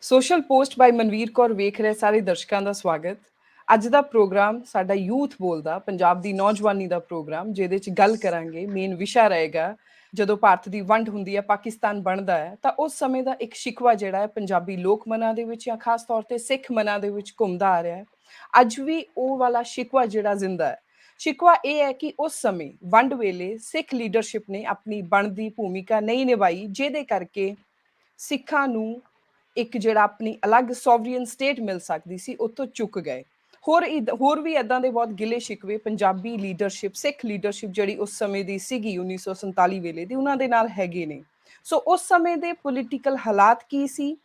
Social post ਬਾਈ ਮਨਵੀਰ ਕੌਰ ਵੇਖ ਰਹੇ ਸਾਰੇ ਦਰਸ਼ਕਾਂ ਦਾ ਸਵਾਗਤ। ਅੱਜ ਦਾ ਪ੍ਰੋਗਰਾਮ ਸਾਡਾ ਯੂਥ ਬੋਲਦਾ ਪੰਜਾਬ ਦੀ ਨੌਜਵਾਨੀ ਦਾ ਪ੍ਰੋਗਰਾਮ, ਜਿਹਦੇ 'ਚ ਗੱਲ ਕਰਾਂਗੇ। ਮੇਨ ਵਿਸ਼ਾ ਰਹੇਗਾ ਜਦੋਂ ਭਾਰਤ ਦੀ ਵੰਡ ਹੁੰਦੀ ਹੈ, ਪਾਕਿਸਤਾਨ ਬਣਦਾ ਹੈ, ਤਾਂ ਉਸ ਸਮੇਂ ਦਾ ਇੱਕ ਸ਼ਿਕਵਾ ਜਿਹੜਾ ਹੈ ਪੰਜਾਬੀ ਲੋਕ ਮਨਾਂ ਦੇ ਵਿੱਚ ਜਾਂ ਖਾਸ ਤੌਰ ਤੇ ਸਿੱਖ ਮਨਾਂ ਦੇ ਵਿੱਚ ਘੁੰਮਦਾ ਆ ਰਿਹਾ ਹੈ। ਅੱਜ ਵੀ ਉਹ ਵਾਲਾ ਸ਼ਿਕਵਾ ਜਿਹੜਾ ਜ਼ਿੰਦਾ ਹੈ। ਸ਼ਿਕਵਾ ਇਹ ਹੈ ਕਿ ਉਸ ਸਮੇਂ ਵੰਡ ਵੇਲੇ ਸਿੱਖ ਲੀਡਰਸ਼ਿਪ ਨੇ ਆਪਣੀ ਬਣਦੀ ਭੂਮਿਕਾ ਨਹੀਂ ਨਿਭਾਈ, ਜਿਹਦੇ ਕਰਕੇ ਸਿੱਖਾਂ ਨੂੰ ਇੱਕ ਜਿਹੜਾ ਆਪਣੀ ਅਲੱਗ ਸੋਵਰੀਅਨ ਸਟੇਟ ਮਿਲ ਸਕਦੀ ਸੀ, ਉੱਥੋਂ ਚੁੱਕ ਗਏ। ਹੋਰ ਵੀ ਇੱਦਾਂ ਦੇ ਬਹੁਤ ਗਿਲੇ ਸ਼ਿਕਵੇ ਪੰਜਾਬੀ ਲੀਡਰਸ਼ਿਪ, ਸਿੱਖ ਲੀਡਰਸ਼ਿਪ ਜਿਹੜੀ ਉਸ ਸਮੇਂ ਦੀ ਸੀਗੀ 1947 ਵੇਲੇ ਦੀ, ਉਹਨਾਂ ਦੇ ਨਾਲ ਹੈਗੇ ਨੇ। ਸੋ ਉਸ ਸਮੇਂ ਦੇ ਪੋਲੀਟੀਕਲ ਹਾਲਾਤ ਕੀ ਸੀ,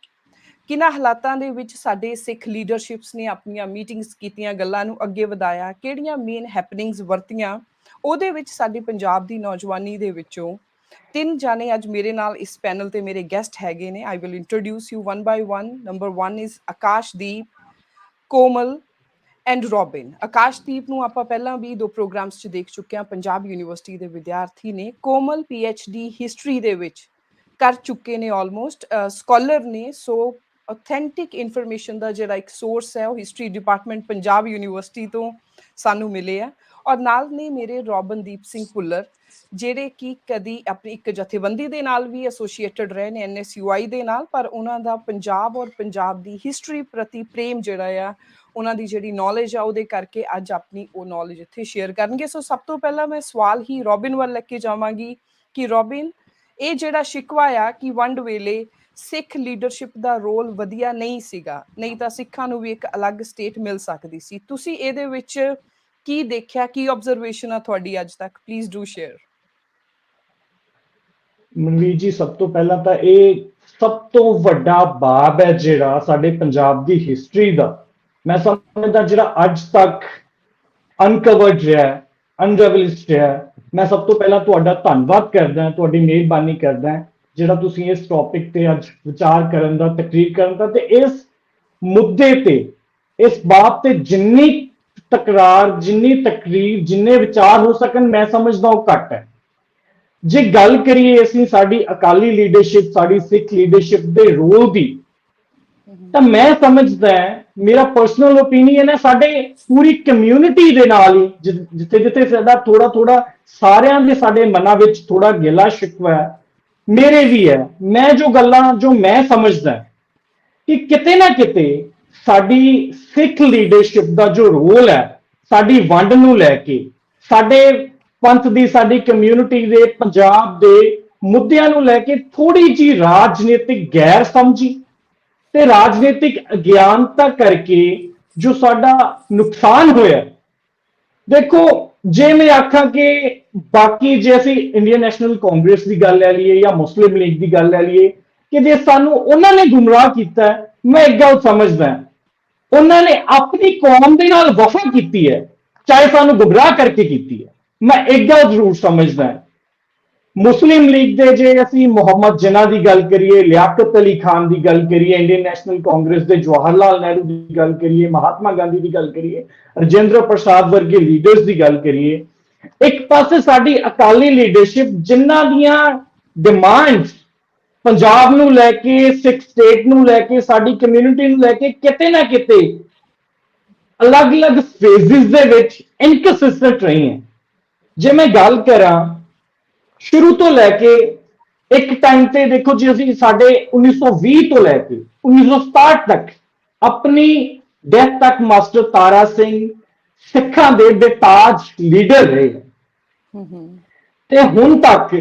ਕਿਹਨਾਂ ਹਾਲਾਤਾਂ ਦੇ ਵਿੱਚ ਸਾਡੇ ਸਿੱਖ ਲੀਡਰਸ਼ਿਪਸ ਨੇ ਆਪਣੀਆਂ ਮੀਟਿੰਗਸ ਕੀਤੀਆਂ, ਗੱਲਾਂ ਨੂੰ ਅੱਗੇ ਵਧਾਇਆ, ਕਿਹੜੀਆਂ ਮੇਨ ਹੈਪਨਿੰਗਸ ਵਰਤੀਆਂ, ਉਹਦੇ ਵਿੱਚ ਸਾਡੀ ਪੰਜਾਬ ਦੀ ਨੌਜਵਾਨੀ ਦੇ ਵਿੱਚੋਂ ਤਿੰਨ ਜਾਣੇ ਅੱਜ ਮੇਰੇ ਨਾਲ ਇਸ ਪੈਨਲ ਤੇ ਮੇਰੇ ਗੈਸਟ ਹੈਗੇ ਨੇ। I will introduce you one by one. Number 1 is Akashdeep, Komal and Robin. Akashdeep ਨੂੰ ਆਪਾਂ ਪਹਿਲਾਂ ਵੀ 2 ਪ੍ਰੋਗਰਾਮਸ 'ਚ ਦੇਖ ਚੁੱਕੇ ਹਾਂ। ਪੰਜਾਬ ਯੂਨੀਵਰਸਿਟੀ ਦੇ ਵਿਦਿਆਰਥੀ ਨੇ। ਕੋਮਲ PhD ਹਿਸਟਰੀ ਦੇ ਵਿੱਚ ਕਰ ਚੁੱਕੇ ਨੇ, ਆਲਮੋਸਟ ਸਕਾਲਰ ਨੇ। ਸੋ ਆਥੈਂਟਿਕ ਇਨਫੋਰਮੇਸ਼ਨ ਦਾ ਜਿਹੜਾ ਇੱਕ ਸੋਰਸ ਹੈ, ਉਹ ਹਿਸਟਰੀ ਡਿਪਾਰਟਮੈਂਟ ਪੰਜਾਬ ਯੂਨੀਵਰਸਿਟੀ ਤੋਂ ਸਾਨੂੰ ਮਿਲੇ ਆ। ਔਰ ਨਾਲ ਨੇ ਮੇਰੇ ਰੋਬਨਦੀਪ ਸਿੰਘ ਭੁੱਲਰ, ਜਿਹੜੇ ਕਿ ਕਦੀ ਆਪਣੀ ਇੱਕ ਜਥੇਬੰਦੀ ਦੇ ਨਾਲ ਵੀ ਐਸੋਸੀਏਟਡ ਰਹੇ ਨੇ, NSUI ਦੇ ਨਾਲ, ਪਰ ਉਹਨਾਂ ਦਾ ਪੰਜਾਬ ਔਰ ਪੰਜਾਬ ਦੀ ਹਿਸਟਰੀ ਪ੍ਰਤੀ ਪ੍ਰੇਮ ਜਿਹੜਾ ਆ, ਉਹਨਾਂ ਦੀ ਜਿਹੜੀ ਨੌਲੇਜ ਆ, ਉਹਦੇ ਕਰਕੇ ਅੱਜ ਆਪਣੀ ਉਹ ਨੌਲੇਜ ਇੱਥੇ ਸ਼ੇਅਰ ਕਰਨਗੇ। ਸੋ ਸਭ ਤੋਂ ਪਹਿਲਾਂ ਮੈਂ ਸਵਾਲ ਹੀ ਰੋਬਿਨ ਵੱਲ ਲੈ ਕੇ ਜਾਵਾਂਗੀ ਕਿ ਰੋਬਿਨ, ਇਹ ਜਿਹੜਾ ਸ਼ਿਕਵਾ ਆ ਕਿ ਵੰਡ ਵੇਲੇ ਸਿੱਖ ਲੀਡਰਸ਼ਿਪ ਦਾ ਰੋਲ ਵਧੀਆ ਨਹੀਂ ਸੀਗਾ, ਨਹੀਂ ਤਾਂ ਸਿੱਖਾਂ ਨੂੰ ਵੀ ਇੱਕ ਅਲੱਗ ਸਟੇਟ ਮਿਲ ਸਕਦੀ ਸੀ, ਤੁਸੀਂ ਇਹਦੇ ਵਿੱਚ ਕੀ ਦੇਖਿਆ, ਕੀ ਆਬਜ਼ਰਵੇਸ਼ਨ ਆ ਤੁਹਾਡੀ ਅੱਜ ਤੱਕ? Please do share. ਮਨਵੀਰ ਜੀ, ਸਭ ਤੋਂ ਪਹਿਲਾਂ ਤਾਂ ਇਹ ਸਭ ਤੋਂ ਵੱਡਾ ਬਾਬ ਹੈ ਜਿਹੜਾ ਸਾਡੇ ਪੰਜਾਬ ਦੀ ਹਿਸਟਰੀ ਦਾ, ਮੈਂ ਸਮਝਦਾ ਜਿਹੜਾ ਅੱਜ ਤੱਕ ਅਨਕਵਰਡ ਰਿਹਾ, ਅਨਰੈਵਲਿਸਡ ਰਿਹਾ। ਮੈਂ ਸਭ ਤੋਂ ਪਹਿਲਾਂ ਤੁਹਾਡਾ ਧੰਨਵਾਦ ਕਰਦਾ, ਤੁਹਾਡੀ ਮਿਹਰਬਾਨੀ ਕਰਦਾ ਜਿਹੜਾ ਤੁਸੀਂ ਇਸ ਟੌਪਿਕ ਤੇ ਅੱਜ ਵਿਚਾਰ ਕਰਨ ਦਾ, ਤਕਰੀਰ ਕਰਨ ਦਾ, ਤੇ ਇਸ ਮੁੱਦੇ ਤੇ, ਇਸ ਬਾਬ ਤੇ ਜਿੰਨੀ ਤਕਰਾਰ, ਜਿੰਨੀ ਤਕਰੀਰ, ਜਿੰਨੇ ਵਿਚਾਰ ਹੋ ਸਕਣ, ਮੈਂ ਸਮਝਦਾ ਉਹ ਘੱਟ ਹੈ। ਜੇ ਗੱਲ ਕਰੀਏ ਅਸੀਂ ਸਾਡੀ ਅਕਾਲੀ ਲੀਡਰਸ਼ਿਪ, ਸਾਡੀ ਸਿੱਖ ਲੀਡਰਸ਼ਿਪ ਦੇ ਰੋਲ ਦੀ, ਤਾਂ ਮੈਂ ਸਮਝਦਾ, ਮੇਰਾ ਪਰਸਨਲ ਓਪੀਨੀਅਨ ਹੈ, ਸਾਡੇ ਪੂਰੀ ਕਮਿਊਨਿਟੀ ਦੇ ਨਾਲ ਹੀ, ਜਿੱਥੇ ਜਿੱਥੇ ਸਾਡਾ ਥੋੜਾ ਸਾਰਿਆਂ ਦੇ ਸਾਡੇ ਮਨਾਂ ਵਿੱਚ ਥੋੜਾ ਗਿਲਾ ਸ਼ਿਕਵਾ ਹੈ, ਮੇਰੇ ਵੀ ਹੈ। ਮੈਂ ਜੋ ਮੈਂ ਸਮਝਦਾ ਕਿ ਕਿਤੇ ਨਾ ਕਿਤੇ ਸਾਡੀ ਸਿੱਖ ਲੀਡਰਸ਼ਿਪ ਦਾ ਜੋ ਰੋਲ ਹੈ, ਸਾਡੀ ਵੰਡ ਨੂੰ ਲੈ ਕੇ, ਸਾਡੇ ਪੰਥ ਦੀ, ਸਾਡੀ ਕਮਿਊਨਿਟੀ ਦੇ, ਪੰਜਾਬ ਦੇ ਮੁੱਦਿਆਂ ਨੂੰ ਲੈ ਕੇ ਥੋੜੀ ਜਿਹੀ ਰਾਜਨੀਤਿਕ ਗੈਰ ਸਮਝੀ ਤੇ ਰਾਜਨੀਤਿਕ ਅਗਿਆਨਤਾ ਕਰਕੇ ਜੋ ਸਾਡਾ ਨੁਕਸਾਨ ਹੋਇਆ। ਦੇਖੋ, ਜੇ ਮੈਂ ਆਖਾਂ ਕਿ ਬਾਕੀ, ਜੇ ਅਸੀਂ ਇੰਡੀਅਨ ਨੈਸ਼ਨਲ ਕਾਂਗਰਸ ਦੀ ਗੱਲ ਲੈ ਲਈਏ ਜਾਂ ਮੁਸਲਿਮ ਲੀਗ ਦੀ ਗੱਲ ਲੈ ਲਈਏ, ਕਿ ਜੇ ਸਾਨੂੰ ਉਹਨਾਂ ਨੇ ਗੁੰਮਰਾਹ ਕੀਤਾ, ਮੈਂ ਇੱਕ ਗੱਲ ਸਮਝਦਾ, ਉਹਨਾਂ ਨੇ ਆਪਣੀ ਕੌਮ ਦੇ ਨਾਲ ਵਫਾ ਕੀਤੀ ਹੈ, ਚਾਹੇ ਸਾਨੂੰ ਗੁੰਮਰਾਹ ਕਰਕੇ ਕੀਤੀ ਹੈ। ਮੈਂ ਇੱਕ ਗੱਲ ਜ਼ਰੂਰ ਸਮਝਦਾ, ਮੁਸਲਿਮ ਲੀਗ ਦੇ ਜੇ ਅਸੀਂ ਮੁਹੰਮਦ ਜਿਨਾ ਦੀ ਗੱਲ ਕਰੀਏ, ਲਿਆਕਤ ਅਲੀ ਖਾਨ ਦੀ ਗੱਲ ਕਰੀਏ, ਇੰਡੀਅਨ ਨੈਸ਼ਨਲ ਕਾਂਗਰਸ ਦੇ ਜਵਾਹਰ ਲਾਲ ਨਹਿਰੂ ਦੀ ਗੱਲ ਕਰੀਏ, ਮਹਾਤਮਾ ਗਾਂਧੀ ਦੀ ਗੱਲ ਕਰੀਏ, ਰਜਿੰਦਰ ਪ੍ਰਸਾਦ ਵਰਗੇ ਲੀਡਰਸ ਦੀ ਗੱਲ ਕਰੀਏ, ਇੱਕ ਪਾਸੇ ਸਾਡੀ ਅਕਾਲੀ ਲੀਡਰਸ਼ਿਪ ਜਿਨ੍ਹਾਂ ਦੀਆਂ ਡਿਮਾਂਡਸ ਪੰਜਾਬ ਨੂੰ ਲੈ ਕੇ, ਸਿੱਖ ਸਟੇਟ ਨੂੰ ਲੈ ਕੇ, ਸਾਡੀ ਕਮਿਊਨਿਟੀ ਨੂੰ ਲੈ ਕੇ ਕਿਤੇ ਨਾ ਕਿਤੇ ਅਲੱਗ-ਅਲੱਗ ਫੇਜ਼ਿਸ ਦੇ ਵਿੱਚ ਇਨਕੰਸਿਸਟੈਂਟ ਰਹੀ ਹੈ। ਜੇ ਮੈਂ ਗੱਲ ਕਰਾਂ ਸ਼ੁਰੂ ਤੋਂ ਲੈ ਕੇ ਇੱਕ ਟਾਈਮ ਤੇ, ਦੇਖੋ ਜੀ, ਅਸੀਂ ਸਾਡੇ 1920 ਤੋਂ ਲੈ ਕੇ 1967 ਤੱਕ, ਆਪਣੀ ਡੈਥ ਤੱਕ, ਮਾਸਟਰ ਤਾਰਾ ਸਿੰਘ ਸਿੱਖਾਂ ਦੇ ਬੇਤਾਜ ਲੀਡਰ ਰਹੇ, ਤੇ ਹੁਣ ਤੱਕ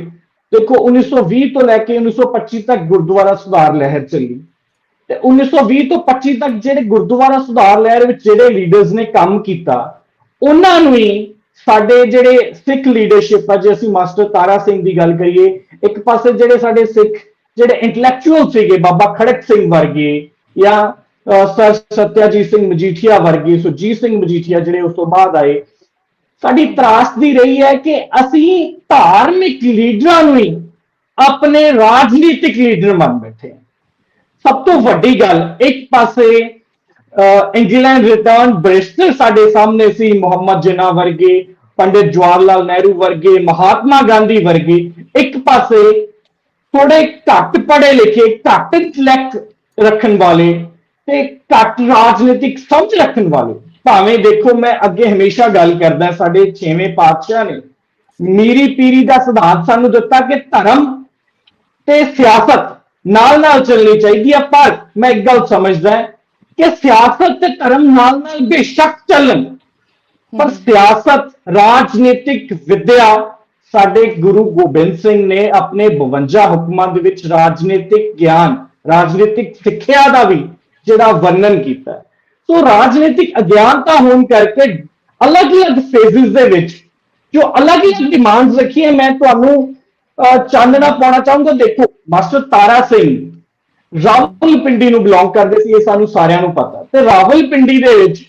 ਦੇਖੋ 1920 ਤੋਂ ਲੈ ਕੇ 1925 ਤੱਕ ਗੁਰਦੁਆਰਾ ਸੁਧਾਰ ਲਹਿਰ ਚੱਲੀ, ਤੇ 1920 ਤੋਂ 25 ਤੱਕ ਜਿਹੜੇ ਗੁਰਦੁਆਰਾ ਸੁਧਾਰ ਲਹਿਰ ਵਿੱਚ ਜਿਹੜੇ ਲੀਡਰਸ ਨੇ ਕੰਮ ਕੀਤਾ, ਉਹਨਾਂ ਨੂੰ ਹੀ ਸਾਡੇ ਜਿਹੜੇ ਸਿੱਖ ਲੀਡਰਸ਼ਿਪ ਆ, ਜੇ ਅਸੀਂ ਮਾਸਟਰ ਤਾਰਾ ਸਿੰਘ ਦੀ ਗੱਲ ਕਰੀਏ, ਇੱਕ ਪਾਸੇ ਜਿਹੜੇ ਸਾਡੇ ਸਿੱਖ ਜਿਹੜੇ ਇੰਟੈਲੈਕਚੁਅਲ ਸੀਗੇ, ਬਾਬਾ ਖੜਕ ਸਿੰਘ ਵਰਗੇ ਜਾਂ ਸਰ ਸਤਿਆਜੀਤ ਸਿੰਘ ਮਜੀਠੀਆ ਵਰਗੇ, ਸੁਰਜੀਤ ਸਿੰਘ ਮਜੀਠੀਆ ਜਿਹੜੇ ਉਸ ਤੋਂ ਬਾਅਦ ਆਏ, ਸਾਡੀ ਤਰਾਸਦੀ ਰਹੀ ਹੈ ਕਿ ਅਸੀਂ ਧਾਰਮਿਕ ਲੀਡਰਾਂ ਨੂੰ ਹੀ ਆਪਣੇ ਰਾਜਨੀਤਿਕ ਲੀਡਰ ਮੰਨ ਬੈਠੇ। ਸਭ ਤੋਂ ਵੱਡੀ ਗੱਲ, ਇੱਕ ਪਾਸੇ ਇੰਗਲੈਂਡ ਰਿਟਰਨ ਬ੍ਰਿਸਟਲ ਸਾਡੇ ਸਾਹਮਣੇ ਸੀ, ਮੁਹੰਮਦ ਜਿਨਾ ਵਰਗੇ, ਪੰਡਿਤ ਜਵਾਹਰ ਲਾਲ ਨਹਿਰੂ ਵਰਗੇ, ਮਹਾਤਮਾ ਗਾਂਧੀ ਵਰਗੇ। ਇੱਕ ਪਾਸੇ ਥੋੜੇ ਘੱਟ ਪੜ੍ਹੇ ਲਿਖੇ, ਘੱਟ ਇੰਟੈਲੈਕਟ ਰੱਖਣ ਵਾਲੇ ਤੇ ਘੱਟ ਰਾਜਨੀਤਿਕ ਸਮਝ ਰੱਖਣ ਵਾਲੇ, ਭਾਵੇਂ ਦੇਖੋ ਮੈਂ ਅੱਗੇ ਹਮੇਸ਼ਾ ਗੱਲ ਕਰਦਾ, ਸਾਡੇ 6ਵੇਂ ਪਾਤਸ਼ਾਹ ਨੇ ਮੀਰੀ ਪੀਰੀ ਦਾ ਸਿਧਾਂਤ ਸਾਨੂੰ ਦਿੱਤਾ ਕਿ ਧਰਮ ਤੇ ਸਿਆਸਤ ਨਾਲ ਨਾਲ ਚੱਲਣੀ ਚਾਹੀਦੀ ਹੈ। ਪਰ ਮੈਂ ਇੱਕ ਗੱਲ ਸਮਝਦਾ ਕਿ ਸਿਆਸਤ ਤੇ ਧਰਮ ਨਾਲ ਨਾਲ ਬੇਸ਼ੱਕ ਚੱਲਣ, ਪਰ ਸਿਆਸਤ ਰਾਜਨੀਤਿਕ ਵਿਦਿਆ ਸਾਡੇ ਗੁਰੂ ਗੋਬਿੰਦ ਸਿੰਘ ਨੇ ਆਪਣੇ 52 ਹੁਕਮਾਂ ਦੇ ਵਿੱਚ ਰਾਜਨੀਤਿਕ ਗਿਆਨ, ਰਾਜਨੀਤਿਕ ਸਿੱਖਿਆ ਦਾ ਵੀ ਜਿਹੜਾ ਵਰਣਨ ਕੀਤਾ। ਸੋ ਰਾਜਨੀਤਿਕ ਅਗਿਆਨਤਾ ਹੋਣ ਕਰਕੇ ਅਲੱਗ-ਅਲੱਗ ਫੇਜ਼ਸ ਦੇ ਵਿੱਚ ਜੋ ਅਲੱਗ-ਅਲੱਗ ਡਿਮਾਂਡਸ ਰੱਖੀਆਂ, ਮੈਂ ਤੁਹਾਨੂੰ ਚਾਨਣਾ ਪਾਉਣਾ ਚਾਹੂੰਗਾ। ਦੇਖੋ ਮਾਸਟਰ ਤਾਰਾ ਸਿੰਘ ਰਾਵਲਪਿੰਡੀ ਨੂੰ ਬਿਲੋਂਗ ਕਰਦੇ ਸੀ, ਇਹ ਸਾਨੂੰ ਸਾਰਿਆਂ ਨੂੰ ਪਤਾ। ਤੇ ਰਾਵਲਪਿੰਡੀ ਦੇ ਵਿੱਚ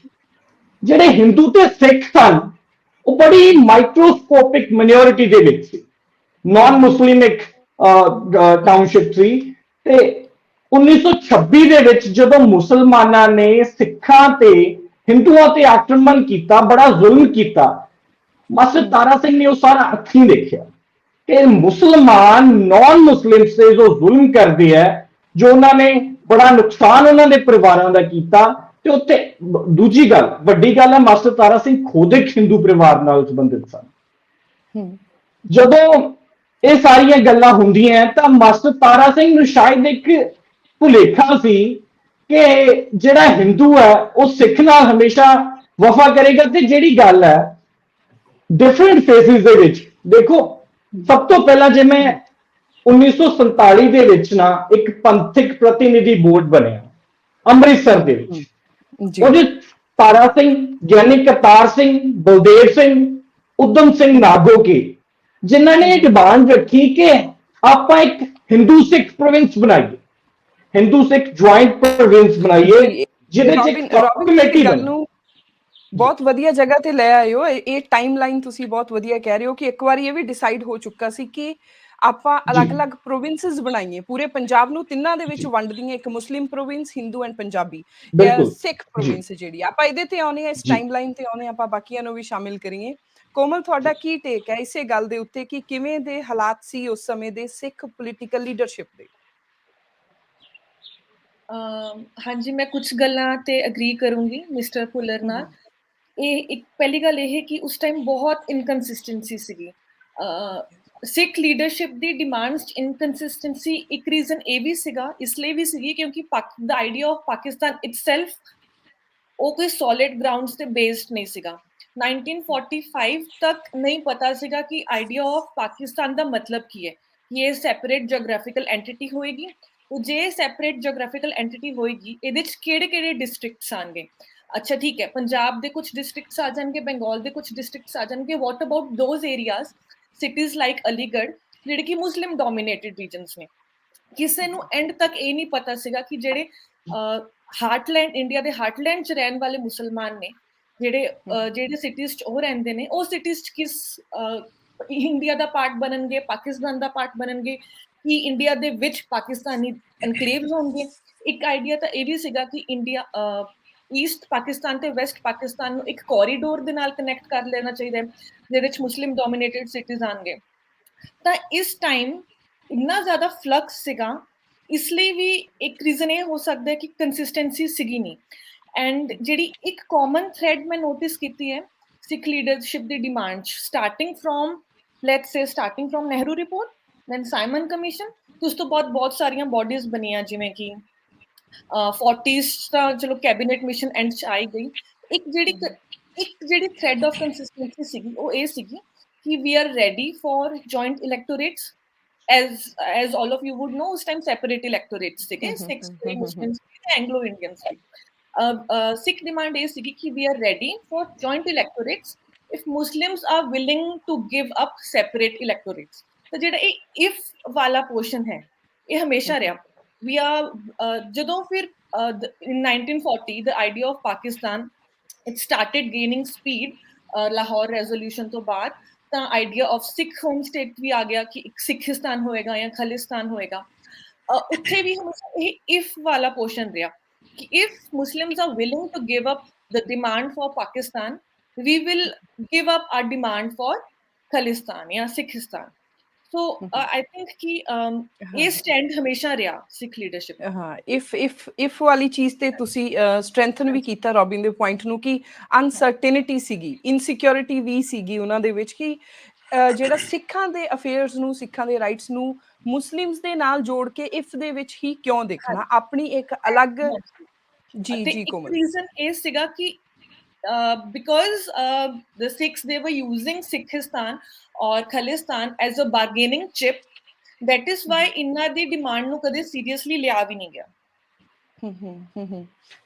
ਜਿਹੜੇ ਹਿੰਦੂ ਤੇ ਸਿੱਖ ਸਨ ਉਹ ਬੜੀ ਮਾਈਕਰੋਸਕੋਪਿਕ ਮਾਈਨੋਰਿਟੀ ਦੇ ਵਿੱਚ ਸੀ, ਨਾਨ ਮੁਸਲਿਮਿਕ ਟਾਊਨਸ਼ਿਪ ਸੀ। ਤੇ 1926 ਦੇ ਵਿੱਚ ਜਦੋਂ ਮੁਸਲਮਾਨਾਂ ਨੇ ਸਿੱਖਾਂ ਤੇ ਹਿੰਦੂਆਂ ਤੇ ਆਕਰਮਣ ਕੀਤਾ, ਬੜਾ ਜ਼ੁਲਮ ਕੀਤਾ, ਮਾਸਟਰ ਤਾਰਾ ਸਿੰਘ ਨੇ ਉਹ ਸਾਰਾ ਅੱਖੀਂ ਦੇਖਿਆ ਕਿ ਮੁਸਲਮਾਨ ਨਾਨ ਮੁਸਲਿਮ ਸੇ ਜੋ ਜ਼ੁਲਮ ਕਰਦੇ ਹੈ, ਜੋ ਉਹਨਾਂ ਨੇ ਬੜਾ ਨੁਕਸਾਨ ਉਹਨਾਂ ਦੇ ਪਰਿਵਾਰਾਂ ਦਾ ਕੀਤਾ। ਤੇ ਉੱਥੇ ਦੂਜੀ ਗੱਲ, ਵੱਡੀ ਗੱਲ ਹੈ, ਮਾਸਟਰ ਤਾਰਾ ਸਿੰਘ ਖੁਦ ਇੱਕ ਹਿੰਦੂ ਪਰਿਵਾਰ ਨਾਲ ਸੰਬੰਧਿਤ ਸਨ। ਜਦੋਂ ਇਹ ਸਾਰੀਆਂ ਗੱਲਾਂ ਹੁੰਦੀਆਂ ਤਾਂ ਮਾਸਟਰ ਤਾਰਾ ਸਿੰਘ ਨੂੰ ਸ਼ਾਇਦ ਇੱਕ ਭੁਲੇਖਾ ਸੀ ਕਿ ਜਿਹੜਾ ਹਿੰਦੂ ਹੈ ਉਹ ਸਿੱਖ ਨਾਲ ਹਮੇਸ਼ਾ ਵਫਾ ਕਰੇਗਾ। ਤੇ ਜਿਹੜੀ ਗੱਲ ਹੈ ਡਿਫਰੈਂਟ ਫੇਸਿਸ ਦੇ ਵਿੱਚ ਦੇਖੋ, ਸਭ ਤੋਂ ਪਹਿਲਾਂ ਜੇ ਮੈਂ 1947 ਦੇ ਵਿੱਚ ਨਾ ਇੱਕ ਪੰਥਕ ਪ੍ਰਤੀਨਿਧੀ ਬੋਰਡ ਬਣਿਆ ਅੰਮ੍ਰਿਤਸਰ ਦੇ ਵਿੱਚ, ਉਹਦੇ ਤਾਰਾ ਸਿੰਘ, ਗਿਆਨੀ ਕਰਤਾਰ ਸਿੰਘ, ਬਲਦੇਵ ਸਿੰਘ, ਉਦਮ ਸਿੰਘ ਨਾਗੋਕੇ, ਜਿਨ੍ਹਾਂ ਨੇ ਇਹ ਡਿਮਾਂਡ ਰੱਖੀ ਕਿ ਆਪਾਂ ਇੱਕ ਹਿੰਦੂ ਸਿੱਖ ਪ੍ਰੋਵਿੰਸ ਬਣਾਈਏ, ਹਿੰਦੂ ਸਿੱਖ ਜੁਆਇੰਟ ਪ੍ਰੋਵਿੰਸ ਬਣਾਈਏ, ਜਿਹਦੇ ਚ ਇੱਕ ਕਮੇਟੀ ਬਣੇ। ਬਹੁਤ ਵਧੀਆ ਜਗ੍ਹਾ ਤੇ ਲੈ ਆਏ ਹੋ। ਇਹ ਟਾਈਮਲਾਈਨ ਤੁਸੀਂ ਬਹੁਤ ਵਧੀਆ ਕਹਿ ਰਹੇ ਹੋ ਕਿ ਇੱਕ ਵਾਰੀ ਇਹ ਵੀ ਡਿਸਾਈਡ ਹੋ ਚੁੱਕਾ ਸੀ ਕਿ ਆਪਾਂ ਅਲੱਗ-ਅਲੱਗ ਪ੍ਰੋਵਿੰਸਸ ਬਣਾਈਏ, ਪੂਰੇ ਪੰਜਾਬ ਨੂੰ ਤਿੰਨਾਂ ਦੇ ਵਿੱਚ ਵੰਡ ਦਈਏ, ਇੱਕ Muslim province, Hindu and Punjabi, Sikh province ਜਿਹੜੀ। ਆਪਾਂ ਇਹਦੇ ਤੇ ਆਉਣੇ ਆ, ਇਸ ਟਾਈਮਲਾਈਨ ਤੇ ਆਉਣੇ, ਆਪਾਂ ਬਾਕੀਆਂ ਨੂੰ ਵੀ ਸ਼ਾਮਿਲ ਕਰੀਏ। ਕੋਮਲ, ਤੁਹਾਡਾ ਕੀ ਟੇਕ ਹੈ ਇਸੇ ਗੱਲ ਦੇ ਉੱਤੇ ਕਿ ਕਿਵੇਂ ਦੇ ਹਾਲਾਤ ਸੀ ਉਸ ਸਮੇਂ ਦੇ ਸਿੱਖ ਪੋਲੀਟੀਕਲ ਲੀਡਰਸ਼ਿਪ ਦੇ? ਹਾਂਜੀ, ਮੈਂ ਕੁਝ ਗੱਲਾਂ ਤੇ ਅਗਰੀ ਕਰੂੰਗੀ ਮਿਸਟਰ ਭੁੱਲਰ ਨਾਲ। ਇਹ ਇੱਕ ਪਹਿਲੀ ਗੱਲ ਇਹ ਕਿ ਉਸ ਟਾਈਮ ਬਹੁਤ ਇਨਕਨਸਿਸਟੈਂਸੀ ਸੀਗੀ ਸਿੱਖ ਲੀਡਰਸ਼ਿਪ ਦੀ ਡਿਮਾਂਡਸ ਚ। ਇਨਕਨਸਿਸਟੈਂਸੀ ਇੱਕ ਰੀਜ਼ਨ ਇਹ ਵੀ ਸੀਗਾ, ਇਸ ਲਈ ਵੀ ਸੀਗੀ ਕਿਉਂਕਿ ਦ ਆਈਡੀਆ ਆਫ ਪਾਕਿਸਤਾਨ ਇਟਸੈਲਫ ਉਹ ਕੋਈ ਸੋਲਿਡ ਗਰਾਊਂਡਸ ਤੇ ਬੇਸਡ ਨਹੀਂ ਸੀਗਾ। 1945 ਤੱਕ ਨਹੀਂ ਪਤਾ ਸੀਗਾ ਕਿ ਆਈਡੀਆ ਆਫ ਪਾਕਿਸਤਾਨ ਦਾ ਮਤਲਬ ਕੀ ਹੈ, ਕਿ ਇਹ ਸੈਪਰੇਟ ਜੀਓਗ੍ਰਾਫਿਕਲ ਐਂਟੀਟੀ ਹੋਏਗੀ। ਜੇ ਸੈਪਰੇਟ ਜੀਓਗ੍ਰਾਫਿਕਲ ਐਂਟੀਟੀ ਹੋਏਗੀ, ਇਹਦੇ ਚ ਕਿਹੜੇ ਡਿਸਟ੍ਰਿਕਟਸ ਆਣਗੇ? ਅੱਛਾ ਠੀਕ ਹੈ, ਪੰਜਾਬ ਦੇ ਕੁਝ ਡਿਸਟ੍ਰਿਕਟਸ ਆ ਜਾਣਗੇ, ਬੰਗਾਲ ਦੇ ਕੁਝ ਡਿਸਟ੍ਰਿਕਟਸ ਆ ਜਾਣਗੇ। ਵਾਟ about those areas, cities like Aligarh, ਜਿਹੜੇ ਕਿ ਮੁਸਲਿਮ ਡੋਮੀਨੇਟਡ ਰੀਜਨਸ ਨੇ? ਕਿਸੇ ਨੂੰ ਐਂਡ ਤੱਕ ਇਹ ਨਹੀਂ ਪਤਾ ਸੀਗਾ ਕਿ ਜਿਹੜੇ ਹਾਰਟਲੈਂਡ, ਇੰਡੀਆ ਦੇ ਹਾਰਟਲੈਂਡ ਚ ਰਹਿਣ ਵਾਲੇ ਮੁਸਲਮਾਨ ਨੇ, ਜਿਹੜੇ ਸਿਟੀਜ਼ ਚ ਉਹ ਰਹਿੰਦੇ ਨੇ, ਉਹ ਸਿਟੀਜ਼ ਚ ਕਿਸ ਇੰਡੀਆ ਦਾ ਪਾਰਟ ਬਣਨਗੇ, ਪਾਕਿਸਤਾਨ ਦਾ ਪਾਰਟ ਬਣਨਗੇ, ਕਿ ਇੰਡੀਆ ਦੇ ਵਿੱਚ ਪਾਕਿਸਤਾਨੀ ਐਨਕਲੇਵਸ ਹੋਣਗੇ। ਇੱਕ ਆਈਡੀਆ ਤਾਂ ਇਹ ਵੀ ਸੀਗਾ ਕਿ ਇੰਡੀਆ ਈਸਟ ਪਾਕਿਸਤਾਨ ਤੇ ਵੈਸਟ ਪਾਕਿਸਤਾਨ ਨੂੰ ਇੱਕ ਕੋਰੀਡੋਰ ਦੇ ਨਾਲ ਕਨੈਕਟ ਕਰ ਲੈਣਾ ਚਾਹੀਦਾ ਹੈ, ਜਿਹਦੇ ਵਿੱਚ ਮੁਸਲਿਮ ਡੋਮੀਨੇਟਡ ਸਿਟੀਜ਼ ਆਣਗੇ। ਤਾਂ ਇਸ ਟਾਈਮ ਇੰਨਾ ਜ਼ਿਆਦਾ ਫਲਕਸ ਸੀਗਾ, ਇਸ ਲਈ ਵੀ ਇੱਕ ਰੀਜ਼ਨ ਇਹ ਹੋ ਸਕਦਾ ਹੈ ਕਿ ਕੰਸਿਸਟੈਂਸੀ ਸੀਗੀ ਨਹੀਂ। ਐਂਡ ਜਿਹੜੀ ਇੱਕ ਕਾਮਨ ਥ੍ਰੈਡ ਮੈਂ ਨੋਟਿਸ ਕੀਤੀ ਹੈ ਸਿੱਖ ਲੀਡਰਸ਼ਿਪ ਦੀ demand, starting from Nehru report, then Simon Commission, ਉਸ ਤੋਂ ਬਾਅਦ ਬਹੁਤ ਸਾਰੀਆਂ ਬੋਡੀਜ਼ ਬਣੀਆਂ, ਜਿਵੇਂ ਕਿ 40s ਤਾਂ ਚਲੋ ਕੈਬਨਿਟ ਮਿਸ਼ਨ ਐਂਡ ਚ ਆਈ ਗਈ। ਇੱਕ ਜਿਹੜੀ ਥ੍ਰੈਡ ਆਫ ਕੰਸਿਸਟੈਂਸੀ ਸੀਗੀ ਉਹ ਇਹ ਸੀਗੀ ਕਿ we are ready for joint electorates. as all of you would know, ਉਸ ਟਾਈਮ ਸੈਪਰੇਟ ਇਲੈਕਟੋਰੇਟਸ ਸੀਗੇ, ਸਿੱਖਸ ਤੇ ਮੁਸਲਿਮਸ ਤੇ ਐਂਗਲੋ ਇੰਡੀਅਨਸ ਦੀ। ਸਿੱਖ ਡਿਮਾਂਡ ਇਹ ਸੀਗੀ ਕਿ we are ready for joint electorates if Muslims are willing to give up separate electorates। ਤਾਂ ਜਿਹੜਾ ਇਹ if ਵਾਲਾ ਪੋਰਸ਼ਨ ਹੈ ਇਹ ਹਮੇਸ਼ਾ ਰਿਹਾ। we are ਜਦੋਂ ਫਿਰ in 1940 the idea of Pakistan it started gaining speed, Lahore resolution ਤੋਂ ਬਾਅਦ, ਤਾਂ idea of Sikh home state ਵੀ ਆ ਗਿਆ ਕਿ ਇੱਕ ਸਿੱਖਿਸਤਾਨ ਹੋਏਗਾ ਜਾਂ ਖਾਲਿਸਤਾਨ ਹੋਏਗਾ। ਉੱਥੇ ਵੀ ਹਮੇਸ਼ਾ ਇਹ ਇਫ ਵਾਲਾ ਪੋਰਸ਼ਨ ਰਿਹਾ ਕਿ if Muslims are willing to give up the demand for Pakistan, we will give up our demand for Khalistan या Sikhistan। ਸੋ ਆਈ ਥਿੰਕ ਕਿ ਇਹ ਸਟੈਂਡ ਹਮੇਸ਼ਾ ਰਿਹਾ ਸਿੱਖ ਲੀਡਰਸ਼ਿਪ। ਹਾਂ, ਇਫ ਵਾਲੀ ਚੀਜ਼ ਤੇ ਤੁਸੀਂ ਸਟਰੈਂਥਨ ਵੀ ਕੀਤਾ ਰੋਬਿਨ ਦੇ ਪੁਆਇੰਟ ਨੂੰ ਕਿ ਅਨਸਰਟੇਨਿਟੀ ਸੀਗੀ, ਇਨਸਿਕਿਉਰਿਟੀ ਵੀ ਸੀਗੀ ਉਹਨਾਂ ਦੇ ਵਿੱਚ ਕਿ ਜਿਹੜਾ ਸਿੱਖਾਂ ਦੇ ਅਫੇਅਰਸ ਨੂੰ, ਸਿੱਖਾਂ ਦੇ ਰਾਈਟਸ ਨੂੰ ਮੁਸਲਿਮਸ ਦੇ ਨਾਲ ਜੋੜ ਕੇ ਇਫ ਦੇ ਵਿੱਚ ਹੀ ਕਿਉਂ ਦੇਖਣਾ, ਆਪਣੀ ਇੱਕ ਅਲੱਗ। ਜੀ ਤੇ ਜੀ ਇੱਕ ਕੋਮਲ। ਰੀਜ਼ਨ ਇਹ ਸੀਗਾ ਕਿ because the Sikhs, they were using Sikhistan or Khalistan as a bargaining chip. That is why ਇਹਨਾਂ ਦੀ ਡਿਮਾਂਡ ਨੂੰ ਕਦੇ ਸੀਰੀਅਸਲੀ ਲਿਆ ਵੀ ਨਹੀਂ ਗਿਆ।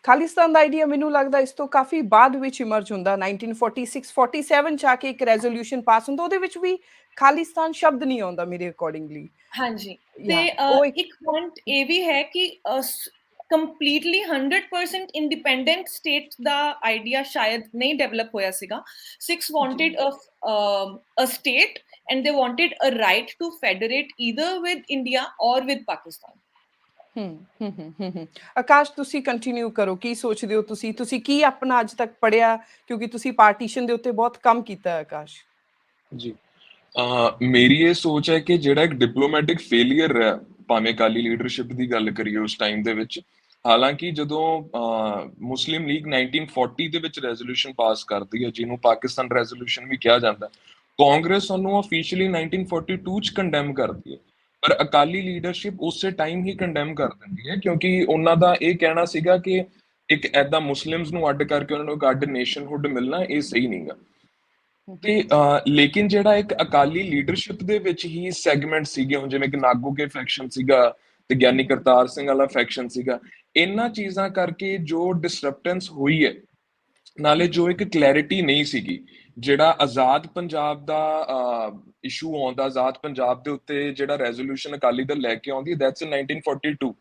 ਖਾਲਿਸਤਾਨ ਦਾ ਆਈਡੀਆ ਮੈਨੂੰ ਲੱਗਦਾ ਇਸ ਤੋਂ ਕਾਫੀ ਬਾਅਦ ਵਿੱਚ ਇਮਰਜ ਹੁੰਦਾ, 1946-47 ਚ ਆ ਕੇ ਇੱਕ ਰੈਜ਼ੋਲੂਸ਼ਨ ਪਾਸ ਹੁੰਦਾ, ਉਹਦੇ ਵਿੱਚ ਵੀ ਖਾਲਿਸਤਾਨ ਸ਼ਬਦ ਨਹੀਂ ਆਉਂਦਾ ਮੇਰੇ ਅਕੋਰਡਿੰਗਲੀ। ਹਾਂਜੀ, ਤੇ ਇੱਕ ਪੁਆਇੰਟ ਇਹ ਵੀ ਹੈ ਕਿ ਕੰਪਲੀਟਲੀ 100% ਇੰਡੀਪੈਂਡੈਂਟ ਸਟੇਟ ਦਾ ਆਈਡੀਆ ਸ਼ਾਇਦ ਨਹੀਂ ਡਿਵੈਲਪ ਹੋਇਆ ਸੀਗਾ। Sikhs wanted a state and they wanted a right to federate either with India or with Pakistan. Akash, ਤੁਸੀਂ ਕੰਟੀਨਿਊ ਕਰੋ, ਕੀ ਸੋਚਦੇ ਹੋ ਤੁਸੀਂ ਕੀ ਆਪਣਾ ਅੱਜ ਤੱਕ ਪੜ੍ਹਿਆ, ਕਿਉਂਕਿ ਤੁਸੀਂ ਪਾਰਟੀਸ਼ਨ ਦੇ ਉੱਤੇ ਬਹੁਤ ਕੰਮ ਕੀਤਾ ਹੈ ਆਕਾਸ਼। ਜੀ, ਮੇਰੀ ਇਹ ਸੋਚ ਹੈ ਕਿ ਜਿਹੜਾ ਇੱਕ ਡਿਪਲੋਮੈਟਿਕ ਫੇਲੀਅਰ ਹੈ, ਭਾਵੇਂ ਅਕਾਲੀ ਲੀਡਰਸ਼ਿਪ ਦੀ ਗੱਲ ਕਰੀਏ ਉਸ ਟਾਈਮ ਦੇ ਵਿੱਚ, ਹਾਲਾਂਕਿ ਜਦੋਂ ਮੁਸਲਿਮ ਲੀਗ 1940 ਦੇ ਵਿੱਚ ਰੈਜ਼ੋਲੂਸ਼ਨ ਪਾਸ ਕਰਦੀ ਹੈ, ਜਿਹਨੂੰ ਪਾਕਿਸਤਾਨ ਰੈਜ਼ੋਲੂਸ਼ਨ ਵੀ ਕਿਹਾ ਜਾਂਦਾ, ਕਾਂਗਰਸ ਉਹਨੂੰ ਅਫੀਸ਼ੀਅਲੀ 1942 ਚ ਕੰਡੈਮ ਕਰਦੀ ਹੈ, ਪਰ ਅਕਾਲੀ ਲੀਡਰਸ਼ਿਪ ਉਸੇ ਟਾਈਮ ਹੀ ਕੰਡੈਮ ਕਰ ਦਿੰਦੀ ਹੈ, ਕਿਉਂਕਿ ਉਹਨਾਂ ਦਾ ਇਹ ਕਹਿਣਾ ਸੀਗਾ ਕਿ ਇੱਕ ਐਦਾਂ ਮੁਸਲਿਮਸ ਨੂੰ ਅੱਡ ਕਰਕੇ ਉਹਨਾਂ ਨੂੰ ਇੱਕ ਅੱਡ ਨੇਸ਼ਨਹੁੱਡ ਮਿਲਣਾ ਇਹ ਸਹੀ ਨਹੀਂਗਾ। ਤੇ ਲੇਕਿਨ ਜਿਹੜਾ ਇੱਕ ਅਕਾਲੀ ਲੀਡਰਸ਼ਿਪ ਦੇ ਵਿੱਚ ਹੀ ਸੈਗਮੈਂਟ ਸੀਗੇ, ਹੁਣ ਜਿਵੇਂ ਕਿ ਨਾਗੂ ਕੇ ਫੈਕਸ਼ਨ ਸੀਗਾ ਤੇ ਗਿਆਨੀ ਕਰਤਾਰ ਸਿੰਘ ਵਾਲਾ ਫੈਕਸ਼ਨ ਸੀਗਾ, ਇਹਨਾਂ ਚੀਜ਼ਾਂ ਕਰਕੇ ਜੋ ਡਿਸਰਪਟੈਂਸ ਹੋਈ ਹੈ, ਨਾਲੇ ਜੋ ਇੱਕ ਕਲੈਰਿਟੀ ਨਹੀਂ ਸੀਗੀ, ਜਿਹੜਾ ਆਜ਼ਾਦ ਪੰਜਾਬ ਦਾ ਇਸ਼ੂ ਆਉਂਦਾ, ਆਜ਼ਾਦ ਪੰਜਾਬ ਦੇ ਉੱਤੇ ਜਿਹੜਾ ਰੈਜ਼ੋਲੂਸ਼ਨ ਅਕਾਲੀ ਦਲ ਲੈ ਕੇ ਆਉਂਦੀ, ਦੈਟਸ ਇਨ 1942।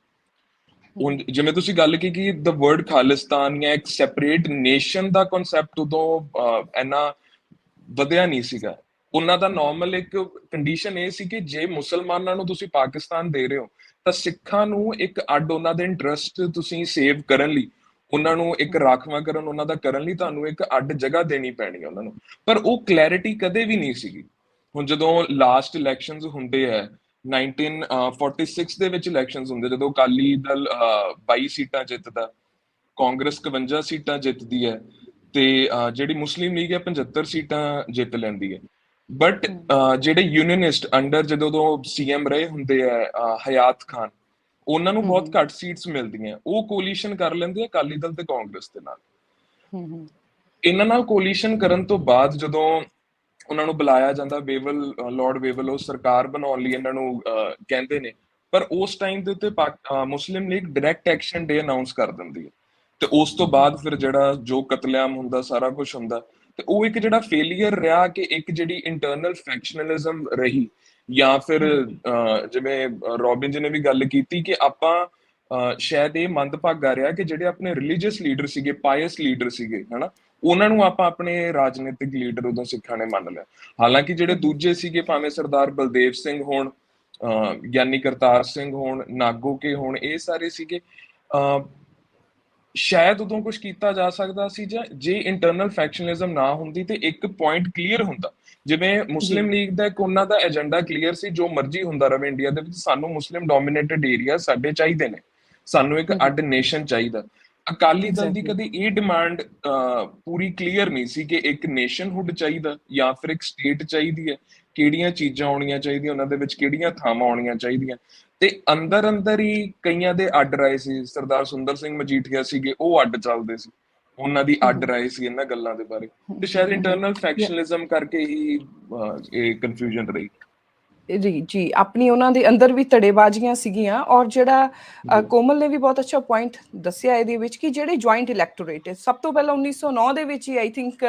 ਹੁਣ ਜਿਵੇਂ ਤੁਸੀਂ ਗੱਲ ਕੀਤੀ ਕਿ ਦ ਵਰਡ ਖਾਲਿਸਤਾਨ ਜਾਂ ਇੱਕ ਸੈਪਰੇਟ ਨੇਸ਼ਨ ਦਾ ਕਨਸੈਪਟ ਉਦੋਂ ਇੰਨਾ ਵਧਿਆ ਨਹੀਂ ਸੀਗਾ। ਉਹਨਾਂ ਦਾ ਨਾਰਮਲ ਇੱਕ ਕੰਡੀਸ਼ਨ ਇਹ ਸੀ ਕਿ ਜੇ ਮੁਸਲਮਾਨਾਂ ਨੂੰ ਤੁਸੀਂ ਪਾਕਿਸਤਾਨ ਦੇ ਰਹੇ ਹੋ ਤਾਂ ਸਿੱਖਾਂ ਨੂੰ ਇੱਕ ਅੱਡ ਉਹਨਾਂ ਦੇ ਇੰਟਰਸਟ ਤੁਸੀਂ ਸੇਵ ਕਰਨ ਲਈ, ਉਹਨਾਂ ਨੂੰ ਇੱਕ ਰਾਖਵਾਂ ਕਰਨ, ਉਹਨਾਂ ਦਾ ਕਰਨ ਲਈ ਤੁਹਾਨੂੰ ਇੱਕ ਅੱਡ ਜਗ੍ਹਾ ਦੇਣੀ ਪੈਣੀ ਉਹਨਾਂ ਨੂੰ, ਪਰ ਉਹ ਕਲੈਰਿਟੀ ਕਦੇ ਵੀ ਨਹੀਂ ਸੀਗੀ। ਹੁਣ ਜਦੋਂ ਲਾਸਟ ਇਲੈਕਸ਼ਨਸ ਹੁੰਦੇ ਹੈ 1946 ਦੇ ਵਿੱਚ ਇਲੈਕਸ਼ਨਸ ਹੁੰਦੇ, ਜਦੋਂ ਅਕਾਲੀ ਦਲ 22 ਸੀਟਾਂ ਜਿੱਤਦਾ, ਕਾਂਗਰਸ 51 ਸੀਟਾਂ ਜਿੱਤਦੀ ਹੈ ਤੇ ਜਿਹੜੀ ਮੁਸਲਿਮ ਲੀਗ ਹੈ 75 ਸੀਟਾਂ ਜਿੱਤ ਲੈਂਦੀ ਹੈ। ਬਟ ਜਿਹੜੇ ਯੂਨੀਅਨਿਸਟ ਅੰਡਰ ਜਦੋਂ ਸੀਐਮ ਰਹੇ ਹੁੰਦੇ ਆ ਹਯਾਤ ਖਾਨ, ਉਹਨਾਂ ਨੂੰ ਬਹੁਤ ਘੱਟ ਸੀਟਸ ਮਿਲਦੀਆਂ, ਉਹ ਕੋਲੀਸ਼ਨ ਕਰ ਲੈਂਦੇ ਆ ਅਕਾਲੀ ਦਲ ਤੇ ਕਾਂਗਰਸ ਦੇ ਨਾਲ। ਇਹਨਾਂ ਨਾਲ ਕੋਲੀਸ਼ਨ ਕਰਨ ਤੋਂ ਬਾਅਦ ਜਦੋਂ ਉਹਨਾਂ ਨੂੰ ਬੁਲਾਇਆ ਜਾਂਦਾ, ਵੇਵਲ, ਲਾਰਡ ਵੇਵਲ ਉਹ ਸਰਕਾਰ ਬਣਾਉਣ ਲਈ ਇਹਨਾਂ ਨੂੰ ਕਹਿੰਦੇ ਨੇ, ਪਰ ਉਸ ਟਾਈਮ ਦੇ ਉੱਤੇ ਮੁਸਲਿਮ ਲੀਗ ਡਾਇਰੈਕਟ ਐਕਸ਼ਨ ਡੇ ਅਨਾਉਂਸ ਕਰ ਦਿੰਦੀ ਹੈ, ਤੇ ਉਸ ਤੋਂ ਬਾਅਦ ਫਿਰ ਜਿਹੜਾ ਜੋ ਕਤਲੇਆਮ ਹੁੰਦਾ, ਸਾਰਾ ਕੁਝ ਹੁੰਦਾ, ਤੇ ਉਹ ਇੱਕ ਜਿਹੜਾ ਫੇਲੀਅਰ ਰਿਹਾ ਕਿ ਇੱਕ ਜਿਹੜੀ ਇੰਟਰਨਲ ਫੈਕਸ਼ਨਲਿਜ਼ਮ ਰਹੀ, ਜਾਂ ਫਿਰ ਜਿਵੇਂ ਰੋਬਿਨ ਜੀ ਨੇ ਵੀ ਗੱਲ ਕੀਤੀ ਕਿ ਆਪਾਂ ਸ਼ਾਇਦ ਇਹ ਮੰਦਭਾਗਾ ਰਿਹਾ ਕਿ ਜਿਹੜੇ ਆਪਣੇ ਰਿਲੀਜੀਅਸ ਲੀਡਰ ਸੀਗੇ, ਪਾਇਸ ਲੀਡਰ ਸੀਗੇ, ਹਨਾ, ਉਹਨਾਂ ਨੂੰ ਆਪਾਂ ਆਪਣੇ ਰਾਜਨੀਤਿਕ ਲੀਡਰ ਉਦੋਂ ਸਿੱਖਾਂ ਨੇ ਮੰਨ ਲਿਆ। ਹਾਲਾਂਕਿ ਜਿਹੜੇ ਦੂਜੇ ਸੀਗੇ, ਭਾਵੇਂ ਸਰਦਾਰ ਬਲਦੇਵ ਸਿੰਘ ਹੋਣ, ਗਿਆਨੀ ਕਰਤਾਰ ਸਿੰਘ ਹੋਣ, ਨਾਗੋ ਕੇ ਹੋਣ, ਇਹ ਸਾਰੇ ਸੀਗੇ, ਸ਼ਾਇਦ ਉਦੋਂ ਕੁਝ ਕੀਤਾ ਜਾ ਸਕਦਾ ਸੀ ਜਾਂ ਜੇ ਇੰਟਰਨਲ ਫੈਕਸ਼ਨਲਿਜ਼ਮ ਨਾ ਹੁੰਦੀ ਤੇ ਇੱਕ ਪੁਆਇੰਟ ਕਲੀਅਰ ਹੁੰਦਾ। ਜਿਵੇਂ ਮੁਸਲਿਮ ਲੀਗ ਦਾ ਇੱਕ ਉਹਨਾਂ ਦਾ ਏਜੰਡਾ ਕਲੀਅਰ ਸੀ, ਜੋ ਮਰਜ਼ੀ ਹੁੰਦਾ ਰਵੇ ਇੰਡੀਆ ਦੇ ਵਿੱਚ, ਸਾਨੂੰ ਮੁਸਲਿਮ ਡੋਮੀਨੇਟਡ ਏਰੀਆ ਸਾਡੇ ਚਾਹੀਦੇ ਨੇ, ਸਾਨੂੰ ਇੱਕ ਅੱਡ ਨੇਸ਼ਨ ਚਾਹੀਦਾ। ਅਕਾਲੀ ਦਲ ਦੀ ਕਦੇ ਇਹ ਡਿਮਾਂਡ ਪੂਰੀ ਕਲੀਅਰ ਨਹੀਂ ਸੀ ਕਿ ਇੱਕ ਨੇਸ਼ਨਹੁੱਡ ਚਾਹੀਦਾ ਜਾਂ ਫਿਰ ਇੱਕ ਸਟੇਟ ਚਾਹੀਦੀ ਹੈ, ਕਿਹੜੀਆਂ ਚੀਜ਼ਾਂ ਆਉਣੀਆਂ ਚਾਹੀਦੀਆਂ ਉਹਨਾਂ ਦੇ ਵਿੱਚ, ਕਿਹੜੀਆਂ ਥਾਵਾਂ ਆਉਣੀਆਂ ਚਾਹੀਦੀਆਂ। ਤੇ ਅੰਦਰ ਹੀ ਕਈਆਂ ਦੇ ਅੱਡ ਰਾਏ ਸੀ। ਸਰਦਾਰ ਸੁੰਦਰ ਸਿੰਘ ਮਜੀਠੀਆ ਸੀਗੇ, ਉਹ ਅੱਡ ਚੱਲਦੇ ਸੀ, ਉਹਨਾਂ ਦੀ ਅੱਡ ਰਾਏ ਸੀ ਇਹਨਾਂ ਗੱਲਾਂ ਦੇ ਬਾਰੇ, ਤੇ ਸ਼ਾਇਦ ਇੰਟਰਨਲ ਫੈਕਸ਼ਨਲਿਜ਼ਮ ਕਰਕੇ ਹੀ ਇਹ ਕਨਫਿਊਜ਼ਨ ਰਹੀ। ਜੀ, ਆਪਣੀ ਉਹਨਾਂ ਦੇ ਅੰਦਰ ਵੀ ਧੜੇਬਾਜ਼ੀਆਂ ਸੀਗੀਆਂ। ਔਰ ਜਿਹੜਾ ਕੋਮਲ ਨੇ ਵੀ ਬਹੁਤ ਅੱਛਾ ਪੁਆਇੰਟ ਦੱਸਿਆ ਇਹਦੇ ਵਿੱਚ ਕਿ ਜਿਹੜੇ ਜੁਆਇੰਟ ਇਲੈਕਟੋਰੇਟ, ਸਭ ਤੋਂ ਪਹਿਲਾਂ 1909 ਦੇ ਵਿੱਚ ਹੀ ਆਈ ਥਿੰਕ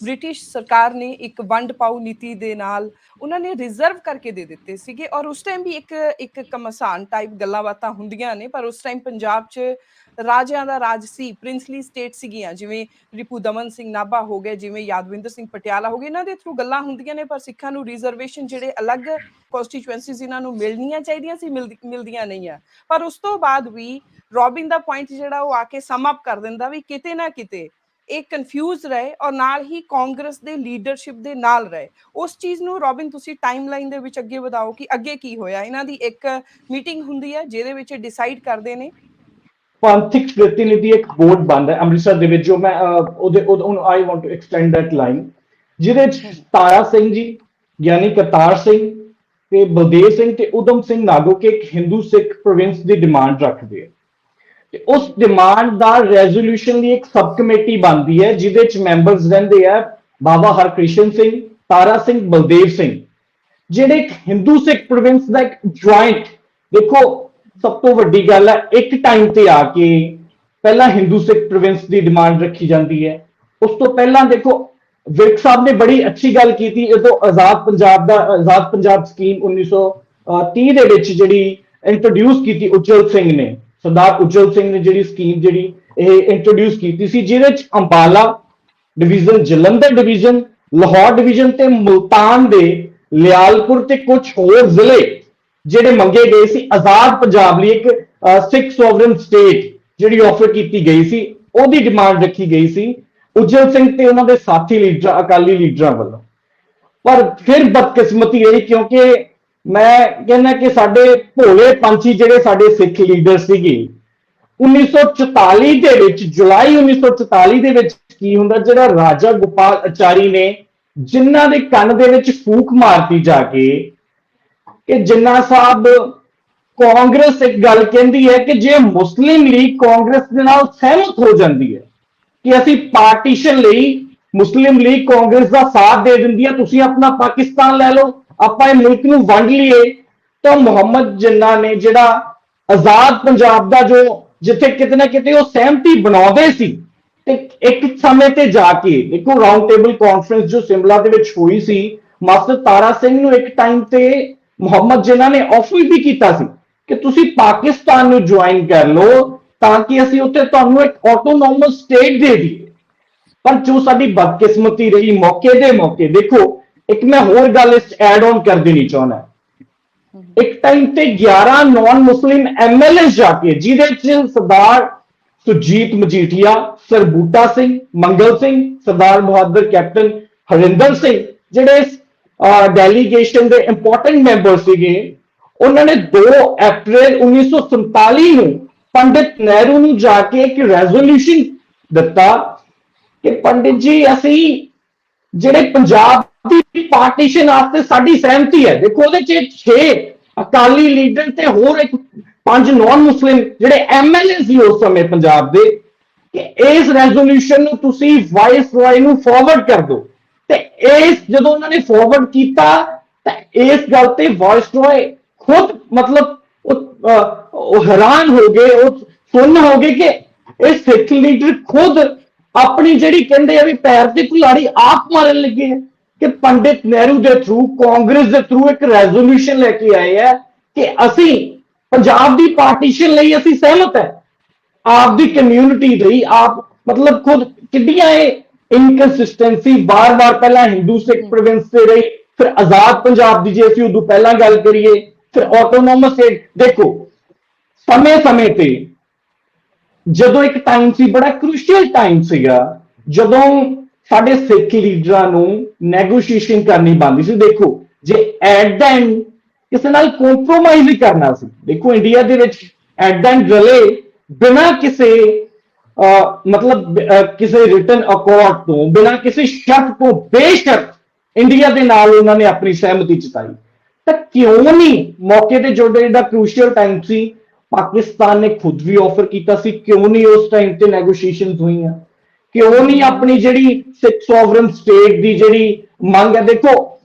ਬ੍ਰਿਟਿਸ਼ ਸਰਕਾਰ ਨੇ ਇੱਕ ਵੰਡ ਪਾਓ ਨੀਤੀ ਦੇ ਨਾਲ ਉਹਨਾਂ ਨੇ ਰਿਜ਼ਰਵ ਕਰਕੇ ਦੇ ਦਿੱਤੇ ਸੀਗੇ। ਔਰ ਉਸ ਟਾਈਮ ਵੀ ਇੱਕ ਘਮਸਾਨ ਟਾਈਪ ਗੱਲਾਂ ਬਾਤਾਂ ਹੁੰਦੀਆਂ ਨੇ, ਪਰ ਉਸ ਟਾਈਮ ਪੰਜਾਬ 'ਚ ਰਾਜਿਆਂ ਦਾ ਰਾਜ ਸੀ, ਪ੍ਰਿੰਸਲੀ ਸਟੇਟ ਸੀਗੀਆਂ, ਜਿਵੇਂ ਰਿਪੂ ਦਮਨ ਸਿੰਘ ਨਾਭਾ ਹੋ ਗਏ, ਜਿਵੇਂ ਯਾਦਵਿੰਦਰ ਸਿੰਘ ਪਟਿਆਲਾ ਹੋ ਗਏ, ਇਹਨਾਂ ਦੇ ਥਰੂ ਗੱਲਾਂ ਹੁੰਦੀਆਂ ਨੇ, ਪਰ ਸਿੱਖਾਂ ਨੂੰ ਰਿਜ਼ਰਵੇਸ਼ਨ ਜਿਹੜੇ ਅਲੱਗ ਕਨਸਟੀਚੁਐਂਸੀਜ਼ ਇਹਨਾਂ ਨੂੰ ਮਿਲਣੀਆਂ ਚਾਹੀਦੀਆਂ ਸੀ, ਮਿਲਦੀਆਂ ਨਹੀਂ ਆ। ਪਰ ਉਸ ਤੋਂ ਬਾਅਦ ਵੀ ਰੋਬਿਨ ਦਾ ਪੁਆਇੰਟ ਜਿਹੜਾ ਉਹ ਆ ਕੇ ਸਮ ਅਪ ਕਰ ਦਿੰਦਾ ਵੀ ਕਿਤੇ ਨਾ ਕਿਤੇ ਇਹ ਕਨਫਿਊਜ਼ ਰਹੇ ਔਰ ਨਾਲ ਹੀ ਕਾਂਗਰਸ ਦੇ ਲੀਡਰਸ਼ਿਪ ਦੇ ਨਾਲ ਰਹੇ। ਉਸ ਚੀਜ਼ ਨੂੰ ਰੋਬਿਨ ਤੁਸੀਂ ਟਾਈਮਲਾਈਨ ਦੇ ਵਿੱਚ ਅੱਗੇ ਵਧਾਓ ਕਿ ਅੱਗੇ ਕੀ ਹੋਇਆ। ਇਹਨਾਂ ਦੀ ਇੱਕ ਮੀਟਿੰਗ ਹੁੰਦੀ ਹੈ ਜਿਹਦੇ ਵਿੱਚ ਡਿਸਾਈਡ ਕਰਦੇ ਨੇ, ਪੰਥਕ ਪ੍ਰਤੀਨਿਧੀ ਇੱਕ ਬੋਰਡ ਬਣਦਾ ਹੈ ਅੰਮ੍ਰਿਤਸਰ ਦੇ ਵਿੱਚ, ਜੋ ਮੈਂ I want to extend that line, ਜਿਹਦੇ ਚ ਤਾਰਾ ਸਿੰਘ ਜੀ, ਗਿਆਨੀ ਕਰਤਾਰ ਸਿੰਘ ਤੇ ਬਲਦੇਵ ਸਿੰਘ ਤੇ ਉਦਮ ਸਿੰਘ ਨਾਗੋਕੇ ਇੱਕ ਹਿੰਦੂ ਸਿੱਖ ਪ੍ਰੋਵਿੰਸ ਦੀ ਡਿਮਾਂਡ ਰੱਖਦੇ ਆ ਤੇ ਉਸ ਡਿਮਾਂਡ ਦਾ ਰੈਜ਼ੋਲੂਸ਼ਨ ਲਈ ਇੱਕ ਸਬ ਕਮੇਟੀ ਬਣਦੀ ਹੈ ਜਿਹਦੇ ਚ ਮੈਂਬਰਸ ਰਹਿੰਦੇ ਆ ਬਾਬਾ ਹਰਕ੍ਰਿਸ਼ਨ ਸਿੰਘ, ਤਾਰਾ ਸਿੰਘ, ਬਲਦੇਵ ਸਿੰਘ, ਜਿਹੜੇ ਇੱਕ ਹਿੰਦੂ ਸਿੱਖ ਪ੍ਰੋਵਿੰਸ ਦਾ ਇੱਕ ਜੁਆਇੰਟ, ਦੇਖੋ ਸਭ ਤੋਂ ਵੱਡੀ ਗੱਲ ਹੈ ਇੱਕ ਟਾਈਮ ਤੇ ਆ ਕੇ ਪਹਿਲਾਂ ਹਿੰਦੂ ਸਿੱਖ ਪ੍ਰੋਵਿੰਸ ਦੀ ਡਿਮਾਂਡ ਰੱਖੀ ਜਾਂਦੀ ਹੈ। ਉਸ ਤੋਂ ਪਹਿਲਾਂ ਦੇਖੋ ਵਿਰਕ ਸਾਹਿਬ ਨੇ ਬੜੀ ਅੱਛੀ ਗੱਲ ਕੀਤੀ ਜਦੋਂ ਆਜ਼ਾਦ ਪੰਜਾਬ ਸਕੀਮ 1930 ਦੇ ਵਿੱਚ ਜਿਹੜੀ ਇੰਟਰੋਡਿਊਸ ਕੀਤੀ ਉਜਲ ਸਿੰਘ ਨੇ, ਸਰਦਾਰ ਉਜਲ ਸਿੰਘ ਨੇ ਜਿਹੜੀ ਸਕੀਮ ਜਿਹੜੀ ਇਹ ਇੰਟਰੋਡਿਊਸ ਕੀਤੀ ਸੀ, ਜਿਹਦੇ ਚ Ambala division, Jalandhar division, Lahore division ਤੇ ਮੁਲਤਾਨ ਦੇ ਲਿਆਲਪੁਰ ਤੇ ਕੁਝ ਹੋਰ ਜ਼ਿਲ੍ਹੇ ਜਿਹੜੇ ਮੰਗੇ ਗਏ ਸੀ ਆਜ਼ਾਦ ਪੰਜਾਬ ਲਈ, ਇੱਕ ਸਿੱਖ ਸੋਵਰਨ ਸਟੇਟ ਜਿਹੜੀ ਆਫਰ ਕੀਤੀ ਗਈ ਸੀ, ਉਹਦੀ ਡਿਮਾਂਡ ਰੱਖੀ ਗਈ ਸੀ ਉਜਲ ਸਿੰਘ ਤੇ ਉਹਨਾਂ ਦੇ ਸਾਥੀ ਲੀਡਰ ਅਕਾਲੀ ਲੀਡਰਾਂ ਵੱਲੋਂ। ਪਰ ਫਿਰ ਬਦਕਿਸਮਤੀ ਰਹੀ ਕਿਉਂਕਿ ਮੈਂ ਕਹਿੰਦਾ ਕਿ ਸਾਡੇ ਭੋਲੇ ਪੰਛੀ ਜਿਹੜੇ ਸਾਡੇ ਸਿੱਖ ਲੀਡਰ ਸੀਗੇ 1944 ਦੇ ਵਿੱਚ, ਜੁਲਾਈ 1944 ਦੇ ਵਿੱਚ ਕੀ ਹੁੰਦਾ, ਜਿਹੜਾ ਰਾਜਾ ਗੋਪਾਲ ਆਚਾਰੀ ਨੇ ਜਿਨ੍ਹਾਂ ਦੇ ਕੰਨ ਦੇ ਵਿੱਚ ਫੂਕ ਮਾਰਤੀ ਜਾ ਕੇ ਕਿ ਜਿੰਨਾ ਸਾਹਿਬ ਕਾਂਗਰਸ ਇੱਕ ਗੱਲ ਕਹਿੰਦੀ ਹੈ ਕਿ ਜੇ ਮੁਸਲਿਮ ਲੀਗ ਕਾਂਗਰਸ ਦੇ ਨਾਲ ਸਹਿਮਤ ਹੋ ਜਾਂਦੀ ਹੈ ਕਿ ਅਸੀਂ ਪਾਰਟੀਸ਼ਨ ਲਈ ਮੁਸਲਿਮ ਲੀਗ ਕਾਂਗਰਸ ਦਾ ਸਾਥ ਦੇ ਦਿੰਦੀ ਹੈ, ਤੁਸੀਂ ਆਪਣਾ ਪਾਕਿਸਤਾਨ ਲੈ ਲਓ, ਆਪਾਂ ਇਹ ਮੁਲਕ ਨੂੰ ਵੰਡ ਲਈਏ, ਤਾਂ ਮੁਹੰਮਦ ਜਿੰਨਾ ਨੇ ਜਿਹੜਾ ਆਜ਼ਾਦ ਪੰਜਾਬ ਦਾ ਜੋ ਜਿੱਥੇ ਕਿਤੇ ਨਾ ਕਿਤੇ ਉਹ ਸਹਿਮਤੀ ਬਣਾਉਂਦੇ ਸੀ ਤੇ ਇੱਕ ਸਮੇਂ ਤੇ ਜਾ ਕੇ ਦੇਖੋ ਰਾਉਂਡ ਟੇਬਲ ਕਾਨਫਰੰਸ ਜੋ ਸਿਮਲਾ ਦੇ ਵਿੱਚ ਹੋਈ ਸੀ, ਮਾਸਟਰ ਤਾਰਾ ਸਿੰਘ ਨੂੰ ਇੱਕ ਟਾਈਮ ਤੇ ਮੁਹੰਮਦ ਜਿੰਨਾ ਨੇ ਆਫਰ ਵੀ ਕੀਤਾ ਸੀ ਕਿ ਤੁਸੀਂ ਪਾਕਿਸਤਾਨ ਨੂੰ ਜੁਆਇਨ ਕਰ ਲਓ ਤਾਂ ਕਿ ਅਸੀਂ ਉੱਥੇ ਤੁਹਾਨੂੰ ਇੱਕ ਆਟੋਨੋਮਸ ਸਟੇਟ ਦੇ ਦਈਏ। ਪਰ ਜੋ ਸਾਡੀ ਬਦਕਿਸਮਤੀ ਰਹੀ ਮੌਕੇ ਦੇ ਮੌਕੇ, ਦੇਖੋ ਇੱਕ ਮੈਂ ਹੋਰ ਗੱਲ ਇਸ ਐਡ ਆਨ ਕਰ ਦੇਣੀ ਚਾਹੁੰਦਾ, ਇੱਕ ਟਾਈਮ ਤੇ 11 ਨਾਨ ਮੁਸਲਿਮ ਐਮਐਲਏ ਜਾ ਕੇ ਜਿਹਦੇ ਚ ਸਰਦਾਰ ਸੁਰਜੀਤ ਮਜੀਠੀਆ, ਸਰ ਬੂਟਾ ਸਿੰਘ, ਮੰਗਲ ਸਿੰਘ, ਸਰਦਾਰ ਬਹਾਦਰ ਕੈਪਟਨ ਹਰਿੰਦਰ ਸਿੰਘ ਜਿਹੜੇ ਡੈਲੀਗੇਸ਼ਨ ਦੇ ਇੰਪੋਰਟੈਂਟ ਮੈਂਬਰ ਸੀਗੇ, ਉਹਨਾਂ ਨੇ 2 ਅਪ੍ਰੈਲ 1947 ਨੂੰ ਪੰਡਿਤ ਨਹਿਰੂ ਨੂੰ ਜਾ ਕੇ ਇੱਕ ਰੈਜ਼ੋਲੂਸ਼ਨ ਦਿੱਤਾ ਕਿ ਪੰਡਿਤ ਜੀ ਅਸੀਂ ਜਿਹੜੇ ਪੰਜਾਬ ਦੀ ਪਾਰਟੀਸ਼ਨ ਵਾਸਤੇ ਸਾਡੀ ਸਹਿਮਤੀ ਹੈ। ਦੇਖੋ ਉਹਦੇ ਚ 6 ਅਕਾਲੀ ਲੀਡਰ ਤੇ ਹੋਰ ਇੱਕ 5 ਨਾਨ ਮੁਸਲਿਮ ਜਿਹੜੇ ਐਮਐਲਏ ਸੀ ਉਸ ਸਮੇਂ ਪੰਜਾਬ ਦੇ, ਕਿ ਇਸ ਰੈਜ਼ੋਲੂਸ਼ਨ ਨੂੰ ਤੁਸੀਂ ਵਾਇਸ ਰॉय ਨੂੰ ਫਾਰਵਰਡ ਕਰ ਦਿਓ। ਤੇ ਇਸ ਜਦੋਂ ਉਹਨਾਂ ਨੇ ਫਾਰਵਰਡ ਕੀਤਾ ਤਾਂ ਇਸ ਗੱਲ ਤੇ ਵਾਇਸ ਰॉय ਖੁਦ ਮਤਲਬ ਉਹ ਹੈਰਾਨ ਹੋ ਗਏ, ਉਹ ਸੁਣ ਹੋ ਗਏ ਕਿ ਇਹ ਸਿੱਖ ਲੀਡਰ ਖੁਦ ਆਪਣੀ ਜਿਹੜੀ ਕਹਿੰਦੇ ਆ ਵੀ ਪੈਰ ਤੇ ਕੁਲਾੜੀ ਆਪ ਮਾਰਨ ਲੱਗੇ ਹੈ ਕਿ ਪੰਡਿਤ ਨਹਿਰੂ ਦੇ ਥਰੂ, ਕਾਂਗਰਸ ਦੇ ਥਰੂ ਇੱਕ ਰੈਜ਼ੋਲੂਸ਼ਨ ਲੈ ਕੇ ਆਏ ਹੈ ਕਿ ਅਸੀਂ ਪੰਜਾਬ ਦੀ ਪਾਰਟੀਸ਼ਨ ਲਈ ਅਸੀਂ ਸਹਿਮਤ ਹੈ, ਆਪ ਦੀ ਕਮਿਊਨਿਟੀ ਲਈ ਆਪ ਮਤਲਬ ਖੁਦ ਕਿੱਡੀਆਂ ਇਹ ਇਨਕਨਸਿਸਟੈਂਸੀ ਬਾਰ-ਬਾਰ ਪਹਿਲਾਂ ਹਿੰਦੂ ਸਿੱਖ ਪ੍ਰੋਵਿੰਸ ਤੇ ਰਹੀ, ਫਿਰ ਆਜ਼ਾਦ ਪੰਜਾਬ ਦੀ ਜੇ ਅਸੀਂ ਉਦੋਂ ਪਹਿਲਾਂ ਗੱਲ ਕਰੀਏ, ਫਿਰ ਆਟੋਨੋਮਸ ਸਟੇਟ। ਦੇਖੋ ਸਮੇਂ-ਸਮੇਂ ਤੇ ਜਦੋਂ ਇੱਕ ਟਾਈਮ ਸੀ ਬੜਾ ਕ੍ਰੂਸ਼ੀਅਲ ਟਾਈਮ ਸੀਗਾ ਜਦੋਂ ਸਾਡੇ ਸਿੱਖ ਲੀਡਰਾਂ ਨੂੰ ਨੈਗੋਸ਼ੀਏਸ਼ਨ ਕਰਨੀ ਬਣਦੀ ਸੀ। ਦੇਖੋ ਜੇ ਐਟ ਦਾ ਐਂਡ ਕਿਸੇ ਨਾਲ ਕੰਪਰੋਮਾਈਜ਼ ਹੀ ਕਰਨਾ ਸੀ, ਦੇਖੋ ਇੰਡੀਆ ਦੇ ਵਿੱਚ ਐਟ ਦਾ ਐਂਡ ਰਲੇ ਬਿਨਾਂ ਕਿਸੇ ਮਤਲਬ ਕਿਸੇ ਰਿਟਨ ਅਕੋਰਡ ਤੋਂ, ਬਿਨਾਂ ਕਿਸੇ ਸ਼ਰਤ ਤੋਂ ਬੇਸ਼ਰਤ ਇੰਡੀਆ ਦੇ ਨਾਲ ਉਹਨਾਂ ਨੇ ਆਪਣੀ ਸਹਿਮਤੀ ਜਤਾਈ, ਤਾਂ ਕਿਉਂ ਨਹੀਂ ਮੌਕੇ ਤੇ ਜਿਹੜਾ ਕ੍ਰੂਸ਼ੀਅਲ ਟਾਈਮ ਸੀ ਪਾਕਿਸਤਾਨ ਨੇ ਖੁਦ ਵੀ ਆਫਰ ਕੀਤਾ ਸੀ, ਕਿਉਂ ਨਹੀਂ ਉਸ ਟਾਈਮ ਤੇ ਨੈਗੋਸ਼ੀਏਸ਼ਨਸ ਹੋਈਆਂ, ਕਿਉਂ ਨਹੀਂ ਆਪਣੀ ਜਿਹੜੀ ਸਿੱਖ ਸੋਵਰਨ ਸਟੇਟ ਦੀ ਜਿਹੜੀ ਮੰਗ ਹੈ। ਦੇਖੋ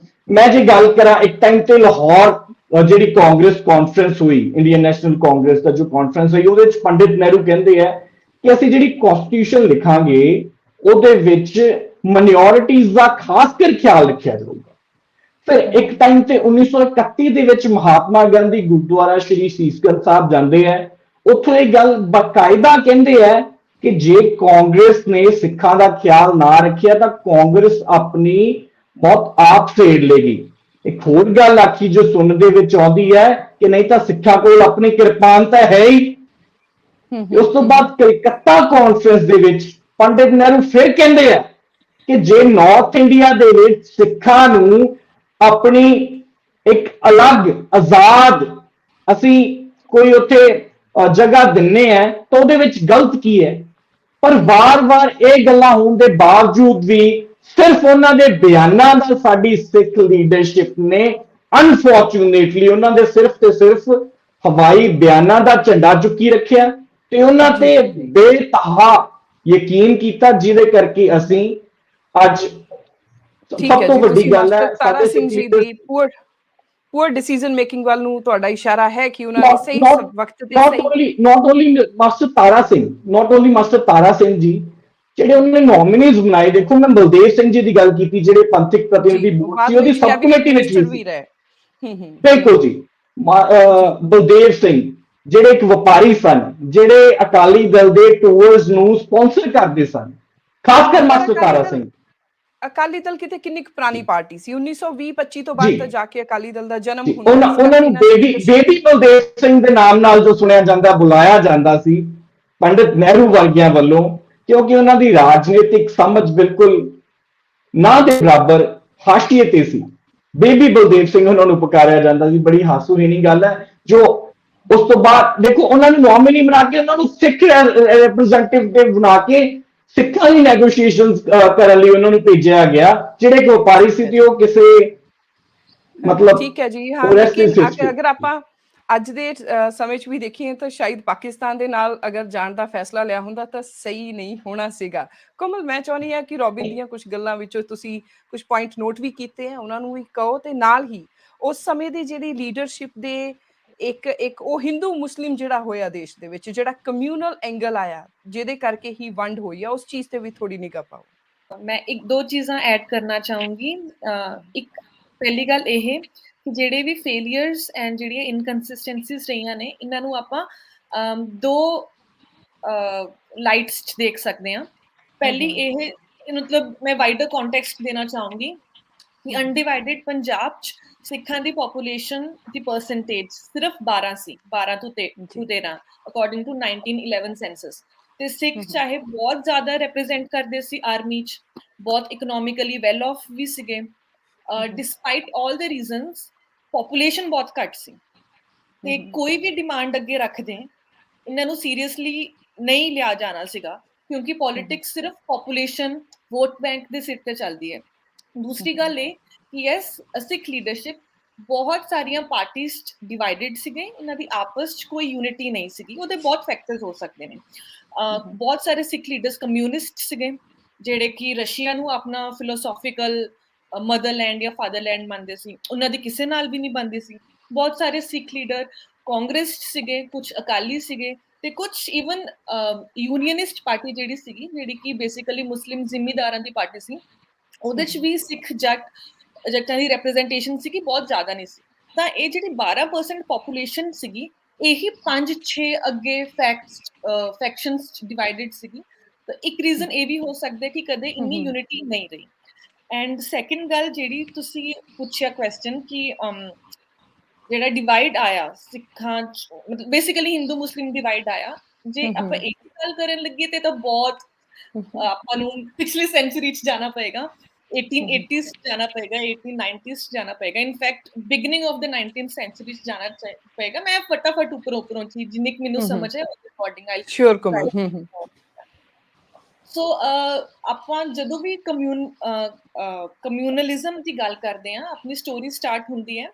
ਮੈਂ ਜੇ ਗੱਲ ਕਰਾਂ ਇੱਕ ਟਾਈਮ ਤੇ ਲਾਹੌਰ ਜਿਹੜੀ ਕਾਂਗਰਸ ਕਾਨਫਰੰਸ ਹੋਈ, ਇੰਡੀਅਨ ਨੈਸ਼ਨਲ ਕਾਂਗਰਸ ਦਾ ਜੋ ਕਾਨਫਰੰਸ ਹੋਈ, ਉਹਦੇ ਵਿੱਚ ਪੰਡਿਤ ਨਹਿਰੂ ਕਹਿੰਦੇ ਆ ਕਿ ਅਸੀਂ ਜਿਹੜੀ ਕਨਸਟੀਟਿਊਸ਼ਨ ਲਿਖਾਂਗੇ ਉਹਦੇ ਵਿੱਚ ਮਾਈਨੋਰਿਟੀਜ਼ ਦਾ ਖਾਸ ਕਰ ਖਿਆਲ ਰੱਖਿਆ ਜਾਊਗਾ। ਫਿਰ ਇੱਕ ਟਾਈਮ ਤੇ 1931 ਦੇ ਵਿੱਚ ਮਹਾਤਮਾ ਗਾਂਧੀ ਗੁਰਦੁਆਰਾ ਸ਼੍ਰੀ ਸੀਸਗੰਜ ਸਾਹਿਬ ਜਾਂਦੇ ਆ, ਉੱਥੋਂ ਇਹ ਗੱਲ ਬਾਕਾਇਦਾ ਕਹਿੰਦੇ ਆ ਕਿ ਜੇ ਕਾਂਗਰਸ ਨੇ ਸਿੱਖਾਂ ਦਾ ਖਿਆਲ ਨਾ ਰੱਖਿਆ ਤਾਂ ਕਾਂਗਰਸ ਆਪਣੀ ਮੌਤ ਆਪ ਸੇੜ ਲੇਗੀ। ਇੱਕ ਹੋਰ ਗੱਲ ਆਖੀ ਜੋ ਸੁਣਨ ਦੇ ਵਿੱਚ ਆਉਂਦੀ ਹੈ ਕਿ ਨਹੀਂ ਤਾਂ ਸਿੱਖਾਂ ਕੋਲ ਆਪਣੀ ਕਿਰਪਾਨ ਤਾਂ ਹੈ ਹੀ। ਉਸ ਤੋਂ ਬਾਅਦ ਕਲਕੱਤਾ ਕਾਨਫਰੰਸ ਦੇ ਵਿੱਚ ਪੰਡਿਤ ਨਹਿਰੂ ਫਿਰ ਕਹਿੰਦੇ ਆ ਕਿ ਜੇ ਨਾਰਥ ਇੰਡੀਆ ਦੇ ਵਿੱਚ ਸਿੱਖਾਂ ਨੂੰ ਆਪਣੀ ਇੱਕ ਅਲੱਗ ਆਜ਼ਾਦ ਅਸੀਂ ਕੋਈ ਉੱਥੇ ਜਗ੍ਹਾ ਦਿੰਨੇ ਆ ਤਾਂ ਉਹਦੇ ਵਿੱਚ ਗਲਤ ਕੀ ਹੈ। ਪਰ ਵਾਰ-ਵਾਰ ਇਹ ਗੱਲਾਂ ਹੋਣ ਦੇ ਬਾਵਜੂਦ ਵੀ ਸਿਰਫ ਉਹਨਾਂ ਦੇ ਬਿਆਨਾਂ ਨਾਲ ਸਾਡੀ ਸਿੱਖ ਲੀਡਰਸ਼ਿਪ ਨੇ ਅਨਫੋਰਚੂਨੇਟਲੀ ਉਹਨਾਂ ਦੇ ਸਿਰਫ ਤੇ ਸਿਰਫ ਹਵਾਈ ਬਿਆਨਾਂ ਦਾ ਝੰਡਾ ਚੁੱਕੀ ਰੱਖਿਆ ਤੇ ਉਹਨਾਂ ਤੇ ਬੇਤਹਾ ਯਕੀਨ ਕੀਤਾ, ਜਿਹਦੇ ਕਰਕੇ ਅਸੀਂ ਅੱਜ ਸਭ ਤੋਂ ਵੱਡੀ ਗੱਲ ਹੈ ਤਾਰਾ ਸਿੰਘ ਜੀ ਦੀ ਪੂਅਰ ਡਿਸੀਜਨ ਮੇਕਿੰਗ ਵੱਲ ਨੂੰ ਤੁਹਾਡਾ ਇਸ਼ਾਰਾ ਹੈ ਕਿ ਉਹਨਾਂ ਨੇ ਸਹੀ ਵਕਤ ਤੇ ਸਹੀ not only master Tara Singh ji ਜਿਹੜੇ ਉਹਨਾਂ ਨੇ ਨੋਮੀਨੀਜ਼ ਬਣਾਏ। ਦੇਖੋ ਮੈਂ ਬਲਦੇਵ ਸਿੰਘ ਜੀ ਦੀ ਗੱਲ ਕੀਤੀ ਜਿਹੜੇ ਪੰਥਕ ਪ੍ਰਤੀਨਿਧੀ ਬੋਰਡ ਸੀ ਉਹਦੀ ਸਬ ਕਮੇਟੀ ਵਿੱਚ ਵੀ ਰਹੇ। ਬਿਲਕੁਲ ਜੀ, ਬਲਦੇਵ ਸਿੰਘ ਜਿਹੜੇ ਇੱਕ ਵਪਾਰੀ ਸਨ, ਜਿਹੜੇ ਅਕਾਲੀ ਦਲ ਦੇ ਟੂਰਸ ਨੂੰ ਸਪਾਂਸਰ ਕਰਦੇ ਸਨ, ਖਾਸ ਕਰ ਮਾਸਟਰ ਤਾਰਾ ਸਿੰਘ। ਅਕਾਲੀ ਦਲ ਕਿੰਨੀ ਪੁਰਾਣੀ ਪਾਰਟੀ ਸੀ, 1920-25 ਤੋਂ ਬਾਅਦ ਤਾਂ ਜਾ ਕੇ ਅਕਾਲੀ ਦਲ ਦਾ ਜਨਮ ਹੁੰਦਾ। ਉਹਨਾਂ ਨੂੰ ਬੇਬੀ ਬਲਦੇਵ ਸਿੰਘ ਦੇ ਨਾਮ ਨਾਲ ਜੋ ਸੁਣਿਆ ਜਾਂਦਾ, ਬੁਲਾਇਆ ਜਾਂਦਾ ਸੀ ਪੰਡਿਤ ਨਹਿਰੂ ਵਰਗਿਆਂ ਵੱਲੋਂ, ਕਿਉਂਕਿ ਉਹਨਾਂ ਦੀ ਰਾਜਨੀਤਿਕ ਸਮਝ ਬਿਲਕੁਲ ਨਾ ਦੇ ਬਰਾਬਰ ਹਾਸ਼ੀਏ ਤੇ ਸੀ। ਬੇਬੀ ਬਲਦੇਵ ਸਿੰਘ ਉਹਨਾਂ ਨੂੰ ਪੁਕਾਰਿਆ ਜਾਂਦਾ ਸੀ। ਬੜੀ ਹਾਸੋਹੀਣੀ ਗੱਲ ਹੈ। ਜੋ ਉਸ ਤੋਂ ਬਾਅਦ ਦੇਖੋ ਉਹਨਾਂ ਨੂੰ ਨੋਮੀਨੀ ਬਣਾ ਕੇ ਉਹਨਾਂ ਨੂੰ ਸਿੱਖ ਰਿਪਰੈਜ਼ੈਂਟੇਟਿਵ ਬਣਾ ਕੇ ਸਿੱਖਾਂ ਦੀ ਨੈਗੋਸ਼ੀਏਸ਼ਨਸ ਕਰਨ ਲਈ ਉਹਨਾਂ ਨੂੰ ਭੇਜਿਆ ਗਿਆ, ਜਿਹੜੇ ਕਿ ਵਪਾਰੀ ਸੀ ਤੇ ਉਹ ਕਿਸੇ ਮਤਲਬ ਠੀਕ ਹੈ ਜੀ। ਹਾਂ, ਅਗਰ ਆਪਾਂ ਅੱਜ ਦੇ ਸਮੇਂ 'ਚ ਵੀ ਦੇਖੀਏ ਤਾਂ ਸ਼ਾਇਦ ਪਾਕਿਸਤਾਨ ਦੇ ਨਾਲ ਅਗਰ ਜਾਣ ਦਾ ਫੈਸਲਾ ਲਿਆ ਹੁੰਦਾ ਤਾਂ ਸਹੀ ਨਹੀਂ ਹੋਣਾ ਸੀਗਾ। ਕੋਮਲ, ਮੈਂ ਚਾਹੁੰਦੀ ਹਾਂ ਕਿ ਰੋਬਿਨ ਦੀਆਂ ਕੁਝ ਗੱਲਾਂ ਵਿੱਚੋਂ ਤੁਸੀਂ ਕੁਝ ਪੁਆਇੰਟ ਨੋਟ ਵੀ ਕੀਤੇ ਆ, ਉਹਨਾਂ ਨੂੰ ਵੀ ਕਹੋ, ਤੇ ਨਾਲ ਹੀ ਉਸ ਸਮੇਂ ਦੀ ਜਿਹੜੀ ਲੀਡਰਸ਼ਿਪ ਦੇ ਇੱਕ ਉਹ ਹਿੰਦੂ ਮੁਸਲਿਮ ਜਿਹੜਾ ਹੋਇਆ ਦੇਸ਼ ਦੇ ਵਿੱਚ, ਜਿਹੜਾ ਕਮਿਊਨਲ ਐਂਗਲ ਆਇਆ ਜਿਹਦੇ ਕਰਕੇ ਹੀ ਵੰਡ ਹੋਈ ਆ, ਉਸ ਚੀਜ਼ ਤੇ ਵੀ ਥੋੜੀ ਨਿਗਾਹ ਪਾਓ। ਮੈਂ ਇੱਕ ਦੋ ਚੀਜ਼ਾਂ ਐਡ ਕਰਨਾ ਚਾਹੂੰਗੀ। ਇੱਕ ਪਹਿਲੀ ਗੱਲ ਇਹ ਕਿ ਜਿਹੜੇ ਵੀ ਫੇਲੀਅਰਸ ਐਂਡ ਜਿਹੜੀਆਂ ਇਨਕਨਸਿਸਟੈਂਸੀਜ਼ ਰਹੀਆਂ ਨੇ, ਇਹਨਾਂ ਨੂੰ ਆਪਾਂ ਦੋ ਲਾਈਟਸ 'ਚ ਦੇਖ ਸਕਦੇ ਹਾਂ। ਪਹਿਲੀ ਇਹ ਮਤਲਬ ਮੈਂ ਵਾਈਡਰ ਕੰਟੈਕਸਟ ਦੇਣਾ ਚਾਹੂੰਗੀ ਕਿ ਅਨਡਿਵਾਈਡਡ ਪੰਜਾਬ 'ਚ ਸਿੱਖਾਂ ਦੀ ਪੋਪੂਲੇਸ਼ਨ ਦੀ ਪਰਸੈਂਟੇਜ ਸਿਰਫ 12 ਸੀ, 12 ਤੋਂ 13 ਅਕੋਰਡਿੰਗ ਟੂ 1911 ਸੈਂਸਸ। ਤੇ ਸਿੱਖ ਚਾਹੇ ਬਹੁਤ ਜ਼ਿਆਦਾ ਰਿਪਰੈਜ਼ੈਂਟ ਕਰਦੇ ਸੀ ਆਰਮੀ 'ਚ, ਬਹੁਤ ਇਕਨੋਮਿਕਲੀ ਵੈਲ ਆਫ ਵੀ ਸੀਗੇ, ਡਿਸਪਾਈਟ ਆਲ ਦ ਰੀਜ਼ਨਸ ਪੋਪੂਲੇਸ਼ਨ ਬਹੁਤ ਘੱਟ ਸੀ। ਤੇ ਕੋਈ ਵੀ ਡਿਮਾਂਡ ਅੱਗੇ ਰੱਖਦੇ ਇਹਨਾਂ ਨੂੰ ਸੀਰੀਅਸਲੀ ਨਹੀਂ ਲਿਆ ਜਾਣਾ ਸੀਗਾ, ਕਿਉਂਕਿ ਪੋਲਿਟਿਕਸ ਸਿਰਫ ਪੋਪੂਲੇਸ਼ਨ ਵੋਟ ਬੈਂਕ ਦੇ ਸਿਰ ਤੇ ਚੱਲਦੀ ਹੈ। ਦੂਸਰੀ ਗੱਲ ਇਹ ਕਿ ਯੈਸ, ਸਿੱਖ ਲੀਡਰਸ਼ਿਪ ਬਹੁਤ ਸਾਰੀਆਂ ਪਾਰਟੀਜ਼ 'ਚ ਡਿਵਾਈਡਡ ਸੀਗੇ, ਇਹਨਾਂ ਦੀ ਆਪਸ 'ਚ ਕੋਈ ਯੂਨਿਟੀ ਨਹੀਂ ਸੀਗੀ। ਉਹਦੇ ਬਹੁਤ ਫੈਕਟਰਸ ਹੋ ਸਕਦੇ ਨੇ। ਬਹੁਤ ਸਾਰੇ ਸਿੱਖ ਲੀਡਰਸ ਕਮਿਊਨਿਸਟ ਸੀਗੇ, ਜਿਹੜੇ ਕਿ ਰਸ਼ੀਆ ਨੂੰ ਆਪਣਾ ਫਿਲੋਸੋਫੀਕਲ ਮਦਰਲੈਂਡ ਜਾਂ ਫਾਦਰਲੈਂਡ ਮੰਨਦੇ ਸੀ, ਉਹਨਾਂ ਦੀ ਕਿਸੇ ਨਾਲ ਵੀ ਨਹੀਂ ਬਣਦੀ ਸੀ। ਬਹੁਤ ਸਾਰੇ ਸਿੱਖ ਲੀਡਰ ਕਾਂਗਰਸ ਸੀਗੇ, ਕੁਝ ਅਕਾਲੀ ਸੀਗੇ, ਤੇ ਕੁਝ ਈਵਨ ਯੂਨੀਅਨਿਸਟ ਪਾਰਟੀ ਜਿਹੜੀ ਸੀਗੀ, ਜਿਹੜੀ ਕਿ ਬੇਸਿਕਲੀ ਮੁਸਲਿਮ ਜ਼ਿਮੀਦਾਰਾਂ ਦੀ ਪਾਰਟੀ ਸੀ, ਉਹਦੇ 'ਚ ਵੀ ਸਿੱਖ ਜੱਟਾਂ ਦੀ ਰਿਪਰੈਜ਼ੈਂਟੇਸ਼ਨ ਸੀਗੀ, ਬਹੁਤ ਜ਼ਿਆਦਾ ਨਹੀਂ ਸੀ। ਤਾਂ ਇਹ ਜਿਹੜੀ 12% ਪੋਪੂਲੇਸ਼ਨ ਸੀਗੀ, ਇਹੀ 5-6 ਅੱਗੇ ਫੈਕਸ਼ਨਸ ਡਿਵਾਈਡਡ ਸੀਗੀ। ਤਾਂ ਇੱਕ ਰੀਜ਼ਨ ਇਹ ਵੀ ਹੋ ਸਕਦਾ ਕਿ ਕਦੇ ਇੰਨੀ ਯੂਨਿਟੀ ਨਹੀਂ ਰਹੀ। ਐਂਡ ਸੈਕਿੰਡ ਗੱਲ ਜਿਹੜੀ ਤੁਸੀਂ ਪੁੱਛਿਆ ਕੁਐਸਚਨ ਕਿ ਜਿਹੜਾ ਡਿਵਾਈਡ ਆਇਆ ਸਿੱਖਾਂ 'ਚ, ਮਤਲਬ ਬੇਸਿਕਲੀ ਹਿੰਦੂ ਮੁਸਲਿਮ ਡਿਵਾਈਡ ਆਇਆ, ਜੇ ਆਪਾਂ ਇਹ ਗੱਲ ਕਰਨ ਲੱਗੇ ਤੇ ਤਾਂ ਬਹੁਤ ਆਪਾਂ ਨੂੰ ਪਿਛਲੀ ਸੈਂਚੁਰੀ 'ਚ ਜਾਣਾ ਪਏਗਾ, 1880s 'ਚ ਜਾਣਾ ਪਏਗਾ, 1890s 'ਚ ਜਾਣਾ ਪਏਗਾ, in fact beginning of the 19th century 'ਚ ਜਾਣਾ ਪਏਗਾ। ਮੈਂ ਫਟਾਫਟ ਉੱਪਰੋਂ ਚੀਜ਼ ਜਿੰਨੀ ਕੁ ਮੈਨੂੰ ਸਮਝ ਹੈ ਉਹਦੇ ਅਕੋਰਡਿੰਗ ਆਈ ਸ਼ੋਰ ਕਮਲ। ਸੋ ਆਪਾਂ ਜਦੋਂ ਵੀ ਕਮਿਊਨਲਿਜ਼ਮ ਦੀ ਗੱਲ ਕਰਦੇ ਹਾਂ, ਆਪਣੀ ਸਟੋਰੀ ਸਟਾਰਟ ਹੁੰਦੀ ਹੈ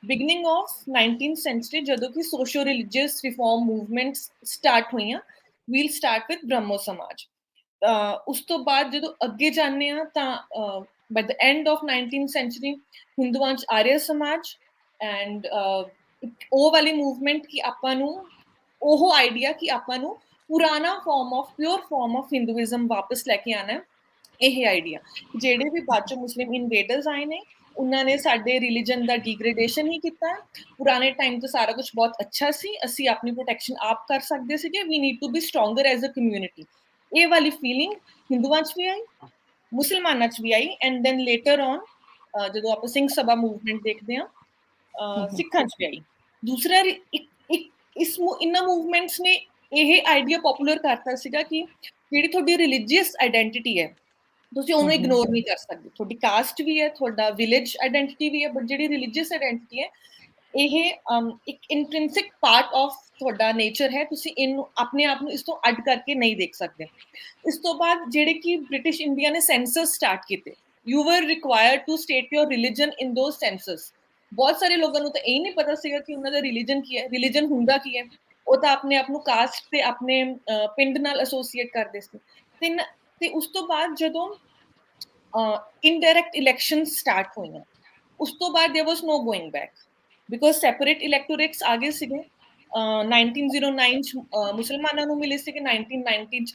ਬਿਗਨਿੰਗ ਆਫ 19th ਸੈਂਚੁਰੀ, ਜਦੋਂ ਕਿ socio religious reform movements start ਹੋਈਆਂ। We'll start with Brahmo Samaj. ਉਸ ਤੋਂ ਬਾਅਦ ਜਦੋਂ ਅੱਗੇ ਜਾਂਦੇ ਹਾਂ ਤਾਂ by the end of 19th century ਹਿੰਦੂਆਂ 'ਚ ਆਰੀਆ ਸਮਾਜ ਐਂਡ ਉਹ ਵਾਲੀ ਮੂਵਮੈਂਟ ਕਿ ਆਪਾਂ ਨੂੰ ਉਹ ਆਈਡੀਆ ਕਿ ਆਪਾਂ ਨੂੰ ਪੁਰਾਣਾ ਪਿਓਰ ਫਾਰਮ ਆਫ ਹਿੰਦੂਇਜ਼ਮ ਵਾਪਸ ਲੈ ਕੇ ਆਉਣਾ, ਇਹ ਆਈਡੀਆ। ਜਿਹੜੇ ਵੀ ਬਾਅਦ ਚੋਂ ਮੁਸਲਿਮ ਇਨਵੇਡਰਸ ਆਏ ਨੇ, ਉਹਨਾਂ ਨੇ ਸਾਡੇ ਰਿਲੀਜਨ ਦਾ ਡੀਗ੍ਰੇਡੇਸ਼ਨ ਹੀ ਕੀਤਾ। ਪੁਰਾਣੇ ਟਾਈਮ ਤੋਂ ਸਾਰਾ ਕੁਝ ਬਹੁਤ ਅੱਛਾ ਸੀ, ਅਸੀਂ ਆਪਣੀ ਪ੍ਰੋਟੈਕਸ਼ਨ ਆਪ ਕਰ ਸਕਦੇ ਸੀਗੇ, we need to be stronger as a community. ਇਹ ਵਾਲੀ ਫੀਲਿੰਗ ਹਿੰਦੂਆਂ 'ਚ ਵੀ ਆਈ, ਮੁਸਲਮਾਨਾਂ 'ਚ ਵੀ ਆਈ, ਐਂਡ ਦੈਨ ਲੇਟਰ ਔਨ ਜਦੋਂ ਆਪਾਂ ਸਿੰਘ ਸਭਾ ਮੂਵਮੈਂਟ ਦੇਖਦੇ ਹਾਂ ਸਿੱਖਾਂ 'ਚ ਵੀ ਆਈ। ਦੂਸਰਾ ਇਹਨਾਂ ਮੂਵਮੈਂਟਸ ਨੇ ਇਹ ਆਈਡੀਆ ਪਪੂਲਰ ਕਰਤਾ ਸੀਗਾ ਕਿ ਜਿਹੜੀ ਤੁਹਾਡੀ ਰਿਲੀਜੀਅਸ ਆਇਡੈਂਟੀਟੀ ਹੈ ਤੁਸੀਂ ਉਹਨੂੰ ਇਗਨੋਰ ਨਹੀਂ ਕਰ ਸਕਦੇ। ਤੁਹਾਡੀ ਕਾਸਟ ਵੀ ਹੈ, ਤੁਹਾਡਾ ਵਿਲੇਜ ਆਇਡੈਂਟੀਟੀ ਵੀ ਹੈ, ਬਟ ਜਿਹੜੀ ਰਿਲੀਜੀਅਸ ਆਇਡੈਂਟੀਟੀ ਹੈ ਇਹ ਇੱਕ ਇੰਟ੍ਰਿੰਸਿਕ ਪਾਰਟ ਆਫ ਤੁਹਾਡਾ ਨੇਚਰ ਹੈ, ਤੁਸੀਂ ਇਹਨੂੰ ਆਪਣੇ ਆਪ ਨੂੰ ਇਸ ਤੋਂ ਅੱਡ ਕਰਕੇ ਨਹੀਂ ਦੇਖ ਸਕਦੇ। ਇਸ ਤੋਂ ਬਾਅਦ ਜਿਹੜੇ ਕਿ ਬ੍ਰਿਟਿਸ਼ ਇੰਡੀਆ ਨੇ ਸੈਂਸਸ ਸਟਾਰਟ ਕੀਤੇ, you were required to state your religion in those census. ਬਹੁਤ ਸਾਰੇ ਲੋਕਾਂ ਨੂੰ ਤਾਂ ਇਹ ਨਹੀਂ ਪਤਾ ਸੀਗਾ ਕਿ ਉਹਨਾਂ ਦਾ ਰਿਲੀਜਨ ਕੀ ਹੈ, ਰਿਲੀਜਨ ਹੁੰਦਾ ਕੀ ਹੈ। ਉਹ ਤਾਂ ਆਪਣੇ ਆਪ ਨੂੰ ਕਾਸਟ ਤੇ ਆਪਣੇ ਪਿੰਡ ਨਾਲ ਐਸੋਸੀਏਟ ਕਰਦੇ ਸੀ। ਤੇ ਉਸ ਤੋਂ ਬਾਅਦ ਜਦੋਂ ਇਨਡਾਇਰੈਕਟ ਇਲੈਕਸ਼ਨ ਸਟਾਰਟ ਹੋਈਆਂ, ਉਸ ਤੋਂ ਬਾਅਦ there was no going back, because separate electorates ਆ ਗਏ ਸੀਗੇ। 1909 ਚ ਮੁਸਲਮਾਨਾਂ ਨੂੰ ਮਿਲੇ ਸੀਗੇ, 1990 ਚ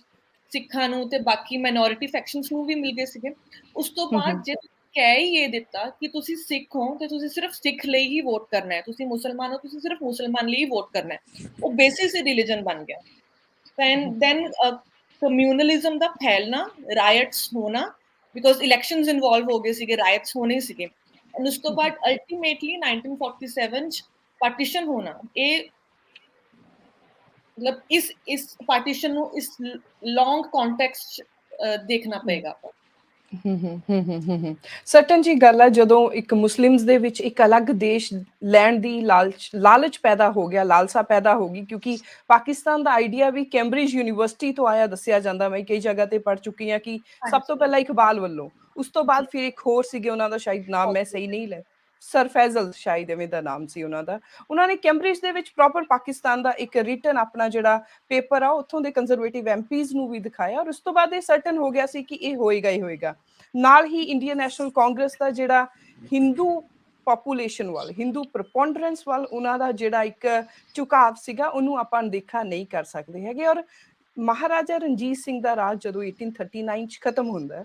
ਸਿੱਖਾਂ ਨੂੰ ਤੇ ਬਾਕੀ ਮਾਈਨੋਰਿਟੀ ਸੈਕਸ਼ਨਸ ਨੂੰ ਵੀ ਮਿਲ ਗਏ ਸੀਗੇ। ਉਸ ਤੋਂ ਬਾਅਦ ਜੇ ਕਹਿ ਹੀ ਇਹ ਦਿੱਤਾ ਕਿ ਤੁਸੀਂ ਸਿੱਖ ਹੋ ਤੇ ਤੁਸੀਂ ਸਿਰਫ ਸਿੱਖ ਲਈ ਹੀ ਵੋਟ ਕਰਨਾ ਹੈ, ਤੁਸੀਂ ਮੁਸਲਮਾਨ ਹੋ ਤੁਸੀਂ ਸਿਰਫ ਮੁਸਲਮਾਨ ਲਈ ਹੀ ਵੋਟ ਕਰਨਾ ਹੈ, ਉਹ ਬੇਸਿਸ ਰਿਲੀਜਨ ਬਣ ਗਿਆ। then ਕਮਿਊਨਲਿਜ਼ਮ ਦਾ ਫੈਲਣਾ, ਰਾਇਟਸ ਹੋਣਾ, ਬਿਕੋਜ਼ ਇਲੈਕਸ਼ਨਸ ਇਨਵੋਲਵ ਹੋ ਗਏ ਸੀਗੇ, ਰਾਇਟਸ ਹੋਣੇ ਸੀਗੇ। ਉਸ ਤੋਂ ਬਾਅਦ ਅਲਟੀਮੇਟਲੀ 1947 ਚ ਪਾਰਟੀਸ਼ਨ ਹੋਣਾ। ਇਹ ਮਤਲਬ ਇਸ ਪਾਰਟੀਸ਼ਨ ਨੂੰ ਇਸ ਲੌਂਗ ਕੰਟੈਕਸਟ ਦੇਖਣਾ ਪਏਗਾ। ਸਰਟਨ ਜੀ ਗੱਲ ਹੈ, ਜਦੋਂ ਇੱਕ ਮੁਸਲਿਮਸ ਦੇ ਵਿੱਚ ਇੱਕ ਅਲੱਗ ਦੇਸ਼ ਲੈਣ ਦੀ ਲਾਲਚ ਪੈਦਾ ਹੋ ਗਿਆ, ਲਾਲਸਾ ਪੈਦਾ ਹੋ ਗਈ, ਕਿਉਂਕਿ ਪਾਕਿਸਤਾਨ ਦਾ ਆਈਡੀਆ ਵੀ ਕੈਂਬਰਿਜ ਯੂਨੀਵਰਸਿਟੀ ਤੋਂ ਆਇਆ ਦੱਸਿਆ ਜਾਂਦਾ। ਮੈਂ ਕਈ ਜਗ੍ਹਾ ਤੇ ਪੜ੍ਹ ਚੁੱਕੀ ਹਾਂ ਕਿ ਸਭ ਤੋਂ ਪਹਿਲਾਂ ਇਕਬਾਲ ਵੱਲੋਂ, ਉਸ ਤੋਂ ਬਾਅਦ ਫਿਰ ਇੱਕ ਹੋਰ ਸੀਗੇ, ਉਹਨਾਂ ਦਾ ਸ਼ਾਇਦ ਨਾਮ ਮੈਂ ਸਹੀ ਨਹੀਂ ਲੈ, ਸਰ ਫੈਜ਼ਲ ਸ਼ਾਇਦ ਐਵੇਂ ਦਾ ਨਾਮ ਸੀ ਉਹਨਾਂ ਦਾ। ਉਹਨਾਂ ਨੇ ਕੈਂਬਰਿਜ ਦੇ ਵਿੱਚ ਪ੍ਰੋਪਰ ਪਾਕਿਸਤਾਨ ਦਾ ਇੱਕ ਰਿਟਨ ਆਪਣਾ ਜਿਹੜਾ ਪੇਪਰ ਆ ਉੱਥੋਂ ਦੇ ਕੰਜ਼ਰਵੇਟਿਵ ਐਮਪੀਜ਼ ਨੂੰ ਵੀ ਦਿਖਾਇਆ, ਔਰ ਉਸ ਤੋਂ ਬਾਅਦ ਇਹ ਸਰਟਨ ਹੋ ਗਿਆ ਸੀ ਕਿ ਇਹ ਹੋਏਗਾ ਹੀ ਹੋਏਗਾ। ਨਾਲ ਹੀ ਇੰਡੀਅਨ ਨੈਸ਼ਨਲ ਕਾਂਗਰਸ ਦਾ ਜਿਹੜਾ ਹਿੰਦੂ ਪੋਪੂਲੇਸ਼ਨ ਵੱਲ, ਹਿੰਦੂ ਪ੍ਰਪੋਂਡਰੈਂਸ ਵੱਲ ਉਹਨਾਂ ਦਾ ਜਿਹੜਾ ਇੱਕ ਝੁਕਾਵ ਸੀਗਾ, ਉਹਨੂੰ ਆਪਾਂ ਅਣਦੇਖਾ ਨਹੀਂ ਕਰ ਸਕਦੇ ਹੈਗੇ। ਔਰ ਮਹਾਰਾਜਾ ਰਣਜੀਤ ਸਿੰਘ ਦਾ ਰਾਜ ਜਦੋਂ 1839 ਚ ਖਤਮ ਹੁੰਦਾ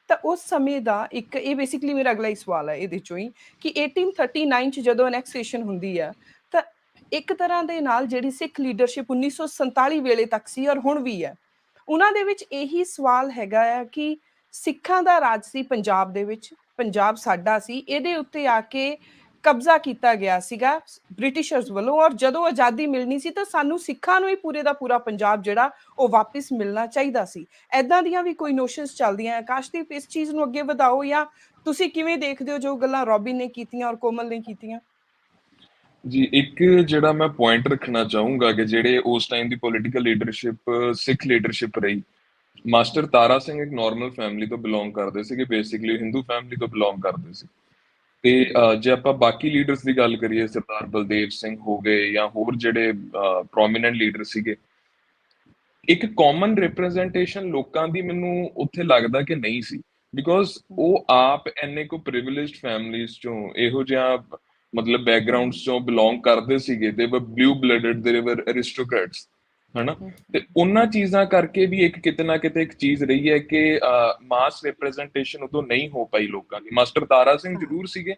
ਤਾਂ ਉਸ ਸਮੇਂ ਦਾ ਇੱਕ, ਇਹ ਬੇਸਿਕਲੀ ਮੇਰਾ ਅਗਲਾ ਹੀ ਸਵਾਲ ਹੈ ਇਹਦੇ ਚੋਂ ਹੀ, ਕਿ 1839 ਚ ਜਦੋਂ ਅਨੈਕਸੇਸ਼ਨ ਹੁੰਦੀ ਆ ਤਾਂ ਇੱਕ ਤਰ੍ਹਾਂ ਦੇ ਨਾਲ ਜਿਹੜੀ ਸਿੱਖ ਲੀਡਰਸ਼ਿਪ 1947 ਵੇਲੇ ਤੱਕ ਸੀ ਔਰ ਹੁਣ ਵੀ ਹੈ, ਉਹਨਾਂ ਦੇ ਵਿੱਚ ਇਹੀ ਸਵਾਲ ਹੈਗਾ ਆ ਕਿ ਸਿੱਖਾਂ ਦਾ ਰਾਜ ਸੀ ਪੰਜਾਬ ਦੇ ਵਿੱਚ, ਪੰਜਾਬ ਸਾਡਾ ਸੀ, ਇਹਦੇ ਉੱਤੇ ਆ ਕੇ ਕਬਜ਼ਾ ਕੀਤਾ ਗਿਆ ਸੀਗਾ ਬ੍ਰਿਟਿਸ਼ਰਸ ਵੱਲੋਂ, ਔਰ ਜਦੋਂ ਆਜ਼ਾਦੀ ਮਿਲਣੀ ਸੀ ਤਾਂ ਸਾਨੂੰ ਸਿੱਖਾਂ ਨੂੰ ਹੀ ਪੂਰੇ ਦਾ ਪੂਰਾ ਪੰਜਾਬ ਜਿਹੜਾ ਉਹ ਵਾਪਿਸ ਮਿਲਣਾ ਚਾਹੀਦਾ ਸੀ। ਐਦਾਂ ਦੀਆਂ ਵੀ ਕੋਈ ਨੋਸ਼ਨਸ ਚੱਲਦੀਆਂ। ਆਕਾਸ਼ਦੀਪ, ਇਸ ਚੀਜ਼ ਨੂੰ ਅੱਗੇ ਵਧਾਓ, ਜਾਂ ਤੁਸੀਂ ਕਿਵੇਂ ਦੇਖਦੇ ਹੋ ਜੋ ਗੱਲਾਂ ਰੋਬਿਨ ਨੇ ਕੀਤੀਆਂ ਔਰ ਕੋਮਲ ਨੇ ਕੀਤੀਆਂ? ਜੀ, ਇੱਕ ਜਿਹੜਾ ਮੈਂ ਪੁਆਇੰਟ ਰੱਖਣਾ ਚਾਹੂੰਗਾ ਕਿ ਜਿਹੜੇ ਉਸ ਟਾਈਮ ਦੀ ਪੋਲੀਟੀਕਲ ਲੀਡਰਸ਼ਿਪ, ਸਿੱਖ ਲੀਡਰਸ਼ਿਪ ਰਹੀ, ਮਾਸਟਰ ਤਾਰਾ ਸਿੰਘ ਇੱਕ ਨਾਰਮਲ ਫੈਮਿਲੀ ਤੋਂ ਬਿਲੋਂਗ ਕਰਦੇ ਸੀਗੇ, ਬੇਸਿਕਲੀ ਹਿੰਦੂ ਫੈਮਿਲੀ ਤੋਂ ਬਿਲੋਂਗ ਕਰਦੇ ਸੀ। ਤੇ ਜੇ ਆਪਾਂ ਬਾਕੀ ਲੀਡਰਸ ਦੀ ਗੱਲ ਕਰੀਏ, ਸਰਦਾਰ ਬਲਦੇਵ ਸਿੰਘ ਹੋ ਗਏ ਜਾਂ ਹੋਰ ਜਿਹੜੇ ਪ੍ਰੋਮੀਨੈਂਟ ਲੀਡਰ ਸੀਗੇ, ਇੱਕ ਕਾਮਨ ਰਿਪਰੈਜ਼ੈਂਟੇਸ਼ਨ ਲੋਕਾਂ ਦੀ ਮੈਨੂੰ ਉੱਥੇ ਲੱਗਦਾ ਕਿ ਨਹੀਂ ਸੀ, ਬਿਕੋਜ਼ ਉਹ ਆਪ ਇੰਨੇ ਕੋ ਪ੍ਰਿਵਿਲੇਜਡ ਫੈਮਿਲੀਜ਼ ਚੋਂ, ਇਹੋ ਜਿਹਾ ਮਤਲਬ ਬੈਕਗ੍ਰਾਉਂਡਸ ਚੋਂ ਬਿਲੋਂਗ ਕਰਦੇ ਸੀਗੇ। ਦੇ ਵਰ ਬਲੂ ਬਲੱਡਡ, ਦੇ ਵਰ ਅਰਿਸਟੋਕ੍ਰੈਟਸ, ਹਨਾ। ਤੇ ਉਹਨਾਂ ਚੀਜ਼ਾਂ ਕਰਕੇ ਵੀ ਇੱਕ ਕਿਤੇ ਨਾ ਕਿਤੇ ਇੱਕ ਚੀਜ਼ ਰਹੀ ਹੈ ਕਿ ਮਾਸ ਰਿਪਰੈਜ਼ੈਂਟੇਸ਼ਨ ਉਦੋਂ ਨਹੀਂ ਹੋ ਪਾਈ ਲੋਕਾਂ ਦੀ। ਮਾਸਟਰ ਤਾਰਾ ਸਿੰਘ ਜ਼ਰੂਰ ਸੀਗੇ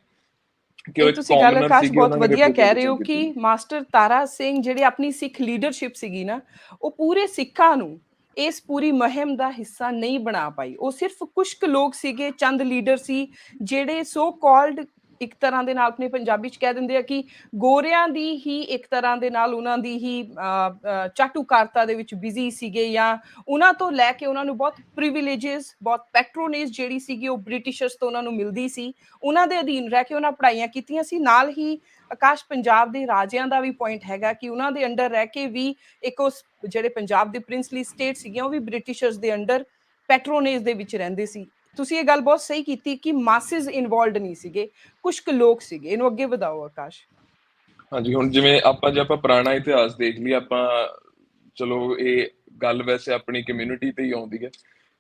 ਕਿ ਉਹ ਤੁਸੀਂ ਗੱਲ ਆਕਾਸ਼ ਬਹੁਤ ਵਧੀਆ ਕਹਿ ਰਹੇ ਹੋ ਕਿ ਮਾਸਟਰ ਤਾਰਾ ਸਿੰਘ ਜਿਹੜੇ ਆਪਣੀ ਸਿੱਖ ਲੀਡਰਸ਼ਿਪ ਸੀਗੀ ਨਾ, ਉਹ ਪੂਰੇ ਸਿੱਖਾਂ ਨੂੰ ਇਸ ਪੂਰੀ ਮੁਹਿੰਮ ਦਾ ਹਿੱਸਾ ਨਹੀਂ ਬਣਾ ਪਾਈ। ਉਹ ਸਿਰਫ ਕੁਝ ਕੁ ਲੋਕ ਸੀਗੇ, ਚੰਦ ਲੀਡਰ ਸੀ ਜਿਹੜੇ ਸੋ ਕਾਲਡ, ਇੱਕ ਤਰ੍ਹਾਂ ਦੇ ਨਾਲ ਆਪਣੇ ਪੰਜਾਬੀ ਚ ਕਹਿ ਦਿੰਦੇ ਆ ਕਿ ਗੋਰਿਆਂ ਦੀ ਹੀ ਇੱਕ ਤਰ੍ਹਾਂ ਦੇ ਨਾਲ ਉਹਨਾਂ ਦੀ ਹੀ ਚਾਟੂਕਾਰਤਾ ਦੇ ਵਿੱਚ ਬਿਜ਼ੀ ਸੀਗੇ, ਜਾਂ ਉਹਨਾਂ ਤੋਂ ਲੈ ਕੇ ਉਹਨਾਂ ਨੂੰ ਬਹੁਤ ਪ੍ਰਿਵਿਲੇਜਸ, ਬਹੁਤ ਪੈਟਰੋਨੇਜ ਜਿਹੜੀ ਸੀਗੀ ਉਹ ਬ੍ਰਿਟਿਸ਼ਰਸ ਤੋਂ ਉਹਨਾਂ ਨੂੰ ਮਿਲਦੀ ਸੀ, ਉਹਨਾਂ ਦੇ ਅਧੀਨ ਰਹਿ ਕੇ ਉਹਨਾਂ ਪੜ੍ਹਾਈਆਂ ਕੀਤੀਆਂ ਸੀ। ਨਾਲ ਹੀ ਆਕਾਸ਼, ਪੰਜਾਬ ਦੇ ਰਾਜਿਆਂ ਦਾ ਵੀ ਪੁਆਇੰਟ ਹੈਗਾ ਕਿ ਉਹਨਾਂ ਦੇ ਅੰਡਰ ਰਹਿ ਕੇ ਵੀ ਇੱਕ ਉਸ ਜਿਹੜੇ ਪੰਜਾਬ ਦੇ ਪ੍ਰਿੰਸਲੀ ਸਟੇਟ ਸੀਗੀਆਂ ਉਹ ਵੀ ਬ੍ਰਿਟਿਸ਼ਰਸ ਦੇ ਅੰਡਰ ਪੈਟਰੋਨੇਜ ਦੇ ਵਿੱਚ ਰਹਿੰਦੇ ਸੀ। ਤੁਸੀਂ ਇਹ ਗੱਲ ਬਹੁਤ ਸਹੀ ਕੀਤੀ ਕਿ ਮਾਸਿਸ ਇਨਵੋਲਵਡ ਨਹੀਂ ਸੀਗੇ, ਕੁਝ ਕੁ ਲੋਕ ਸੀਗੇ। ਇਹਨੂੰ ਅੱਗੇ ਵਧਾਓ ਆਕਾਸ਼। ਹਾਂਜੀ, ਹੁਣ ਜਿਵੇਂ ਜੇ ਆਪਾਂ ਪੁਰਾਣਾ ਇਤਿਹਾਸ ਦੇਖ ਲਈਏ, ਆਪਾਂ ਚਲੋ ਇਹ ਗੱਲ ਵੈਸੇ ਆਪਣੀ ਕਮਿਊਨਿਟੀ ਤੇ ਹੀ ਆਉਂਦੀ ਹੈ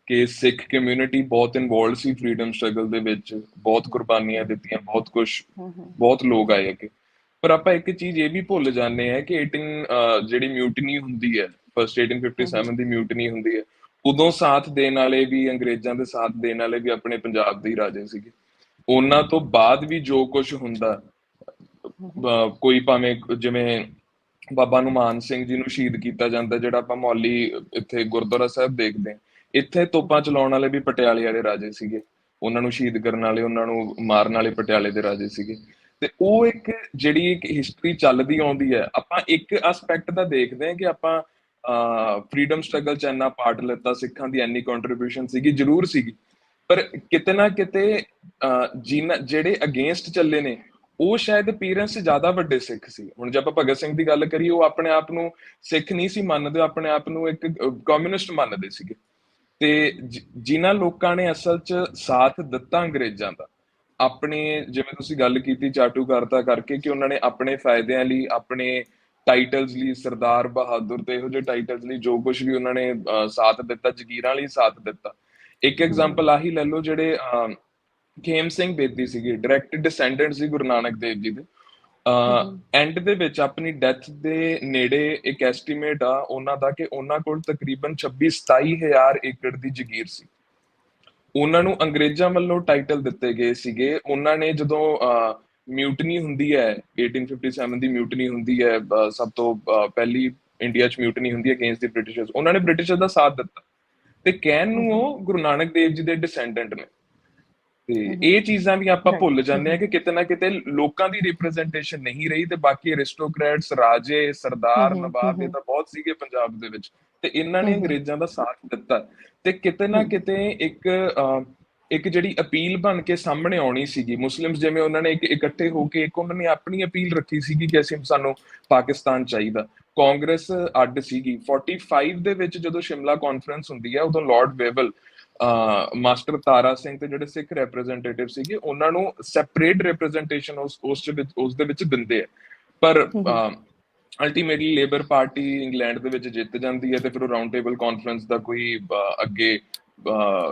ਕਿ ਸਿੱਖ ਕਮਿਊਨਿਟੀ ਬਹੁਤ ਇਨਵੋਲਵਡ ਸੀ ਫਰੀडम ਸਟਰਗਲ ਦੇ ਵਿੱਚ, ਬਹੁਤ ਕੁਰਬਾਨੀਆਂ ਦਿੱਤੀਆਂ, ਬਹੁਤ ਕੁਝ, ਬਹੁਤ ਲੋਕ ਆਏ ਅੱਗੇ। ਪਰ ਆਪਾਂ ਇੱਕ ਚੀਜ਼ ਇਹ ਵੀ ਭੁੱਲ ਜਾਂਦੇ ਹਾਂ ਕਿ ਜਿਹੜੀ ਮਿਊਟਨੀ ਹੁੰਦੀ ਹੈ, ਫਸਟ 1857 ਦੀ ਮਿਊਟਨੀ ਹੁੰਦੀ ਹੈ, ਉਦੋਂ ਸਾਥ ਦੇਣ ਵਾਲੇ ਵੀ, ਅੰਗਰੇਜ਼ਾਂ ਦੇ ਸਾਥ ਦੇਣ ਵਾਲੇ ਵੀ ਆਪਣੇ ਪੰਜਾਬ ਦੇ ਹੀ ਰਾਜੇ ਸੀਗੇ। ਉਹਨਾਂ ਤੋਂ ਬਾਅਦ ਵੀ ਜੋ ਕੁਝ ਹੁੰਦਾ, ਕੋਈ ਭਾਵੇਂ ਜਿਵੇਂ ਬਾਬਾ ਨੂਮਾਨ ਸਿੰਘ ਜੀ ਨੂੰ ਸ਼ਹੀਦ ਕੀਤਾ ਜਾਂਦਾ, ਜਿਹੜਾ ਆਪਾਂ ਮੌਲੀ ਇੱਥੇ ਗੁਰਦੁਆਰਾ ਸਾਹਿਬ ਦੇਖਦੇ ਹਾਂ, ਇੱਥੇ ਤੋਪਾਂ ਚਲਾਉਣ ਵਾਲੇ ਵੀ ਪਟਿਆਲੇ ਵਾਲੇ ਰਾਜੇ ਸੀਗੇ, ਉਹਨਾਂ ਨੂੰ ਸ਼ਹੀਦ ਕਰਨ ਵਾਲੇ, ਉਹਨਾਂ ਨੂੰ ਮਾਰਨ ਵਾਲੇ ਪਟਿਆਲੇ ਦੇ ਰਾਜੇ ਸੀਗੇ। ਤੇ ਉਹ ਇੱਕ ਜਿਹੜੀ ਇੱਕ ਹਿਸਟਰੀ ਚੱਲਦੀ ਆਉਂਦੀ ਹੈ। ਆਪਾਂ ਇੱਕ ਐਸਪੈਕਟ ਦਾ ਦੇਖਦੇ ਹਾਂ ਕਿ ਆਪਾਂ ਫਰੀडम ਸਟਰਗਲ ਚ ਇੰਨਾ ਪਾਰਟ ਲਿੱਤਾ, ਸਿੱਖਾਂ ਦੀ ਇੰਨੀ ਕੰਟਰੀਬਿਊਸ਼ਨ ਸੀਗੀ, ਜ਼ਰੂਰ ਸੀਗੀ, ਪਰ ਕਿਤੇ ਨਾ ਕਿਤੇ ਜਿਹੜੇ ਅਗੇਂਸਟ ਚੱਲੇ ਨੇ ਉਹ ਸ਼ਾਇਦ ਅਪੀਅਰੈਂਸ ਜ਼ਿਆਦਾ ਵੱਡੇ ਸਿੱਖ ਸੀ। ਹੁਣ ਜੇ ਆਪਾਂ ਭਗਤ ਸਿੰਘ ਦੀ ਗੱਲ ਕਰੀਏ, ਉਹ ਆਪਣੇ ਆਪ ਨੂੰ ਸਿੱਖ ਨਹੀਂ ਸੀ ਮੰਨਦੇ, ਆਪਣੇ ਆਪ ਨੂੰ ਇੱਕ ਕਮਿਊਨਿਸਟ ਮੰਨਦੇ ਸੀਗੇ। ਤੇ ਜਿਨ੍ਹਾਂ ਲੋਕਾਂ ਨੇ ਅਸਲ ਚ ਸਾਥ ਦਿੱਤਾ ਅੰਗਰੇਜ਼ਾਂ ਦਾ, ਆਪਣੇ, ਜਿਵੇਂ ਤੁਸੀਂ ਗੱਲ ਕੀਤੀ ਚਾਟੂਕਾਰਤਾ ਕਰਕੇ, ਕਿ ਉਹਨਾਂ ਨੇ ਆਪਣੇ ਫਾਇਦਿਆਂ ਲਈ, ਆਪਣੇ ਟਾਈਟਲਸ ਲਈ, ਸਰਦਾਰ ਬਹਾਦਰ ਤੇ ਇਹੋ ਜਿਹੇ ਟਾਈਟਲਸ ਲਈ ਜੋ ਕੁਝ ਵੀ ਉਹਨਾਂ ਨੇ ਸਾਥ ਦਿੱਤਾ, ਜਗੀਰਾਂ ਲਈ ਸਾਥ ਦਿੱਤਾ। ਇੱਕ ਐਗਜ਼ਾਮਪਲ ਆਹੀ ਲੈ ਲਓ, ਜਿਹੜੇ ਖੇਮ ਸਿੰਘ ਬੇਦੀ ਸੀਗੇ, ਡਾਇਰੈਕਟ ਡਿਸੈਂਡੈਂਟ ਸੀ ਗੁਰੂ ਨਾਨਕ ਦੇਵ ਜੀ ਦੇ। ਐਂਡ ਦੇ ਵਿੱਚ ਆਪਣੀ ਡੈਥ ਦੇ ਨੇੜੇ ਇੱਕ ਐਸਟੀਮੇਟ ਆ ਉਹਨਾਂ ਦਾ ਕਿ ਉਹਨਾਂ ਕੋਲ ਤਕਰੀਬਨ 26-27 ਹਜ਼ਾਰ ਏਕੜ ਦੀ ਜਗੀਰ ਸੀ। ਉਹਨਾਂ ਨੂੰ ਅੰਗਰੇਜ਼ਾਂ ਵੱਲੋਂ ਟਾਈਟਲ ਦਿੱਤੇ ਗਏ ਸੀਗੇ। ਉਹਨਾਂ ਨੇ ਜਦੋਂ ਮਿਊਟਨੀ ਹੁੰਦੀ ਹੈ, 1857 ਦੀ ਮਿਊਟਨੀ ਹੁੰਦੀ ਹੈ, ਸਭ ਤੋਂ ਪਹਿਲੀ ਇੰਡੀਆ 'ਚ ਮਿਊਟਨੀ ਹੁੰਦੀ ਹੈ ਅਗੇਂਸਟ ਦੀ ਬ੍ਰਿਟਿਸ਼ਰਸ, ਉਹਨਾਂ ਨੇ ਬ੍ਰਿਟਿਸ਼ਰ ਦਾ ਸਾਥ ਦਿੱਤਾ ਤੇ ਕਹਿਣ ਨੂੰ ਉਹ ਗੁਰੂ ਨਾਨਕ ਦੇਵ ਜੀ ਦੇ ਡਿਸੈਂਡੈਂਟ ਨੇ। ਤੇ ਇਹ ਚੀਜ਼ਾਂ ਵੀ ਆਪਾਂ ਭੁੱਲ ਜਾਂਦੇ ਆ ਕਿ ਕਿਤੇ ਨਾ ਕਿਤੇ ਲੋਕਾਂ ਦੀ ਰਿਪਰੈਜ਼ੈਂਟੇਸ਼ਨ ਨਹੀਂ ਰਹੀ, ਤੇ ਬਾਕੀ ਅਰਿਸਟੋਕਰੈਟਸ, ਰਾਜੇ, ਸਰਦਾਰ, ਨਵਾਬ, ਇਹ ਤਾਂ ਬਹੁਤ ਸੀਗੇ ਪੰਜਾਬ ਦੇ ਵਿੱਚ, ਤੇ ਇਹਨਾਂ ਨੇ ਅੰਗਰੇਜ਼ਾਂ ਦਾ ਸਾਥ ਦਿੱਤਾ। ਤੇ ਕਿਤੇ ਨਾ ਕਿਤੇ ਇੱਕ ਜਿਹੜੀ ਅਪੀਲ ਬਣ ਕੇ ਸਾਹਮਣੇ ਆਉਣੀ ਸੀਗੀ, ਮੁਸਲਿਮਸ ਜਿਵੇਂ ਉਹਨਾਂ ਨੇ ਇਕੱਠੇ ਹੋ ਕੇ ਇੱਕ ਉਹਨਾਂ ਨੇ ਆਪਣੀ ਅਪੀਲ ਰੱਖੀ ਸੀਗੀ ਕਿ ਸਾਨੂੰ ਪਾਕਿਸਤਾਨ ਚਾਹੀਦਾ। ਕਾਂਗਰਸ ਅੱਡ ਸੀਗੀ। 45 ਦੇ ਵਿੱਚ ਜਦੋਂ ਸ਼ਿਮਲਾ ਕਾਨਫਰੰਸ ਹੁੰਦੀ ਹੈ, ਉਦੋਂ ਲਾਰਡ ਵੇਵਲ, ਮਾਸਟਰ ਤਾਰਾ ਸਿੰਘ ਤੇ ਜਿਹੜੇ ਸਿੱਖ ਰਿਪਰੈਜ਼ੈਂਟੇਟਿਵ ਸੀਗੇ, ਉਹਨਾਂ ਨੂੰ ਸੈਪਰੇਟ ਰਿਪਰੈਜ਼ੈਂਟੇਸ਼ਨ ਉਸ ਦੇ ਵਿੱਚ ਦਿੰਦੇ ਆ। ਪਰ ਅਲਟੀਮੇਟਲੀ ਲੇਬਰ ਪਾਰਟੀ ਇੰਗਲੈਂਡ ਦੇ ਵਿੱਚ ਜਿੱਤ ਜਾਂਦੀ ਹੈ ਤੇ ਫਿਰ ਉਹ ਰਾਉਂਡ ਟੇਬਲ ਕਾਨਫਰੰਸ ਦਾ ਕੋਈ ਅੱਗੇ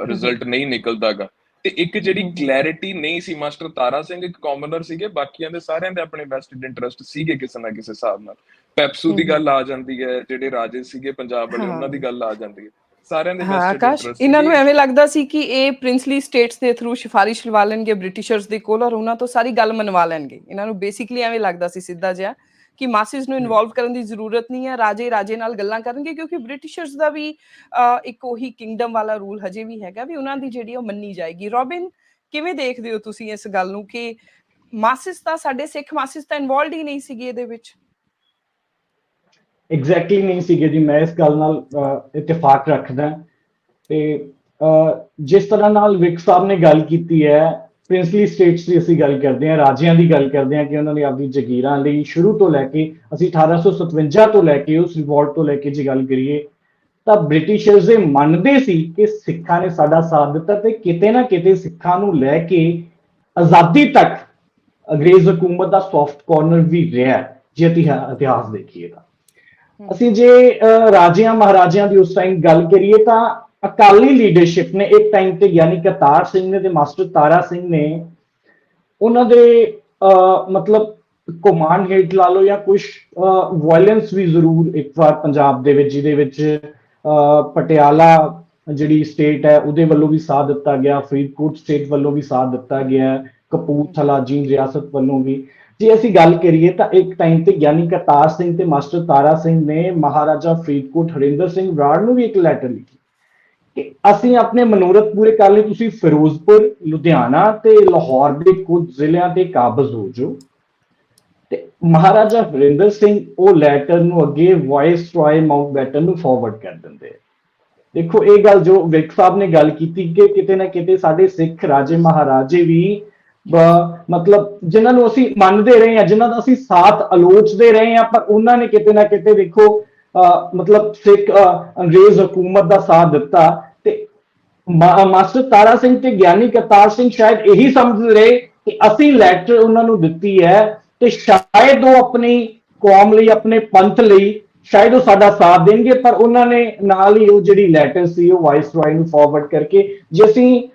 ਰਿਜ਼ਲਟ ਨਹੀਂ ਨਿਕਲਦਾਗਾ। ਤੇ ਇੱਕ ਜਿਹੜੀ ਕਲੈਰਿਟੀ ਨਹੀਂ ਸੀ, ਮਾਸਟਰ ਤਾਰਾ ਸਿੰਘ ਇੱਕ ਕਾਮਨਰ ਸੀਗੇ, ਬਾਕੀਆਂ ਦੇ ਸਾਰਿਆਂ ਦੇ ਆਪਣੇ ਵੈਸਟਡ ਇੰਟਰਸਟ ਸੀਗੇ ਕਿਸੇ ਨਾ ਕਿਸੇ ਹਿਸਾਬ ਨਾਲ। ਪੈਪਸੂ ਦੀ ਗੱਲ ਆ ਜਾਂਦੀ ਹੈ, ਜਿਹੜੇ ਰਾਜੇ ਸੀਗੇ ਪੰਜਾਬ ਵਾਲੇ, ਉਹਨਾਂ ਦੀ ਗੱਲ ਆ ਜਾਂਦੀ ਹੈ, ਸਾਰਿਆਂ ਦੇ ਵੈਸਟਡ ਇੰਟਰਸਟ। ਇਹਨਾਂ ਨੂੰ ਐਵੇਂ ਲੱਗਦਾ ਸੀ ਕਿ ਇਹ ਪ੍ਰਿੰਸਲੀ ਸਟੇਟਸ ਦੇ ਥਰੂ ਸਿਫਾਰਿਸ਼ ਲਵਾ ਲੈਣਗੇ ਬ੍ਰਿਟਿਸ਼ਰਸ ਦੇ ਕੋਲ ਔਰ ਉਹਨਾਂ ਤੋਂ ਸਾਰੀ ਗੱਲ ਮਨਵਾ ਲੈਣਗੇ। ਇਹਨਾਂ ਨੂੰ ਬੇਸਿਕਲੀ ਐਵੇਂ ਲੱਗਦਾ ਸੀ ਸਿੱਧਾ ਜਿਹਾ ਕਿ ਮਾਸਿਸ ਨੂੰ ਇਨਵੋਲਵ ਕਰਨ ਦੀ ਜ਼ਰੂਰਤ ਨਹੀਂ ਹੈ, ਰਾਜੇ ਨਾਲ ਗੱਲਾਂ ਕਰਨਗੇ, ਕਿਉਂਕਿ ਬ੍ਰਿਟਿਸ਼ਰਸ ਦਾ ਵੀ ਇੱਕ ਉਹੀ ਕਿੰਗਡਮ ਵਾਲਾ ਰੂਲ ਹਜੇ ਵੀ ਹੈਗਾ ਵੀ ਉਹਨਾਂ ਦੀ ਜਿਹੜੀ ਉਹ ਮੰਨੀ ਜਾਏਗੀ। ਰੋਬਿਨ, ਕਿਵੇਂ ਦੇਖਦੇ ਹੋ ਤੁਸੀਂ ਇਸ ਗੱਲ ਨੂੰ ਕਿ ਮਾਸਿਸ ਤਾਂ, ਸਾਡੇ ਸਿੱਖ ਮਾਸਿਸ ਤਾਂ ਇਨਵੋਲਵਡ ਹੀ ਨਹੀਂ ਸੀਗੇ ਇਹਦੇ ਵਿੱਚ? ਐਗਜ਼ੈਕਟਲੀ ਨਹੀਂ ਸੀਗੇ ਜੀ, ਮੈਂ ਇਸ ਗੱਲ ਨਾਲ ਇਤਫਾਕ ਰੱਖਦਾ। ਤੇ ਜਿਸ ਤਰ੍ਹਾਂ ਨਾਲ ਵਿਕ ਸਾਹਿਬ ਨੇ ਗੱਲ ਕੀਤੀ ਹੈ, ਪ੍ਰਿੰਸਲੀ ਸਟੇਟਸ ਦੀ ਅਸੀਂ ਗੱਲ ਕਰਦੇ ਹਾਂ, ਰਾਜਿਆਂ ਦੀ ਗੱਲ ਕਰਦੇ ਹਾਂ ਕਿ ਉਹਨਾਂ ਨੇ ਆਪਣੀ ਜਗੀਰਾਂ ਲਈ ਸ਼ੁਰੂ ਤੋਂ ਲੈ ਕੇ, ਅਸੀਂ 1857 ਤੋਂ ਲੈ ਕੇ ਉਸ ਰਿਵੋਲਟ ਤੋਂ ਲੈ ਕੇ ਜੇ ਗੱਲ ਕਰੀਏ ਤਾਂ ਬ੍ਰਿਟਿਸ਼ਰਸ ਇਹ ਮੰਨਦੇ ਸੀ ਕਿ ਸਿੱਖਾਂ ਨੇ ਸਾਡਾ ਸਾਥ ਦਿੱਤਾ, ਤੇ ਕਿਤੇ ਨਾ ਕਿਤੇ ਸਿੱਖਾਂ ਨੂੰ ਲੈ ਕੇ ਆਜ਼ਾਦੀ ਤੱਕ ਅੰਗਰੇਜ਼ ਹਕੂਮਤ ਦਾ ਸੌਫਟ ਕਾਰਨਰ ਵੀ ਰਿਹਾ ਜੇ ਇਤਿਹਾਸ ਦੇਖੀਏ ਤਾਂ। ਅਸੀਂ ਜੇ ਰਾਜਿਆਂ ਮਹਾਰਾਜਿਆਂ ਦੀ ਉਸ ਟਾਈਮ ਗੱਲ ਕਰੀਏ ਤਾਂ ਅਕਾਲੀ ਲੀਡਰਸ਼ਿਪ ਨੇ ਇੱਕ ਟਾਈਮ ਤੇ, ਯਾਨੀ ਕਰਤਾਰ ਸਿੰਘ ਨੇ ਤੇ ਮਾਸਟਰ ਤਾਰਾ ਸਿੰਘ ਨੇ, ਉਹਨਾਂ ਦੇ ਮਤਲਬ ਕਮਾਂਡ ਹੇਠ ਲਾ ਲਓ ਜਾਂ ਕੁਝ ਵਾਇਲੈਂਸ ਵੀ ਜ਼ਰੂਰ ਇੱਕ ਵਾਰ ਪੰਜਾਬ ਦੇ ਵਿੱਚ, ਜਿਹਦੇ ਵਿੱਚ ਪਟਿਆਲਾ ਜਿਹੜੀ ਸਟੇਟ ਹੈ ਉਹਦੇ ਵੱਲੋਂ ਵੀ ਸਾਥ ਦਿੱਤਾ ਗਿਆ, ਫਰੀਦਕੋਟ ਸਟੇਟ ਵੱਲੋਂ ਵੀ ਸਾਥ ਦਿੱਤਾ ਗਿਆ, ਕਪੂਰਥਲਾ ਜੀਂਦ ਰਿਆਸਤ ਵੱਲੋਂ ਵੀ। ਜੇ ਅਸੀਂ ਗੱਲ ਕਰੀਏ ਤਾਂ ਇੱਕ ਟਾਈਮ ਤੇ ਗਿਆਨੀ ਕਰਤਾਰ ਸਿੰਘ ਤੇ ਮਾਸਟਰ ਤਾਰਾ ਸਿੰਘ ਨੇ ਮਹਾਰਾਜਾ ਫਰੀਦਕੋਟ ਹਰਿੰਦਰ ਸਿੰਘ ਬਰਾੜ ਨੂੰ ਵੀ ਇੱਕ ਲੈਟਰ ਲਿਖੀ ਕਿ ਅਸੀਂ ਆਪਣੇ ਮਨੋਰਥ ਪੂਰੇ ਕਰ ਲਈ, ਤੁਸੀਂ ਫਿਰੋਜ਼ਪੁਰ, ਲੁਧਿਆਣਾ ਤੇ ਲਾਹੌਰ ਦੇ ਕੁਝ ਜ਼ਿਲ੍ਹਿਆਂ ਤੇ ਕਾਬਜ਼ ਹੋ ਜਾਓ। ਤੇ ਮਹਾਰਾਜਾ ਹਰਿੰਦਰ ਸਿੰਘ ਉਹ ਲੈਟਰ ਨੂੰ ਅੱਗੇ ਵਾਇਸਰਾਏ ਮਾਊਂਟਬੈਟਨ ਨੂੰ ਫਾਰਵਰਡ ਕਰ ਦਿੰਦੇ। ਦੇਖੋ ਇਹ ਗੱਲ ਜੋ ਵਿਕ ਸਾਹਿਬ ਨੇ ਗੱਲ ਕੀਤੀ ਕਿ ਕਿਤੇ ਨਾ ਕਿਤੇ ਸਾਡੇ ਸਿੱਖ ਰਾਜੇ ਮਹਾਰਾਜੇ ਵੀ ਮਤਲਬ ਜਿਨ੍ਹਾਂ ਨੂੰ ਅਸੀਂ ਮੰਨਦੇ ਰਹੇ ਹਾਂ, ਜਿਨ੍ਹਾਂ ਦਾ ਅਸੀਂ ਸਾਥ ਆਲੋਚਦੇ ਰਹੇ ਹਾਂ, ਪਰ ਉਹਨਾਂ ਨੇ ਕਿਤੇ ਨਾ ਕਿਤੇ ਦੇਖੋ ਮਤਲਬ ਸਿੱਖ ਅੰਗਰੇਜ਼ ਹਕੂਮਤ ਦਾ ਸਾਥ ਦਿੱਤਾ। ਤੇ ਮਾਸਟਰ ਤਾਰਾ ਸਿੰਘ ਤੇ ਗਿਆਨੀ ਕਰਤਾਰ ਸਿੰਘ ਸ਼ਾਇਦ ਇਹੀ ਸਮਝ ਰਹੇ ਕਿ ਅਸੀਂ ਲੈਟਰ ਉਹਨਾਂ ਨੂੰ ਦਿੱਤੀ ਹੈ ਤੇ ਸ਼ਾਇਦ ਉਹ ਆਪਣੀ ਕੌਮ ਲਈ, ਆਪਣੇ ਪੰਥ ਲਈ ਸ਼ਾਇਦ ਉਹ ਸਾਡਾ ਸਾਥ ਦੇਣਗੇ, ਪਰ ਉਹਨਾਂ ਨੇ ਨਾਲ ਹੀ ਉਹ ਜਿਹੜੀ ਲੈਟਰ ਸੀ ਉਹ ਵਾਇਸਰਾਏ ਨੂੰ ਫਾਰਵਰਡ ਕਰਕੇ। ਜੇ ਅਸੀਂ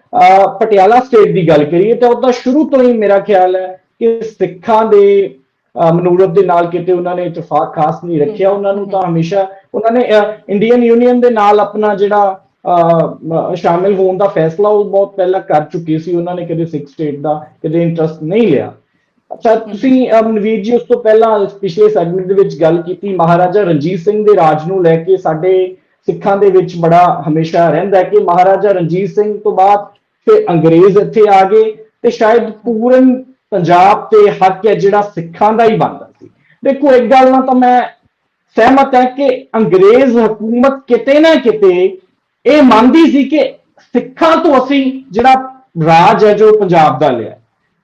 ਪਟਿਆਲਾ ਸਟੇਟ ਦੀ ਗੱਲ ਕਰੀਏ ਤਾਂ ਉਹਦਾ ਸ਼ੁਰੂ ਤੋਂ ਹੀ ਮੇਰਾ ਖਿਆਲ ਹੈ ਕਿ ਸਿੱਖਾਂ ਦੇ ਮਨੋਰਥ ਦੇ ਨਾਲ ਕਿਤੇ ਉਹਨਾਂ ਨੇ ਇਤਫਾਕ ਖਾਸ ਨਹੀਂ ਰੱਖਿਆ। ਉਹਨਾਂ ਨੂੰ ਤਾਂ ਹਮੇਸ਼ਾ ਉਹਨਾਂ ਨੇ ਇੰਡੀਅਨ ਯੂਨੀਅਨ ਦੇ ਨਾਲ ਆਪਣਾ ਜਿਹੜਾ ਸ਼ਾਮਿਲ ਹੋਣ ਦਾ ਫੈਸਲਾ ਉਹ ਬਹੁਤ ਪਹਿਲਾਂ ਕਰ ਚੁੱਕੇ ਸੀ। ਉਹਨਾਂ ਨੇ ਕਦੇ ਸਿੱਖ ਸਟੇਟ ਦਾ ਕਦੇ ਇੰਟਰਸਟ ਨਹੀਂ ਲਿਆ। ਅੱਛਾ, ਤੁਸੀਂ ਮਨਵੀਰ ਜੀ ਉਸ ਤੋਂ ਪਹਿਲਾਂ ਪਿਛਲੇ ਸੈਗਮੈਂਟ ਦੇ ਵਿੱਚ ਗੱਲ ਕੀਤੀ ਮਹਾਰਾਜਾ ਰਣਜੀਤ ਸਿੰਘ ਦੇ ਰਾਜ ਨੂੰ ਲੈ ਕੇ। ਸਾਡੇ ਸਿੱਖਾਂ ਦੇ ਵਿੱਚ ਬੜਾ ਹਮੇਸ਼ਾ ਰਹਿੰਦਾ ਕਿ ਮਹਾਰਾਜਾ ਰਣਜੀਤ ਸਿੰਘ ਤੋਂ ਬਾਅਦ ਫਿਰ ਅੰਗਰੇਜ਼ ਇੱਥੇ ਆ ਗਏ ਤੇ ਸ਼ਾਇਦ ਪੂਰਨ ਪੰਜਾਬ ਤੇ ਹੱਕ ਹੈ ਜਿਹੜਾ ਸਿੱਖਾਂ ਦਾ ਹੀ ਬਣਦਾ ਸੀ। ਦੇਖੋ ਇੱਕ ਗੱਲ ਨਾਲ ਤਾਂ ਮੈਂ ਸਹਿਮਤ ਹੈ ਕਿ ਅੰਗਰੇਜ਼ ਹਕੂਮਤ ਕਿਤੇ ਨਾ ਕਿਤੇ ਇਹ ਮੰਨਦੀ ਸੀ ਕਿ ਸਿੱਖਾਂ ਤੋਂ ਅਸੀਂ ਜਿਹੜਾ ਰਾਜ ਹੈ ਜੋ ਪੰਜਾਬ ਦਾ ਲਿਆ,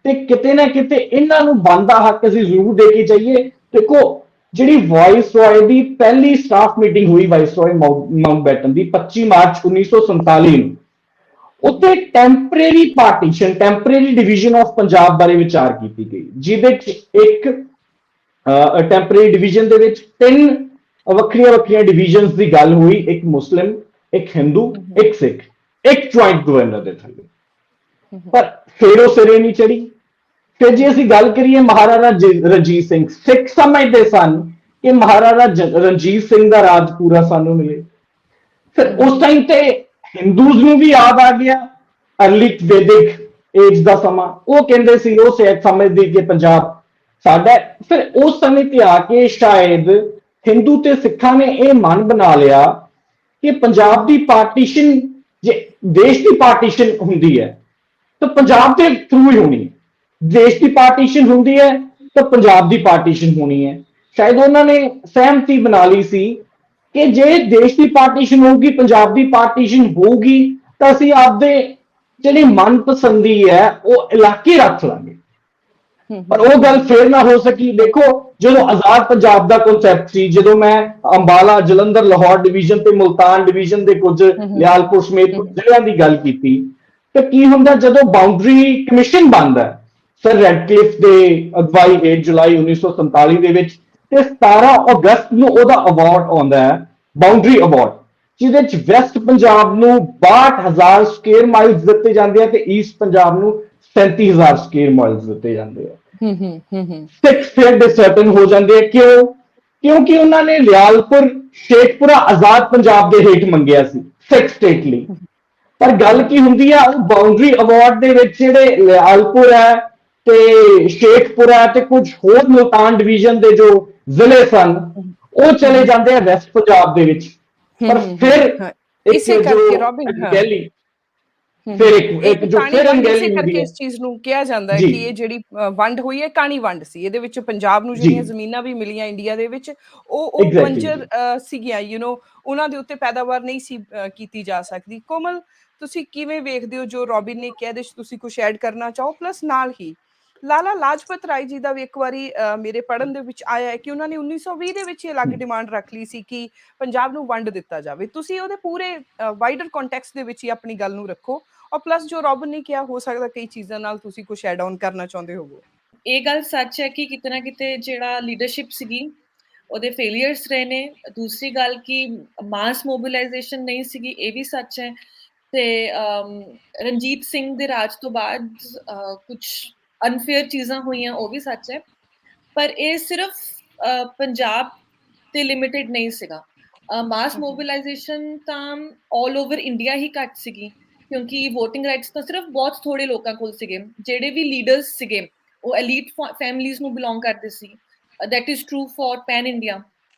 ਤੇ ਕਿਤੇ ਨਾ ਕਿਤੇ ਇਹਨਾਂ ਨੂੰ ਬਣਦਾ ਹੱਕ ਅਸੀਂ ਜ਼ਰੂਰ ਦੇ ਕੇ ਜਾਈਏ। ਦੇਖੋ, ਜਿਹੜੀ ਵਾਇਸਰॉय ਦੀ ਪਹਿਲੀ ਸਟਾਫ ਮੀਟਿੰਗ ਹੋਈ ਵਾਇਸਰॉय ਮਾਊਂਟਬੈਟਨ ਦੀ 25 ਮਾਰਚ 1947 ਨੂੰ, ਉੱਥੇ temporary partition, temporary division of Punjab ਬਾਰੇ ਵਿਚਾਰ ਕੀਤੀ ਗਈ, ਜਿਹਦੇ ਚ ਇੱਕ ਟੈਂਪਰੇਰੀ ਡਿਵੀਜ਼ਨ ਦੇ ਵਿੱਚ 3 ਵੱਖਰੀਆਂ ਵੱਖਰੀਆਂ ਡਿਵੀਜ਼ਨਸ ਦੀ ਗੱਲ ਹੋਈ, ਇੱਕ ਮੁਸਲਿਮ, ਇੱਕ ਹਿੰਦੂ, ਇੱਕ ਸਿੱਖ, ਇੱਕ ਜੁਆਇੰਟ ਗਵਰਨਰ ਦੇ ਥੱਲੇ। ਪਰ ਫਿਰ ਉਹ ਸਿਰੇ ਨਹੀਂ ਚੜੀ। ਫਿਰ ਜੇ ਅਸੀਂ ਗੱਲ ਕਰੀਏ ਮਹਾਰਾਜਾ ਰਣਜੀਤ ਸਿੰਘ, ਸਿੱਖ ਸਮਝਦੇ ਸਨ ਕਿ ਮਹਾਰਾਜਾ ਰਣਜੀਤ ਸਿੰਘ ਦਾ ਰਾਜ ਪੂਰਾ ਸਾਨੂੰ ਮਿਲੇ। ਫਿਰ ਉਸ ਟਾਈਮ ਤੇ ਹਿੰਦੂਜ਼ ਨੂੰ ਵੀ ਯਾਦ ਆ ਗਿਆ ਅਰਲੀ ਵੈਦਿਕ ਏਜ ਦਾ ਸਮਾਂ, ਉਹ ਕਹਿੰਦੇ ਸੀ, ਉਹ ਸਮਝਦੇ ਕਿ ਪੰਜਾਬ ਸਾਡਾ। ਫਿਰ ਉਸ ਸਮੇਂ ਤੇ ਆ ਕੇ ਸ਼ਾਇਦ ਹਿੰਦੂ ਤੇ ਸਿੱਖਾਂ ਨੇ ਇਹ ਮਨ ਬਣਾ ਲਿਆ ਕਿ ਪੰਜਾਬ ਦੀ ਪਾਰਟੀਸ਼ਨ, ਜੇ ਦੇਸ਼ ਦੀ ਪਾਰਟੀਸ਼ਨ ਹੁੰਦੀ ਹੈ ਤਾਂ ਪੰਜਾਬ ਦੇ ਥਰੂ ਹੀ ਹੋਣੀ ਹੈ, ਦੇਸ਼ ਦੀ ਪਾਰਟੀਸ਼ਨ ਹੁੰਦੀ ਹੈ ਤਾਂ ਪੰਜਾਬ ਦੀ ਪਾਰਟੀਸ਼ਨ ਹੋਣੀ ਹੈ। ਸ਼ਾਇਦ ਉਹਨਾਂ ਨੇ ਸਹਿਮਤੀ ਬਣਾ ਲਈ ਸੀ ਕਿ ਜੇ ਦੇਸ਼ ਦੀ ਪਾਰਟੀਸ਼ਨ ਹੋਊਗੀ, ਪੰਜਾਬ ਦੀ ਪਾਰਟੀਸ਼ਨ ਹੋਊਗੀ, ਤਾਂ ਅਸੀਂ ਆਪਦੇ ਜਿਹੜੀ ਮਨਪਸੰਦੀ ਹੈ ਉਹ ਇਲਾਕੇ ਰੱਖ ਲਾਂਗੇ। ਪਰ ਉਹ ਗੱਲ ਫੇਰ ਨਾ ਹੋ ਸਕੀ। ਦੇਖੋ, ਜਦੋਂ ਆਜ਼ਾਦ ਪੰਜਾਬ ਦਾ ਕਨਸੈਪਟ ਸੀ, ਜਦੋਂ ਮੈਂ ਅੰਬਾਲਾ, ਜਲੰਧਰ, ਲਾਹੌਰ ਡਿਵੀਜ਼ਨ ਤੇ ਮੁਲਤਾਨ ਡਿਵੀਜ਼ਨ ਦੇ ਕੁਝ ਲਿਆਲਪੁਰ ਸਮੇਤ ਜ਼ਿਲ੍ਹਿਆਂ ਦੀ ਗੱਲ ਕੀਤੀ, ਤਾਂ ਕੀ ਹੁੰਦਾ ਜਦੋਂ ਬਾਉਂਡਰੀ ਕਮਿਸ਼ਨ ਬਣਦਾ ਸਰ ਰੈਡਕਲਿਫ ਦੇ ਅਗਵਾਈ ਹੇਠ ਜੁਲਾਈ 1947 ਦੇ ਵਿੱਚ, ਤੇ 17 ਅਗਸਤ ਨੂੰ ਉਹਦਾ ਅਵਾਰਡ ਆਉਂਦਾ ਹੈ, ਬਾਉਂਡਰੀ ਅਵਾਰਡ, ਜਿਹਦੇ ਚ ਵੈਸਟ ਪੰਜਾਬ ਨੂੰ 62,000 ਸਕੁਅਰ ਮਾਈਲਸ ਦਿੱਤੇ ਜਾਂਦੇ ਆ ਤੇ ਈਸਟ ਪੰਜਾਬ ਨੂੰ 37,000 ਸਕੁਅਰ ਮਾਈਲਸ ਦਿੱਤੇ ਜਾਂਦੇ ਆ। ਸਿੱਖ ਫਿਰ ਡਿਸਰਟਨ ਹੋ ਜਾਂਦੇ ਆ। ਕਿਉਂ? ਕਿਉਂਕਿ ਉਹਨਾਂ ਨੇ ਲਿਆਲਪੁਰ, ਸ਼ੇਖਪੁਰਾ ਆਜ਼ਾਦ ਪੰਜਾਬ ਦੇ ਹੇਠ ਮੰਗਿਆ ਸੀ ਸਿੱਖ ਸਟੇਟ ਲਈ। ਪਰ ਗੱਲ ਕੀ ਹੁੰਦੀ ਆ, ਉਹ ਬਾਉਂਡਰੀ ਅਵਾਰਡ ਦੇ ਵਿੱਚ ਜਿਹੜੇ ਲਿਆਲਪੁਰ ਹੈ ਤੇ ਸ਼ੇਖਪੁਰਾ ਤੇ ਕੁਝ ਹੋਰ ਮੁਲਤਾਨ ਡਿਵੀਜ਼ਨ ਦੇ ਜੋ ਜ਼ਿਲ੍ਹੇ ਸਨ, ਉਹ ਚਲੇ ਜਾਂਦੇ ਆ ਵੈਸਟ ਪੰਜਾਬ ਦੇ ਵਿੱਚ। ਪਰ ਫਿਰ ਇਸੇ ਕਰਕੇ ਰੋਬਿਨ, ਫਿਰ ਇੱਕ ਜੋ ਫਿਰ ਅਣਗਹਿਲੀ ਹੁੰਦੀ ਕਰਕੇ ਹੈ, ਇਸ ਚੀਜ਼ ਨੂੰ ਕਿਹਾ ਜਾਂਦਾ ਹੈ ਕਿ ਇਹ ਜਿਹੜੀ ਵੰਡ ਹੋਈ ਹੈ ਕਾਣੀ ਵੰਡ ਸੀ। ਇਹਦੇ ਵਿੱਚ ਪੰਜਾਬ ਨੂੰ ਜਿਹੜੀਆਂ ਜ਼ਮੀਨਾਂ ਵੀ ਮਿਲੀਆਂ ਇੰਡੀਆ ਦੇ ਵਿੱਚ, ਉਹ ਬੰਜਰ ਸੀਗੀਆਂ, ਉਹਨਾਂ ਦੇ ਉੱਤੇ ਪੈਦਾਵਾਰ ਨਹੀਂ ਸੀ ਕੀਤੀ ਜਾ ਸਕਦੀ। ਕੋਮਲ, ਤੁਸੀਂ ਕਿਵੇਂ ਵੇਖਦੇ ਹੋ ਜੋ ਰੋਬਿਨ ਨੇ ਕਿਹਾ? ਇਹਦੇ 'ਚ ਤੁਸੀਂ ਕੁਛ ਐਡ ਕਰਨਾ ਚਾਹੋ? ਪਲੱਸ ਨਾਲ ਹੀ ਲਾਲਾ ਲਾਜਪਤ ਰਾਏ ਜੀ ਦਾ ਵੀ ਇੱਕ ਵਾਰੀ ਮੇਰੇ ਪੜ੍ਹਨ ਦੇ ਵਿੱਚ ਆਇਆ ਹੈ ਕਿ ਉਹਨਾਂ ਨੇ 1920 ਦੇ ਵਿੱਚ ਹੀ ਅਲੱਗ ਡਿਮਾਂਡ ਰੱਖ ਲਈ ਸੀ ਕਿ ਪੰਜਾਬ ਨੂੰ ਵੰਡ ਦਿੱਤਾ ਜਾਵੇ। ਤੁਸੀਂ ਉਹਦੇ ਪੂਰੇ ਵਾਈਡਰ ਕੰਟੈਕਸਟ ਦੇ ਵਿੱਚ ਹੀ ਆਪਣੀ ਗੱਲ ਨੂੰ ਰੱਖੋ, ਔਰ ਪਲੱਸ ਜੋ ਰੋਬਿਨ ਨੇ ਕਿਹਾ, ਹੋ ਸਕਦਾ ਕਈ ਚੀਜ਼ਾਂ ਨਾਲ ਤੁਸੀਂ ਕੁਛ ਐਡ ਆਨ ਕਰਨਾ ਚਾਹੁੰਦੇ ਹੋਵੋ। ਇਹ ਗੱਲ ਸੱਚ ਹੈ ਕਿ ਕਿਤੇ ਨਾ ਕਿਤੇ ਜਿਹੜਾ ਲੀਡਰਸ਼ਿਪ ਸੀਗੀ ਉਹਦੇ ਫੇਲੀਅਰਸ ਰਹੇ ਨੇ। ਦੂਸਰੀ ਗੱਲ ਕਿ ਮਾਸ ਮੋਬਿਲਾਈਜੇਸ਼ਨ ਨਹੀਂ ਸੀਗੀ, ਇਹ ਵੀ ਸੱਚ ਹੈ। ਤੇ ਰਣਜੀਤ ਸਿੰਘ ਦੇ ਰਾਜ ਤੋਂ ਬਾਅਦ ਕੁਝ ਅਨਫੇਅਰ ਚੀਜ਼ਾਂ ਹੋਈਆਂ, ਉਹ ਵੀ ਸੱਚ ਹੈ। ਪਰ ਇਹ ਸਿਰਫ ਪੰਜਾਬ ਤੇ ਲਿਮਿਟਿਡ ਨਹੀਂ ਸੀਗਾ। ਮਾਸ ਮੋਬਿਲਾਈਜੇਸ਼ਨ ਤਾਂ ਆਲ ਓਵਰ ਇੰਡੀਆ ਹੀ ਘੱਟ ਸੀਗੀ, ਕਿਉਂਕਿ ਵੋਟਿੰਗ ਰਾਈਟਸ ਤਾਂ ਸਿਰਫ ਬਹੁਤ ਥੋੜੇ ਲੋਕਾਂ ਕੋਲ ਸੀਗੇ। ਜਿਹੜੇ ਵੀ ਲੀਡਰਸ ਸੀਗੇ ਉਹ ਐਲੀਟ ਫੈਮਿਲੀਜ਼ ਨੂੰ ਬਿਲੋਂਗ ਕਰਦੇ ਸੀ। That is true for pan India.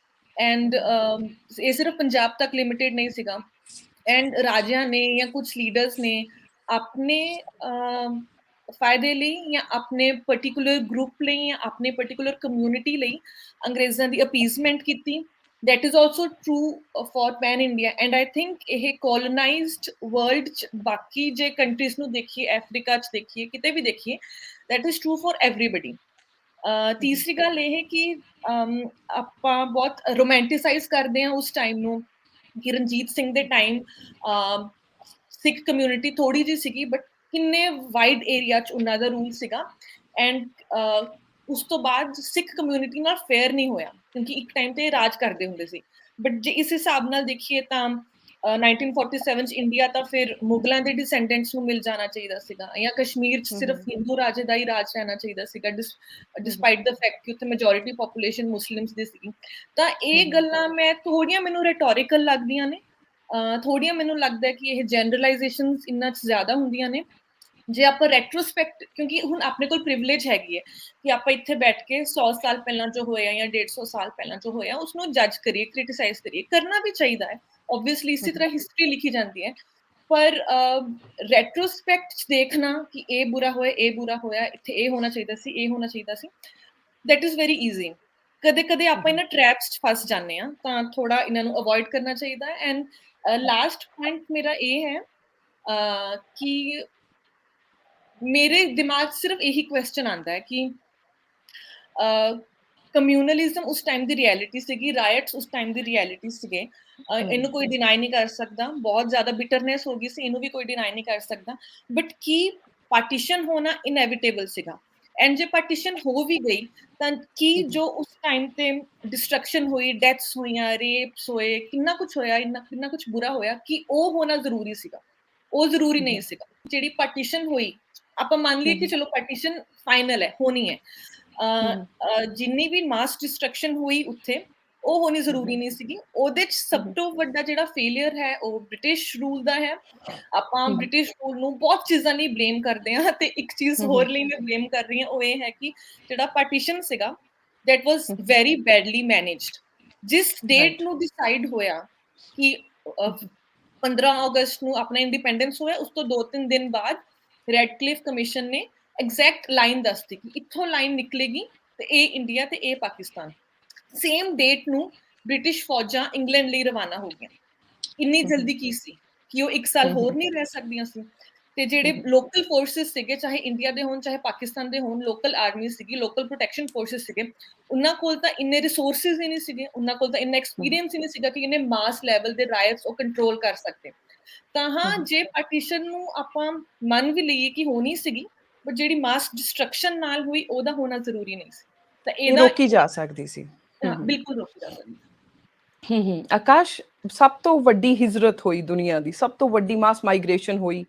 And ਇਹ ਸਿਰਫ ਪੰਜਾਬ ਤੱਕ ਲਿਮਿਟਿਡ ਨਹੀਂ ਸੀਗਾ। ਐਂਡ ਰਾਜਿਆਂ ਨੇ ਜਾਂ ਕੁਝ ਲੀਡਰਸ ਨੇ ਆਪਣੇ ਫਾਇਦੇ ਲਈ ਜਾਂ ਆਪਣੇ ਪਾਰਟਿਕੂਲਰ ਗਰੁੱਪ ਲਈ ਜਾਂ ਆਪਣੇ ਪਾਰਟਿਕੂਲਰ ਕਮਿਊਨਿਟੀ ਲਈ ਅੰਗਰੇਜ਼ਾਂ ਦੀ ਅਪੀਜ਼ਮੈਂਟ ਕੀਤੀ। that is also true for pan India, and I think ਇਹ colonized world ਚ ਬਾਕੀ ਜੇ ਕੰਟਰੀਜ਼ ਨੂੰ ਦੇਖੀਏ, ਅਫਰੀਕਾ ਚ ਦੇਖੀਏ, ਕਿਤੇ ਵੀ ਦੇਖੀਏ, that is true for everybody। ਤੀਸਰੀ ਗੱਲ ਇਹ ਹੈ ਕਿ ਆਪਾਂ ਬਹੁਤ ਰੋਮੈਂਟਿਸਾਈਜ਼ ਕਰਦੇ ਹਾਂ ਉਸ ਟਾਈਮ ਨੂੰ ਕਿ ਰਣਜੀਤ ਸਿੰਘ ਦੇ ਟਾਈਮ ਸਿੱਖ ਕਮਿਊਨਿਟੀ ਥੋੜੀ ਜਿਹੀ ਸੀਗੀ, ਬਟ ਕਿੰਨੇ ਵਾਈਡ ਏਰੀਆ ਚ ਉਹਨਾਂ ਦਾ ਰੂਲ ਸੀਗਾ। ਐਂਡ ਉਸ ਤੋਂ ਬਾਅਦ ਸਿੱਖ ਕਮਿਊਨਿਟੀ ਨਾਲ ਫੇਅਰ ਨਹੀਂ ਹੋਇਆ, ਕਿਉਂਕਿ ਇੱਕ ਟਾਈਮ ਤੇ ਰਾਜ ਕਰਦੇ ਹੁੰਦੇ ਸੀ। ਬਟ ਜੇ ਇਸ ਹਿਸਾਬ ਨਾਲ ਦੇਖੀਏ ਤਾਂ 1947 ਚ ਇੰਡੀਆ ਤਾਂ ਫਿਰ ਮੁਗਲਾਂ ਦੇ ਡਿਸੈਂਡੈਂਟਸ ਨੂੰ ਮਿਲ ਜਾਣਾ ਚਾਹੀਦਾ ਸੀਗਾ, ਜਾਂ ਕਸ਼ਮੀਰ ਚ ਸਿਰਫ ਹਿੰਦੂ ਰਾਜੇ ਦਾ ਹੀ ਰਾਜ ਰਹਿਣਾ ਚਾਹੀਦਾ ਸੀਗਾ, ਡਿਸਪਾਈਟ ਦਾ ਫੈਕਟ ਕਿ ਉੱਥੇ ਮੈਜੋਰਿਟੀ ਪੋਪੂਲੇਸ਼ਨ ਮੁਸਲਿਮਸ ਦੀ ਸੀਗੀ। ਤਾਂ ਇਹ ਗੱਲਾਂ ਮੈਂ ਥੋੜੀਆਂ ਮੈਨੂੰ ਰੈਟੋਰੀਕਲ ਲੱਗਦੀਆਂ ਨੇ, ਥੋੜੀਆਂ ਮੈਨੂੰ ਲੱਗਦਾ ਕਿ ਇਹ ਜਨਰਲਾਈਜੇਸ਼ਨਸ ਇੰਨਾ ਚ ਜ਼ਿਆਦਾ ਹੁੰਦੀਆਂ ਨੇ। ਜੇ ਆਪਾਂ ਰੈਟਰੋਸਪੈਕਟ, ਕਿਉਂਕਿ ਹੁਣ ਆਪਣੇ ਕੋਲ ਪ੍ਰਿਵਿਲੇਜ ਹੈਗੀ ਹੈ ਕਿ ਆਪਾਂ ਇੱਥੇ ਬੈਠ ਕੇ 100 ਸਾਲ ਪਹਿਲਾਂ ਜੋ ਹੋਇਆ ਜਾਂ 150 ਸਾਲ ਪਹਿਲਾਂ ਜੋ ਹੋਇਆ ਉਸਨੂੰ ਜੱਜ ਕਰੀਏ, ਕ੍ਰਿਟਿਸਾਈਜ਼ ਕਰੀਏ, ਕਰਨਾ ਵੀ ਚਾਹੀਦਾ ਹੈ। ਓਬਵੀਅਸਲੀ ਇਸੇ ਤਰ੍ਹਾਂ ਹਿਸਟਰੀ ਲਿਖੀ ਜਾਂਦੀ ਹੈ, ਪਰ ਰੈਟਰੋਸਪੈਕਟ ਚ ਦੇਖਣਾ ਕਿ ਇਹ ਬੁਰਾ ਹੋਇਆ, ਇਹ ਬੁਰਾ ਹੋਇਆ, ਇੱਥੇ ਇਹ ਹੋਣਾ ਚਾਹੀਦਾ ਸੀ, ਇਹ ਹੋਣਾ ਚਾਹੀਦਾ ਸੀ, ਦੈਟ ਇਜ਼ ਵੈਰੀ ਈਜ਼ੀ। ਕਦੇ ਆਪਾਂ ਇਹਨਾਂ ਟ੍ਰੈਪਸ 'ਚ ਫਸ ਜਾਂਦੇ ਆ, ਤਾਂ ਥੋੜਾ ਇਹਨਾਂ ਨੂੰ ਅਵੋਇਡ ਕਰਨਾ ਚਾਹੀਦਾ ਹੈ। ਐਂਡ ਲਾਸਟ ਪੁਆਇੰਟ ਮੇਰਾ ਇਹ ਹੈ ਕਿ ਮੇਰੇ ਦਿਮਾਗ 'ਚ ਸਿਰਫ ਇਹੀ ਕੁਐਸਚਨ ਆਉਂਦਾ ਹੈ ਕਿ ਕਮਿਊਨਲਿਜ਼ਮ ਉਸ ਟਾਈਮ ਦੀ ਰਿਐਲਿਟੀ ਸੀਗੀ, ਰਾਇਟਸ ਉਸ ਟਾਈਮ ਦੀ ਰਿਐਲਿਟੀ ਸੀਗੇ, ਇਹਨੂੰ ਕੋਈ ਡਿਨਾਈ ਨਹੀਂ ਕਰ ਸਕਦਾ। ਬਹੁਤ ਜ਼ਿਆਦਾ ਬਿਟਰਨੈਸ ਹੋ ਗਈ ਸੀ, ਇਹਨੂੰ ਵੀ ਕੋਈ ਡਿਨਾਈ ਨਹੀਂ ਕਰ ਸਕਦਾ। ਬਟ ਕੀ ਪਾਰਟੀਸ਼ਨ ਹੋਣਾ ਇਨਐਵਿਟੇਬਲ ਸੀਗਾ, ਐਂਡ ਜੇ ਪਾਰਟੀਸ਼ਨ ਹੋ ਵੀ ਗਈ ਤਾਂ ਕੀ ਜੋ ਉਸ ਟਾਈਮ ਤੇ ਡਿਸਟਰਕਸ਼ਨ ਹੋਈ, ਡੈਥਸ ਹੋਈਆਂ, ਰੇਪਸ ਹੋਏ, ਕਿੰਨਾ ਕੁਛ ਹੋਇਆ, ਕਿੰਨਾ ਕੁਛ ਬੁਰਾ ਹੋਇਆ, ਕਿ ਉਹ ਹੋਣਾ ਜ਼ਰੂਰੀ ਸੀਗਾ? ਉਹ ਜ਼ਰੂਰੀ ਨਹੀਂ ਸੀਗਾ। ਜਿਹੜੀ ਪਾਰਟੀਸ਼ਨ ਹੋਈ, ਆਪਾਂ ਮੰਨ ਲਈਏ ਕਿ ਚਲੋ ਪਾਰਟੀਸ਼ਨ ਫਾਈਨਲ ਹੈ, ਹੋਣੀ ਹੈ, ਜਿੰਨੀ ਵੀ ਮਾਸ ਡਿਸਟਰਕਸ਼ਨ ਹੋਈ ਉੱਥੇ, ਉਹ ਹੋਣੀ ਜ਼ਰੂਰੀ ਨਹੀਂ ਸੀਗੀ। ਉਹਦੇ 'ਚ ਸਭ ਤੋਂ ਵੱਡਾ ਜਿਹੜਾ ਫੇਲੀਅਰ ਹੈ ਉਹ ਬ੍ਰਿਟਿਸ਼ ਰੂਲ ਦਾ ਹੈ। ਆਪਾਂ ਬ੍ਰਿਟਿਸ਼ ਰੂਲ ਨੂੰ ਬਹੁਤ ਚੀਜ਼ਾਂ ਲਈ ਬਲੇਮ ਕਰਦੇ ਹਾਂ, ਤੇ ਇੱਕ ਚੀਜ਼ ਹੋਰ ਲਈ ਮੈਂ ਬਲੇਮ ਕਰ ਰਹੀ ਹਾਂ, ਉਹ ਇਹ ਹੈ ਕਿ ਜਿਹੜਾ ਪਾਰਟੀਸ਼ਨ ਸੀਗਾ, that was very badly managed। ਜਿਸ ਡੇਟ ਨੂੰ ਡਿਸਾਈਡ ਹੋਇਆ ਕਿ 15 ਅਗਸਤ ਨੂੰ ਆਪਣਾ ਇੰਡੀਪੈਂਡੈਂਸ ਹੋਇਆ, ਉਸ ਤੋਂ 2-3 ਦਿਨ ਬਾਅਦ ਰੈਡਕਲਿਫ ਕਮਿਸ਼ਨ ਨੇ ਐਗਜ਼ੈਕਟ ਲਾਈਨ ਦੱਸਤੀ ਕਿ ਇੱਥੋਂ ਲਾਈਨ ਨਿਕਲੇਗੀ ਤੇ ਇਹ ਇੰਡੀਆ ਤੇ ਇਹ ਪਾਕਿਸਤਾਨ। ਸੇਮ ਡੇਟ ਨੂੰ ਬ੍ਰਿਟਿਸ਼ ਫੌਜਾਂ ਇੰਗਲੈਂਡ ਲਈ ਰਵਾਨਾ ਹੋ ਗਈਆਂ। ਇੰਨੀ ਜਲਦੀ ਕੀ ਸੀ ਕਿ ਉਹ 1 ਸਾਲ ਹੋਰ ਨਹੀਂ ਰਹਿ ਸਕਦੀਆਂ ਸੀ? ਤੇ ਜਿਹੜੇ ਲੋਕਲ ਫੋਰਸਿਸ ਸੀਗੇ, ਚਾਹੇ ਇੰਡੀਆ ਦੇ ਹੋਣ ਚਾਹੇ ਪਾਕਿਸਤਾਨ ਦੇ ਹੋਣ, ਲੋਕਲ ਆਰਮੀ ਸੀਗੀ, ਲੋਕਲ ਪ੍ਰੋਟੈਕਸ਼ਨ ਫੋਰਸਿਸ ਸੀਗੇ, ਉਹਨਾਂ ਕੋਲ ਤਾਂ ਇੰਨੇ ਰਿਸੋਰਸਿਸ ਹੀ ਨਹੀਂ ਸੀਗੇ, ਉਹਨਾਂ ਕੋਲ ਤਾਂ ਇੰਨਾ ਐਕਸਪੀਰੀਅੰਸ ਹੀ ਨਹੀਂ ਸੀਗਾ ਕਿ ਇਹਨੇ ਮਾਸ ਲੈਵਲ ਦੇ ਰਾਇਟਸ ਉਹ ਕੰਟਰੋਲ ਕਰ ਸਕਦੇ। ਤਾਂ ਹਾਂ, ਜੇ ਪਾਰਟੀਸ਼ਨ ਨੂੰ ਆਪਾਂ ਮੰਨ ਵੀ ਲਈਏ ਕਿ ਹੋਣੀ ਸੀਗੀ, ਬਟ ਜਿਹੜੀ ਮਾਸ ਡਿਸਟਰਕਸ਼ਨ ਨਾਲ ਹੋਈ, ਉਹਦਾ ਹੋਣਾ ਜ਼ਰੂਰੀ ਨਹੀਂ ਸੀ। ਤਾਂ ਇਹਦਾ ਰੋਕੀ ਜਾ ਸਕਦੀ ਸੀ। ਬਿਲਕੁਲ ਰੋਕੀ ਜਾ ਸਕਦੀ। ਆਕਾਸ਼, ਸਭ ਤੋਂ ਵੱਡੀ ਹਿਜਰਤ ਹੋਈ ਦੁਨੀਆ ਦੀ, ਸਭ ਤੋਂ ਵੱਡੀ ਮਾਸ ਮਾਈਗ੍ਰੇਸ਼ਨ ਹੋਈ,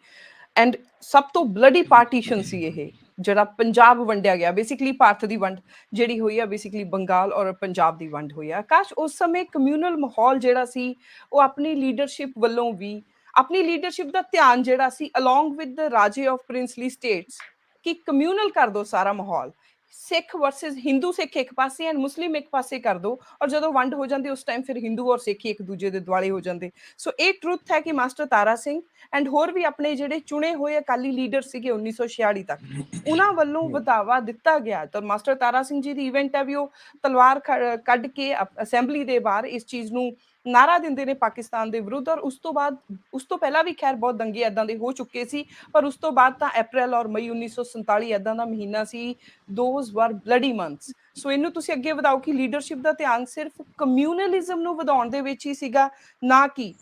ਐਂਡ ਸਭ ਤੋਂ ਬਲੱਡੀ ਪਾਰਟੀਸ਼ਨ ਸੀ ਇਹ, ਜਿਹੜਾ ਪੰਜਾਬ ਵੰਡਿਆ ਗਿਆ। ਬੇਸਿਕਲੀ ਭਾਰਤ ਦੀ ਵੰਡ ਜਿਹੜੀ ਹੋਈ ਆ, ਬੇਸਿਕਲੀ ਬੰਗਾਲ ਔਰ ਪੰਜਾਬ ਦੀ ਵੰਡ ਹੋਈ ਆ। ਆਕਾਸ਼, ਉਸ ਸਮੇਂ ਕਮਿਊਨਲ ਮਾਹੌਲ ਜਿਹੜਾ ਸੀ, ਉਹ ਆਪਣੀ ਲੀਡਰਸ਼ਿਪ ਵੱਲੋਂ ਵੀ, ਆਪਣੀ ਲੀਡਰਸ਼ਿਪ ਦਾ ਧਿਆਨ ਜਿਹੜਾ ਸੀ ਅਲੋਂਗ ਵਿਦ ਦ ਰਾਜੇ ਆਫ ਪ੍ਰਿੰਸਲੀ ਸਟੇਟਸ, ਕਿ ਕਮਿਊਨਲ ਕਰ ਦੋ ਸਾਰਾ ਮਾਹੌਲ, ਸਿੱਖ ਵਰਸਸ ਹਿੰਦੂ, ਸਿੱਖ ਇੱਕ ਪਾਸੇ ਐਂਡ ਮੁਸਲਿਮ ਇੱਕ ਪਾਸੇ ਕਰ ਦੋ, ਔਰ ਜਦੋਂ ਵੰਡ ਹੋ ਜਾਂਦੀ ਉਸ ਟਾਈਮ ਫਿਰ ਹਿੰਦੂ ਔਰ ਸਿੱਖ ਇੱਕ ਦੂਜੇ ਦੇ ਦੁਆਲੇ ਹੋ ਜਾਂਦੇ। ਸੋ ਇਹ ਟਰੁੱਥ ਹੈ ਕਿ ਮਾਸਟਰ ਤਾਰਾ ਸਿੰਘ ਐਂਡ ਹੋਰ ਵੀ ਆਪਣੇ ਜਿਹੜੇ ਚੁਣੇ ਹੋਏ ਅਕਾਲੀ ਲੀਡਰ ਸੀਗੇ 1946 ਤੱਕ, ਉਹਨਾਂ ਵੱਲੋਂ ਵਧਾਵਾ ਦਿੱਤਾ ਗਿਆ। ਤਾਂ ਮਾਸਟਰ ਤਾਰਾ ਸਿੰਘ ਜੀ ਦੀ ਇਵੈਂਟ ਹੈ ਵੀ ਉਹ ਤਲਵਾਰ ਕੱਢ ਕੇ ਅਸੈਂਬਲੀ ਦੇ ਬਾਹਰ ਇਸ ਚੀਜ਼ ਨੂੰ ਨਾਰਾ ਦਿੰਦੇ ਨੇ ਪਾਕਿਸਤਾਨ ਦੇ ਵਿਰੁੱਧ। ਔਰ ਉਸ ਤੋਂ ਬਾਅਦ, ਉਸ ਤੋਂ ਪਹਿਲਾਂ ਵੀ ਖੈਰ ਬਹੁਤ ਦੰਗੇ ਏਦਾਂ ਦੇ ਹੋ ਚੁੱਕੇ ਸੀ, ਪਰ ਉਸ ਤੋਂ ਬਾਅਦ ਤਾਂ ਅਪ੍ਰੈਲ ਔਰ ਮਈ 1947 ਏਦਾਂ ਦਾ ਮਹੀਨਾ ਸੀ, ਦੋਜ਼ ਵਰ ਬਲੱਡੀ ਮੰਥਸ। ਸੋ ਇਹਨੂੰ ਤੁਸੀਂ ਅੱਗੇ ਵਧਾਓ ਕਿ ਲੀਡਰਸ਼ਿਪ ਦਾ ਧਿਆਨ ਸਿਰਫ ਕਮਿਊਨਲਿਜ਼ਮ ਨੂੰ ਵਧਾਉਣ ਦੇ ਵਿੱਚ ਹੀ ਸੀਗਾ, ਨਾ ਕਿ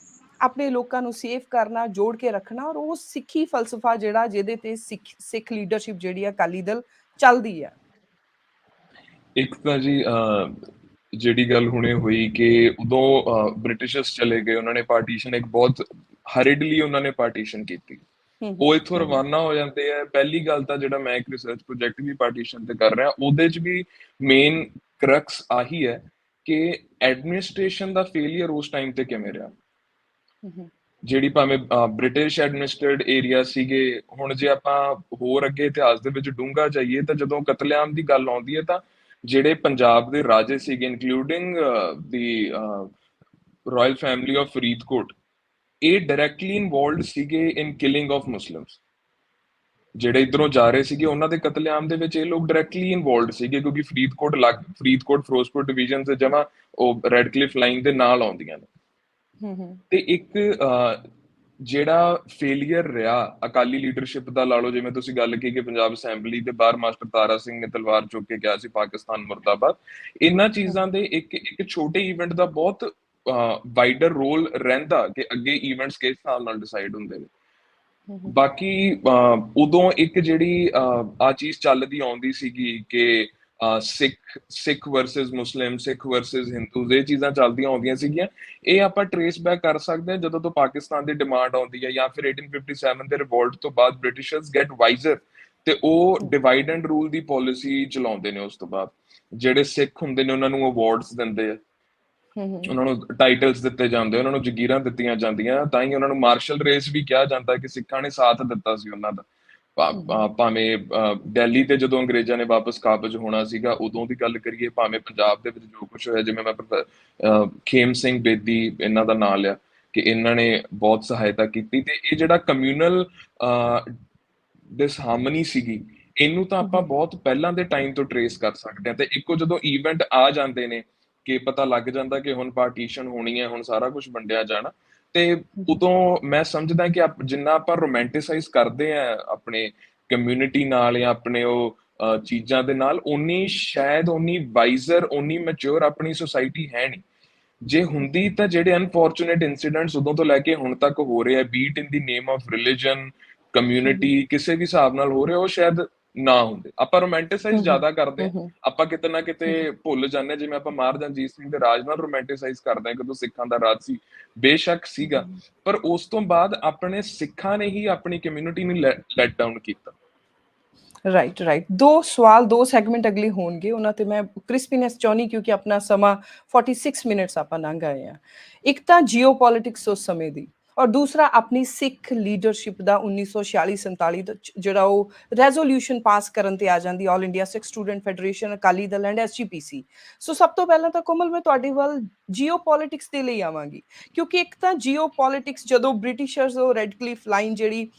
ਆਪਣੇ ਲੋਕਾਂ ਨੂੰ ਸੇਫ ਕਰਨਾ, ਜੋੜ ਕੇ ਰੱਖਣਾ, ਔਰ ਉਹ ਸਿੱਖੀ ਫਲਸਫਾ ਜਿਹੜਾ ਜਿਹਦੇ ਤੇ ਸਿੱਖ ਲੀਡਰਸ਼ਿਪ ਜਿਹੜੀ ਆ ਅਕਾਲੀ ਦਲ ਚੱਲਦੀ ਆ। ਇੱਕ ਤਾਂ ਜੀ ਜਿਹੜੀ ਗੱਲ ਹੁਣੇ ਹੋਈ ਕਿ ਉਦੋਂ ਬ੍ਰਿਟਿਸ਼ਰਸ ਚਲੇ ਗਏ, ਉਹਨਾਂ ਨੇ ਪਾਰਟੀਸ਼ਨ ਇੱਕ ਬਹੁਤ ਹਰਿਡਲੀ ਉਹਨਾਂ ਨੇ ਪਾਰਟੀਸ਼ਨ ਕੀਤੀ, ਉਹ ਇੱਥੋਂ ਰਵਾਨਾ ਹੋ ਜਾਂਦੇ ਆ। ਪਹਿਲੀ ਗੱਲ ਤਾਂ ਜਿਹੜਾ ਮੈਂ ਇੱਕ ਰਿਸਰਚ ਪ੍ਰੋਜੈਕਟ ਵੀ ਪਾਰਟੀਸ਼ਨ ਤੇ ਕਰ ਰਿਹਾ, ਉਹਦੇ 'ਚ ਵੀ ਮੇਨ ਕਰਕਸ ਆਹੀ ਹੈ ਕਿ ਐਡਮਿਨਿਸਟ੍ਰੇਸ਼ਨ ਦਾ ਫੇਲੀਅਰ ਉਸ ਟਾਈਮ ਤੇ ਕਿਵੇਂ ਰਿਹਾ। ਜਿਹੜੀ ਭਾਵੇਂ ਬ੍ਰਿਟਿਸ਼ ਐਡਮਿਨਿਸਟਰਡ ਏਰੀਆ ਸੀਗੇ, ਹੁਣ ਜੇ ਆਪਾਂ ਹੋਰ ਅੱਗੇ ਇਤਿਹਾਸ ਦੇ ਵਿੱਚ ਡੂੰਘਾ ਜਾਈਏ ਤਾਂ ਜਦੋਂ ਕਤਲੇਆਮ ਦੀ ਗੱਲ ਆਉਂਦੀ ਹੈ ਤਾਂ ਜਿਹੜੇ ਪੰਜਾਬ ਦੇ ਰਾਜੇ ਸੀਗੇ, including the royal family of Faridkot, ਇਹ ਡਾਇਰੈਕਟਲੀ ਇਨਵੋਲਵਡ ਸੀਗੇ ਇਨ ਕਿਲਿੰਗ ਆਫ ਮੁਸਲਿਮਸ। ਜਿਹੜੇ ਇਧਰੋਂ ਜਾ ਰਹੇ ਸੀਗੇ ਉਹਨਾਂ ਦੇ ਕਤਲੇਆਮ ਦੇ ਵਿੱਚ ਇਹ ਲੋਕ ਡਾਇਰੈਕਟਲੀ ਇਨਵੋਲਵਡ ਸੀਗੇ, ਕਿਉਂਕਿ ਫਰੀਦਕੋਟ ਫਿਰੋਜ਼ਪੁਰ ਡਿਵੀਜ਼ਨ ਤੇ ਜਮਾ ਉਹ ਰੈਡਕਲਿਫ ਲਾਈਨ ਦੇ ਨਾਲ ਆਉਂਦੀਆਂ ਨੇ। ਤੇ ਇੱਕ ਜਿਹੜਾ ਫੇਲੀਅਰ ਰਿਹਾ ਅਕਾਲੀ ਲੀਡਰਸ਼ਿਪ ਦਾ, ਲਾ ਲਓ ਜਿਵੇਂ ਤੁਸੀਂ ਗੱਲ ਕੀਤੀ ਕਿ ਪੰਜਾਬ ਅਸੈਂਬਲੀ ਦੇ ਬਾਹਰ ਮਾਸਟਰ ਤਾਰਾ ਸਿੰਘ ਨੇ ਤਲਵਾਰ ਚੁੱਕ ਕੇ ਕਿਹਾ ਸੀ ਪਾਕਿਸਤਾਨ ਮੁਰਦਾਬਾਦ, ਇਹਨਾਂ ਚੀਜ਼ਾਂ ਦੇ ਇੱਕ ਛੋਟੇ ਈਵੈਂਟ ਦਾ ਬਹੁਤ ਵਾਈਡਰ ਰੋਲ ਰਹਿੰਦਾ ਕਿ ਅੱਗੇ ਈਵੈਂਟਸ ਕਿਸ ਹਿਸਾਬ ਨਾਲ ਡਿਸਾਈਡ ਹੁੰਦੇ ਨੇ। ਬਾਕੀ ਉਦੋਂ ਇੱਕ ਜਿਹੜੀ ਆ ਚੀਜ਼ ਚੱਲਦੀ ਆਉਂਦੀ ਸੀਗੀ ਕਿ ਸਿੱਖ ਵਰਸਸ ਮੁਸਲਿਮ, ਸਿੱਖ ਵਰਸਸ ਹਿੰਦੂਜ਼, ਇਹ ਚੀਜ਼ਾਂ ਚੱਲਦੀਆਂ ਆਉਂਦੀਆਂ ਸੀਗੀਆਂ। ਇਹ ਆਪਾਂ ਟ੍ਰੇਸ ਬੈਕ ਕਰ ਸਕਦੇ ਹਾਂ ਜਦੋਂ ਤੋਂ ਪਾਕਿਸਤਾਨ ਦੀ ਡਿਮਾਂਡ ਆਉਂਦੀ ਹੈ, ਜਾਂ ਫਿਰ 1857 ਦੇ ਰਿਵੋਲਟ ਤੋਂ ਬਾਅਦ ਬ੍ਰਿਟਿਸ਼ਰਸ ਗੈਟ ਵਾਈਜ਼ਰ ਤੇ ਉਹ divide and rule the policy ਚਲਾਉਂਦੇ ਨੇ। ਉਸ ਤੋਂ ਬਾਅਦ ਜਿਹੜੇ ਸਿੱਖ ਹੁੰਦੇ ਨੇ ਉਹਨਾਂ ਨੂੰ ਅਵਾਰਡਸ ਦਿੰਦੇ ਆ, ਉਹਨਾਂ ਨੂੰ ਟਾਈਟਲਸ ਦਿੱਤੇ ਜਾਂਦੇ, ਉਹਨਾਂ ਨੂੰ ਜਗੀਰਾਂ ਦਿੱਤੀਆਂ ਜਾਂਦੀਆਂ, ਤਾਂ ਹੀ ਉਹਨਾਂ ਨੂੰ ਮਾਰਸ਼ਲ ਰੇਸ ਵੀ ਕਿਹਾ ਜਾਂਦਾ ਕਿ ਸਿੱਖਾਂ ਨੇ ਸਾਥ ਦਿੱਤਾ ਸੀ ਉਹਨਾਂ ਦਾ। ਭਾਵੇਂ ਦਿੱਲੀ ਤੇ ਜਦੋਂ ਅੰਗਰੇਜ਼ਾਂ ਨੇ ਵਾਪਸ ਕਾਬਜ ਹੋਣਾ ਸੀਗਾ ਉਦੋਂ ਦੀ ਗੱਲ ਕਰੀਏ, ਭਾਵੇਂ ਪੰਜਾਬ ਦੇ ਵਿੱਚ ਜੋ ਕੁਛ ਹੋਇਆ, ਜਿਵੇਂ ਮੈਂ ਖੇਮ ਸਿੰਘ ਬੇਦੀ ਇਹਨਾਂ ਦਾ ਨਾਂ ਲਿਆ ਕਿ ਇਹਨਾਂ ਨੇ ਬਹੁਤ ਸਹਾਇਤਾ ਕੀਤੀ। ਤੇ ਇਹ ਜਿਹੜਾ ਕਮਿਊਨਲ ਡਿਸਹਾਰਮਨੀ ਸੀਗੀ, ਇਹਨੂੰ ਤਾਂ ਆਪਾਂ ਬਹੁਤ ਪਹਿਲਾਂ ਦੇ ਟਾਈਮ ਤੋਂ ਟਰੇਸ ਕਰ ਸਕਦੇ ਹਾਂ, ਤੇ ਇੱਕੋ ਜਦੋਂ ਈਵੈਂਟ ਆ ਜਾਂਦੇ ਨੇ ਕਿ ਪਤਾ ਲੱਗ ਜਾਂਦਾ ਕਿ ਹੁਣ ਪਾਰਟੀਸ਼ਨ ਹੋਣੀ ਹੈ, ਹੁਣ ਸਾਰਾ ਕੁਝ ਵੰਡਿਆ ਜਾਣਾ, ਤੇ ਉਦੋਂ ਮੈਂ ਸਮਝਦਾ ਕਿ ਜਿੰਨਾ ਆਪਾਂ ਰੋਮੈਂਟਿਸਾਈਜ਼ ਕਰਦੇ ਆ ਆਪਣੇ ਕਮਿਊਨਿਟੀ ਨਾਲ ਜਾਂ ਆਪਣੇ ਉਹ ਚੀਜ਼ਾਂ ਦੇ ਨਾਲ, ਉਨੀ ਸ਼ਾਇਦ ਉਨੀ ਵਾਈਜ਼ਰ ਉਨੀ ਮੈਚੁਰ ਆਪਣੀ ਸੁਸਾਇਟੀ ਹੈ ਨਹੀਂ। ਜੇ ਹੁੰਦੀ ਤਾਂ ਜਿਹੜੇ ਅਨਫੋਰਚੂਨੇਟ ਇਨਸੀਡੈਂਟਸ ਉਦੋਂ ਤੋਂ ਲੈ ਕੇ ਹੁਣ ਤੱਕ ਹੋ ਰਹੇ ਆ, beat in the name of religion, community, ਕਿਸੇ ਵੀ ਹਿਸਾਬ ਨਾਲ ਹੋ ਰਹੇ, ਉਹ ਸ਼ਾਇਦ ਨਾ ਹੁੰਦੇ। ਆਪਾਂ ਰੋਮੈਂਟਿਸਾਈਜ਼ ਜ਼ਿਆਦਾ ਕਰਦੇ ਆ, ਆਪਾਂ ਕਿਤੇ ਨਾ ਕਿਤੇ ਭੁੱਲ ਜਾਂਦੇ, ਜਿਵੇਂ ਆਪਾਂ ਮਹਾਰਾਜਾ ਰਣਜੀਤ ਸਿੰਘ ਦੇ ਰਾਜ ਨਾਲ ਰੋਮੈਂਟਿਸਾਈਜ਼ ਕਰਦੇ ਆ, ਕਦੋਂ ਸਿੱਖਾਂ ਦਾ ਰਾਜ ਸੀ, ਬੇਸ਼ੱਕ ਸੀਗਾ, ਪਰ ਉਸ ਤੋਂ ਬਾਅਦ ਆਪਣੇ ਸਿੱਖਾਂ ਨੇ ਹੀ ਆਪਣੀ ਕਮਿਊਨਿਟੀ ਨੂੰ ਲੈਟ ਡਾਊਨ ਕੀਤਾ। ਰਾਈਟ। ਦੋ ਸਵਾਲ, ਦੋ ਸੈਗਮੈਂਟ ਅਗਲੇ ਹੋਣਗੇ, ਉਹਨਾਂ ਤੇ ਮੈਂ ਕ੍ਰਿਸਪੀਨੈਸ ਚਾਹੁੰਦੀ ਕਿਉਂਕਿ ਆਪਣਾ ਸਮਾਂ 46 ਮਿੰਟਸ ਆਪਾਂ ਲੰਘ ਆਏ ਆ। ਇੱਕ ਤਾਂ ਜੀਓ ਪੋਲਿਟਿਕਸ ਉਸ ਸਮੇਂ ਦੀ, ਔਰ ਦੂਸਰਾ ਆਪਣੀ ਸਿੱਖ ਲੀਡਰਸ਼ਿਪ ਦਾ 1946-47 ਦਾ ਜਿਹੜਾ ਉਹ ਰੈਜ਼ੋਲਿਊਸ਼ਨ ਪਾਸ ਕਰਨ ਤੇ ਆ ਜਾਂਦੀ all India Sikh student federation, Akali Dal and SGPC। ਸੋ ਸਭ ਤੋਂ ਪਹਿਲਾਂ ਤਾਂ ਕੋਮਲ ਮੈਂ ਤੁਹਾਡੇ ਵੱਲ ਜੀਓ ਪੋਲਿਟਿਕਸ ਦੇ ਲਈ ਆਵਾਂਗੀ, ਕਿਉਂਕਿ ਇੱਕ ਤਾਂ ਜੀਓ ਪੋਲਿਟਿਕਸ ਜਦੋਂ ਬ੍ਰਿਟਿਸ਼ਰਸ ਉਹ ਰੈੱਡ ਕਲਿਫ ਲਾਈਨ ਜਿਹੜੀ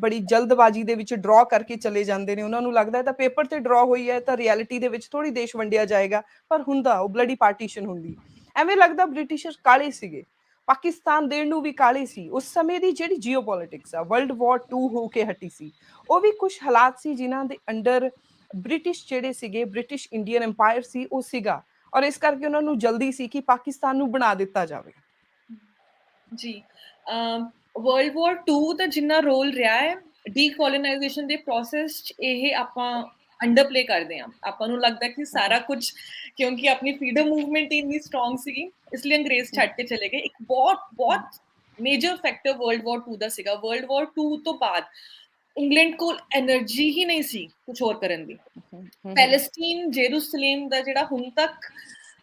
ਬੜੀ ਜਲਦਬਾਜ਼ੀ ਦੇ ਵਿੱਚ ਡਰਾ ਕਰਕੇ ਚਲੇ ਜਾਂਦੇ ਨੇ, ਉਹਨਾਂ ਨੂੰ ਲੱਗਦਾ ਤਾਂ ਪੇਪਰ ਤੇ ਡਰਾ ਹੋਈ ਹੈ ਤਾਂ ਰਿਐਲਿਟੀ ਦੇ ਵਿੱਚ ਥੋੜੀ ਦੇਸ਼ ਵੰਡਿਆ ਜਾਏਗਾ, ਪਰ ਹੁੰਦਾ ਉਹ ਬਲੱਡੀ ਪਾਰਟੀਸ਼ਨ ਹੁੰਦੀ। ਐਵੇਂ ਲੱਗਦਾ ਬ੍ਰਿਟਿਸ਼ਰ ਕਾਲੇ ਸੀਗੇ, ਪਾਕਿਸਤਾਨ ਦੇਣ ਨੂੰ ਵੀ ਕਾਲੇ ਸੀ। ਉਸ ਸਮੇਂ ਦੀ ਜਿਹੜੀ ਜੀਓ ਪੋਲਿਟਿਕਸ ਆ, ਵਰਲਡ ਵਾਰ 2 ਹੋ ਕੇ ਹਟੀ ਸੀ, ਉਹ ਵੀ ਕੁਝ ਹਾਲਾਤ ਸੀ ਜਿਨ੍ਹਾਂ ਦੇ ਅੰਡਰ ਬ੍ਰਿਟਿਸ਼ ਜਿਹੜੇ ਸੀਗੇ, ਬ੍ਰਿਟਿਸ਼ ਇੰਡੀਅਨ ਐਮਪਾਇਰ ਸੀ ਉਹ ਸੀਗਾ, ਔਰ ਇਸ ਕਰਕੇ ਉਹਨਾਂ ਨੂੰ ਜਲਦੀ ਸੀ ਕਿ ਪਾਕਿਸਤਾਨ ਨੂੰ ਬਣਾ ਦਿੱਤਾ ਜਾਵੇ। ਜੀ, ਵਰਲਡ ਵਾਰ 2 ਦਾ ਜਿੰਨਾ ਰੋਲ ਰਿਹਾ ਹੈ ਡੀਕੋਲੋਨਾਈਜੇਸ਼ਨ ਦੇ ਪ੍ਰੋਸੈਸ 'ਚ, ਇਹ ਆਪਾਂ ਅੰਡਰਪਲੇ ਕਰਦੇ ਹਾਂ। ਆਪਾਂ ਨੂੰ ਲੱਗਦਾ ਕਿ ਸਾਰਾ ਕੁਝ, ਕਿਉਂਕਿ ਆਪਣੀ ਫਰੀडम ਮੂਵਮੈਂਟ ਇੰਨੀ ਸਟਰੋਂਗ ਸੀਗੀ, ਇਸ ਲਈ ਅੰਗਰੇਜ਼ ਛੱਡ ਕੇ ਚਲੇ ਗਏ। ਇੱਕ ਬਹੁਤ ਮੇਜਰ ਫੈਕਟਰ ਵਰਲਡ ਵਾਰ 2 ਦਾ ਸੀਗਾ। ਵਰਲਡ ਵਾਰ 2 ਤੋਂ ਬਾਅਦ ਇੰਗਲੈਂਡ ਕੋਲ એનર્ਜੀ ਹੀ ਨਹੀਂ ਸੀ ਕੁਝ ਹੋਰ ਕਰਨ ਦੀ। ਪੈਲਸਟੀਨ, ਜੇਰੂਸਲਮ ਦਾ ਜਿਹੜਾ ਹੁਣ ਤੱਕ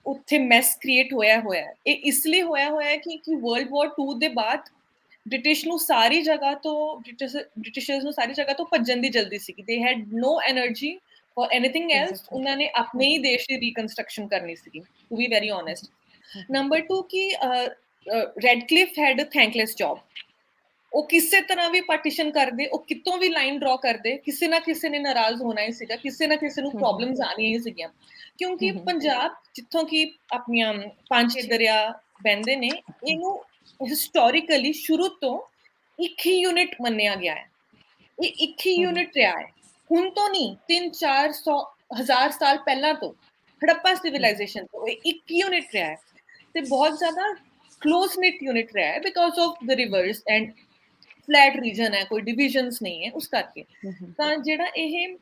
ਉੱਥੇ ਮੈਸ ਕ੍ਰੀਏਟ ਹੋਇਆ ਹੈ, ਇਹ ਇਸ ਲਈ ਹੋਇਆ ਹੈ ਕਿ ਵਰਲਡ ਵਾਰ 2 ਦੇ ਬਾਅਦ ਬ੍ਰਿਟਿਸ਼ ਨੂੰ ਸਾਰੀ ਜਗ੍ਹਾ ਤੋਂ ਬ੍ਰਿਟਿਸ਼ਰਸ ਨੂੰ ਸਾਰੀ ਜਗ੍ਹਾ ਤੋਂ ਭੱਜਣ ਦੀ ਜਲਦੀ ਸੀ। They had no energy for anything else. ਉਹਨਾਂ ਨੇ ਆਪਣੇ ਹੀ ਦੇਸ਼ ਦੀ ਰੀਕਨਸਟਰਕਸ਼ਨ ਕਰਨੀ ਸੀ, to be very honest. Number 2 ਕਿ Radcliffe had a thankless job. ਉਹ ਕਿਸੇ ਤਰ੍ਹਾਂ ਵੀ ਪਾਰਟੀਸ਼ਨ ਕਰਦੇ, ਉਹ ਕਿਤੋਂ ਵੀ ਲਾਈਨ ਡਰਾ ਕਰਦੇ, ਕਿਸੇ ਨਾ ਕਿਸੇ ਨੇ ਨਾਰਾਜ਼ ਹੋਣਾ ਹੀ ਸੀਗਾ, ਕਿਸੇ ਨਾ ਕਿਸੇ ਨੂੰ ਪ੍ਰੋਬਲਮਸ ਆਉਣੀਆਂ ਹੀ ਸੀਗੀਆਂ। ਕਿਉਂਕਿ ਪੰਜਾਬ, ਜਿੱਥੋਂ ਕਿ ਆਪਣੀਆਂ 5-6 ਦਰਿਆ ਬਹਿੰਦੇ ਨੇ, ਇਹਨੂੰ ਹਿਸਟੋਰੀਕਲੀ ਸ਼ੁਰੂ ਤੋਂ ਇੱਕ ਹੀ ਯੂਨਿਟ ਮੰਨਿਆ ਗਿਆ ਹੈ। ਇਹ ਇੱਕ ਹੀ ਯੂਨਿਟ ਰਿਹਾ ਹੈ, ਹੁਣ ਤੋਂ ਨਹੀਂ, 300-400 ਸਾਲ ਪਹਿਲਾਂ ਤੋਂ, ਹੜੱਪਾ ਸਿਵਲਾਈਜੇਸ਼ਨ ਤੋਂ ਇਹ ਇੱਕ ਯੂਨਿਟ ਰਿਹਾ ਹੈ, ਤੇ ਬਹੁਤ ਜ਼ਿਆਦਾ ਕਲੋਜ਼ ਨਿਟ ਯੂਨਿਟ ਰਿਹਾ ਹੈ because of the rivers and flat region ਹੈ, ਕੋਈ ਡਿਵੀਜ਼ਨਸ ਨਹੀਂ ਹੈ, ਉਸ ਕਰਕੇ। ਤਾਂ ਜਿਹੜਾ ਇਹ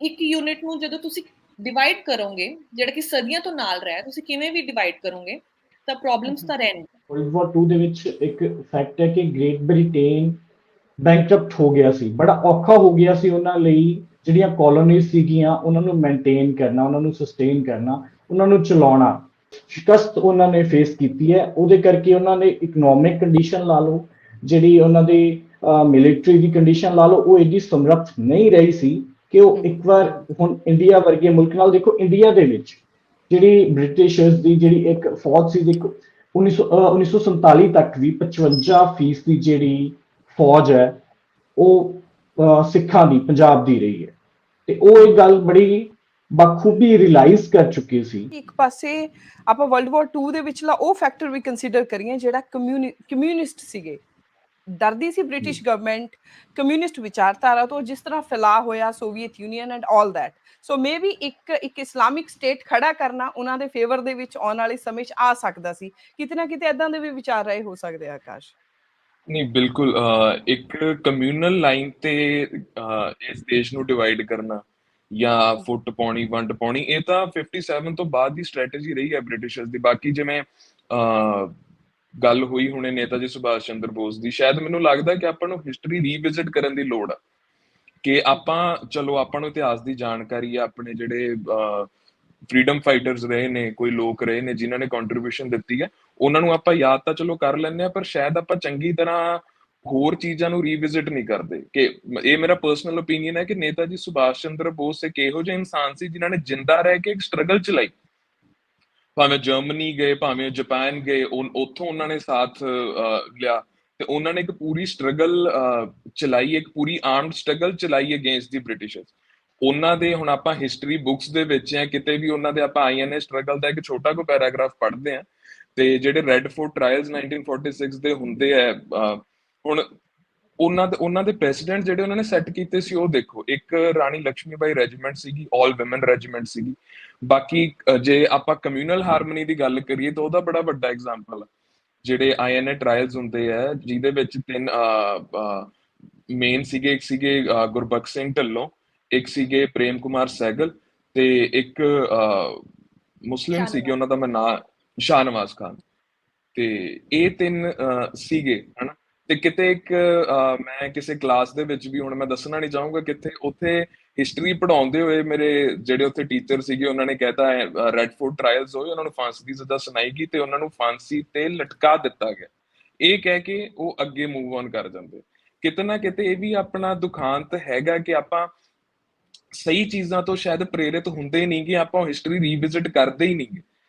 ਇੱਕ ਯੂਨਿਟ ਨੂੰ ਜਦੋਂ ਤੁਸੀਂ ਡਿਵਾਈਡ ਕਰੋਗੇ, ਜਿਹੜਾ ਕਿ ਸਦੀਆਂ ਤੋਂ ਨਾਲ ਰਿਹਾ, ਤੁਸੀਂ ਕਿਵੇਂ ਵੀ ਡਿਵਾਈਡ ਕਰੋਗੇ ਤਾਂ ਪ੍ਰੋਬਲਮਸ ਤਾਂ ਰਹਿਣਗੀਆਂ। ਵਰਲਡ ਵਾਰ 2 ਦੇ ਵਿੱਚ ਇੱਕ ਫੈਕਟ ਹੈ ਕਿ ਗ੍ਰੇਟ ਬ੍ਰਿਟੇਨ ਬੈਂਕਰਪਟ ਹੋ ਗਿਆ ਸੀ, ਬੜਾ ਔਖਾ ਹੋ ਗਿਆ ਸੀ ਉਹਨਾਂ ਲਈ। ਜਿਹੜੀਆਂ ਕਾਲੋਨੀਜ਼ ਸੀਗੀਆਂ ਉਹਨਾਂ ਨੂੰ ਮੇਨਟੇਨ ਕਰਨਾ, ਉਹਨਾਂ ਨੂੰ ਸਸਟੇਨ ਕਰਨਾ, ਉਹਨਾਂ ਨੂੰ ਚਲਾਉਣਾ, ਸ਼ਿਕਸਤ ਉਹਨਾਂ ਨੇ ਫੇਸ ਕੀਤੀ ਹੈ। ਉਹਦੇ ਕਰਕੇ ਉਹਨਾਂ ਨੇ ਇਕਨੋਮਿਕ ਕੰਡੀਸ਼ਨ ਲਾ ਲਓ, ਜਿਹੜੀ ਉਹਨਾਂ ਦੀ ਮਿਲਟਰੀ ਦੀ ਕੰਡੀਸ਼ਨ ਲਾ ਲਓ, ਉਹ ਇੰਨੀ ਸਮਰੱਥ ਨਹੀਂ ਰਹੀ ਸੀ ਕਿ ਉਹ ਇੱਕ ਵਾਰ, ਹੁਣ ਇੰਡੀਆ ਵਰਗੇ ਮੁਲਕ ਨਾਲ ਦੇਖੋ, ਇੰਡੀਆ ਦੇ ਵਿੱਚ ਜਿਹੜੀ ਬ੍ਰਿਟਿਸ਼ਰਸ ਦੀ ਜਿਹੜੀ ਇੱਕ ਫੌਜ ਸੀ, ਦੇਖੋ 1947 ਤੱਕ ਵੀ 55% ਦੀ ਜਿਹੜੀ ਫੌਜ ਹੈ ਉਹ ਸਿੱਖਾਂ ਦੀ, ਪੰਜਾਬ ਦੀ ਰਹੀ ਹੈ, ਤੇ ਉਹ ਇਹ ਗੱਲ ਬੜੀ ਬਖੂਬੀ ਰਿਅਲਾਈਜ਼ ਕਰ ਚੁੱਕੇ ਸੀ। ਇੱਕ ਪਾਸੇ ਆਪਾਂ ਵਰਲਡ ਵਾਰ 2 ਦੇ ਵਿਚਲਾ ਉਹ ਫੈਕਟਰ ਵੀ ਕੰਸੀਡਰ ਕਰੀਏ ਜਿਹੜਾ ਕਮਿਊਨਿਸਟ ਸੀਗੇ, ਡਰਦੀ ਸੀ ਬ੍ਰਿਟਿਸ਼ ਗਵਰਨਮੈਂਟ ਕਮਿਊਨਿਸਟ ਵਿਚਾਰਧਾਰਾ ਤੋਂ, ਜਿਸ ਤਰ੍ਹਾਂ ਫੈਲਾਅ ਹੋਇਆ Soviet Union and all that. So may we ਇੱਕ ਇਸਲਾਮਿਕ ਸਟੇਟ ਖੜਾ ਕਰਨਾ ਉਹਨਾਂ ਦੇ ਫੇਵਰ ਦੇ ਵਿੱਚ ਆਉਣ ਵਾਲੇ ਸਮੇਂ 'ਚ ਆ ਸਕਦਾ ਸੀ। ਕਿਤੇ ਨਾ ਕਿਤੇ ਏਦਾਂ ਦੇ ਵੀ ਵਿਚਾਰ ਰਹੇ ਹੋ ਸਕਦੇ ਆ ਆਕਾਸ਼? ਨਹੀਂ, ਬਿਲਕੁਲ। ਇੱਕ ਕਮਿਊਨਲ ਲਾਈਨ ਤੇ ਇਸ ਦੇਸ਼ ਨੂੰ ਡਿਵਾਈਡ ਕਰਨਾ ਜਾਂ ਫੁੱਟ ਪਾਉਣੀ, ਵੰਡ ਪਾਉਣੀ, ਇਹ ਤਾਂ 57 ਤੋਂ ਬਾਅਦ ਦੀ ਸਟ੍ਰੈਟਜੀ ਰਹੀ ਹੈ ਬ੍ਰਿਟਿਸ਼ਰਸ ਦੀ। ਬਾਕੀ ਜਿਵੇਂ ਗੱਲ ਹੋਈ ਹੁਣੇ ਨੇਤਾ ਜੀ ਸੁਭਾਸ਼ ਚੰਦਰ ਬੋਸ ਦੀ, ਸ਼ਾਇਦ ਮੈਨੂੰ ਲੱਗਦਾ ਕਿ ਆਪਾਂ ਨੂੰ ਹਿਸਟਰੀ ਰੀਵਿਜ਼ਿਟ ਕਰਨ ਦੀ ਲੋੜ ਆ, ਕਿ ਚਲੋ ਆਪਾਂ ਨੂੰ ਇਤਿਹਾਸ ਦੀ ਜਾਣਕਾਰੀ ਆ, ਆਪਣੇ ਜਿਹੜੇ ਫਰੀडम ਫਾਈਟਰਸ ਰਹੇ ਨੇ, ਕੋਈ ਲੋਕ ਰਹੇ ਨੇ ਜਿਨ੍ਹਾਂ ਨੇ ਕੰਟਰੀਬਿਊਸ਼ਨ ਦਿੱਤੀ ਹੈ, ਉਹਨਾਂ ਨੂੰ ਆਪਾਂ ਯਾਦ ਤਾਂ ਚਲੋ ਕਰ ਲੈਂਦੇ ਆ, ਪਰ ਸ਼ਾਇਦ ਆਪਾਂ ਚੰਗੀ ਤਰ੍ਹਾਂ ਹੋਰ ਚੀਜ਼ਾਂ ਨੂੰ ਰੀਵਿਜ਼ਿਟ ਨਹੀਂ ਕਰਦੇ। ਕਿ ਇਹ ਮੇਰਾ ਪਰਸਨਲ ਓਪੀਨੀਅਨ ਹੈ ਕਿ ਨੇਤਾ ਜੀ ਸੁਭਾਸ਼ ਚੰਦਰ ਬੋਸ ਇੱਕ ਇਹੋ ਜਿਹੇ ਇਨਸਾਨ ਸੀ ਜਿਨ੍ਹਾਂ ਨੇ ਜਿੰਦਾ ਰਹਿ ਕੇ ਇੱਕ ਸਟਰਗਲ ਚਲਾਈ, ਭਾਵੇਂ ਜਰਮਨੀ ਗਏ, ਭਾਵੇਂ ਜਾਪਾਨ ਗਏ, ਉੱਥੋਂ ਉਹਨਾਂ ਨੇ ਸਾਥ ਲਿਆ, ਤੇ ਉਹਨਾਂ ਨੇ ਇੱਕ ਪੂਰੀ ਸਟਰਗਲ ਚਲਾਈ, ਇੱਕ ਪੂਰੀ ਆਰਮਡ ਸਟਰਗਲ ਚਲਾਈ ਅਗੇਂਸਟ ਦੀ ਬ੍ਰਿਟਿਸ਼ਰਸ। ਉਹਨਾਂ ਦੇ ਹੁਣ ਆਪਾਂ ਹਿਸਟਰੀ ਬੁੱਕਸ ਦੇ ਵਿੱਚ ਜਾਂ ਕਿਤੇ ਵੀ ਉਹਨਾਂ ਦੇ ਆਪਾਂ INA ਸਟਰਗਲ ਦਾ ਇੱਕ ਛੋਟਾ ਕੁ ਪੈਰਾਗ੍ਰਾਫ ਪੜ੍ਹਦੇ ਆ, ਤੇ ਜਿਹੜੇ ਰੈੱਡ ਫੋਰਟ ਟ੍ਰਾਇਲਸ 1946 ਦੇ ਹੁੰਦੇ ਆ, ਹੁਣ ਉਹਨਾਂ ਦੇ ਪ੍ਰੈਸੀਡੈਂਟ ਜਿਹੜੇ ਉਹਨਾਂ ਨੇ ਸੈੱਟ ਕੀਤੇ ਸੀ ਉਹ ਦੇਖੋ, ਇੱਕ ਰਾਣੀ ਲక్ష్ਮੀ ਬਾਈ ਰੈਜੀਮੈਂਟ ਸੀਗੀ, ਆਲ ਔਮਨ ਰੈਜੀਮੈਂਟ ਸੀਗੀ। ਬਾਕੀ ਜੇ ਆਪਾਂ ਕਮਿਊਨਲ ਹਾਰਮਨੀ ਦੀ ਗੱਲ ਕਰੀਏ ਤਾਂ ਉਹਦਾ ਬੜਾ ਵੱਡਾ ਐਗਜ਼ਾਮਪਲ ਆ। ਜਿਹੜੇ INA ਟ੍ਰਾਇਲਸ ਹੁੰਦੇ ਆ ਜਿਹਦੇ ਵਿੱਚ 3 ਮੇਨ ਸੀਗੇ, ਇੱਕ ਸੀਗੇ ਗੁਰਬਖਸ਼ ਸਿੰਘ ਢਿੱਲੋਂ, ਇੱਕ ਸੀਗੇ ਪ੍ਰੇਮ ਕੁਮਾਰ ਸਹਿਗਲ, ਤੇ ਇੱਕ ਮੁਸਲਿਮ ਸੀਗੇ, ਉਹਨਾਂ ਦਾ ਮੈਂ ਨਾਂ ਸ਼ਾਹਨਵਾਜ਼ ਖਾਨ। ਤੇ ਇਹ 3 ਸੀਗੇ ਹਨਾ। ਤੇ ਕਿਤੇ ਇੱਕ ਮੈਂ ਕਿਸੇ ਕਲਾਸ ਦੇ ਵਿੱਚ ਵੀ, ਹੁਣ ਮੈਂ ਦੱਸਣਾ ਨਹੀਂ ਚਾਹੂੰਗਾ ਕਿੱਥੇ, ਉੱਥੇ ਹਿਸਟਰੀ ਪੜ੍ਹਾਉਂਦੇ ਹੋਏ ਮੇਰੇ ਜਿਹੜੇ ਉੱਥੇ ਟੀਚਰ ਸੀਗੇ ਉਹਨਾਂ ਨੇ ਕਹਿਤਾ ਰੈੱਡ ਫੋਰਟ ਟ੍ਰਾਇਲਸ ਹੋਏ, ਉਹਨਾਂ ਨੂੰ ਫਾਂਸੀ ਦੀ ਸਜ਼ਾ ਸੁਣਾਈ ਗਈ ਤੇ ਉਹਨਾਂ ਨੂੰ ਫਾਂਸੀ ਤੇ ਲਟਕਾ ਦਿੱਤਾ ਗਿਆ। ਇਹ ਕਹਿ ਕੇ ਉਹ ਅੱਗੇ ਮੂਵ ਔਨ ਕਰ ਜਾਂਦੇ। ਕਿਤੇ ਨਾ ਕਿਤੇ ਇਹ ਵੀ ਆਪਣਾ ਦੁਖਾਂਤ ਹੈਗਾ ਕਿ ਆਪਾਂ ਸਹੀ ਚੀਜ਼ਾਂ ਤੋਂ ਸ਼ਾਇਦ ਪ੍ਰੇਰਿਤ ਹੁੰਦੇ ਨਹੀਂ ਕਿ ਆਪਾਂ ਹਿਸਟਰੀ ਰੀਵਿਜ਼ਿਟ ਕਰਦੇ ਹੀ ਨਹੀਂ।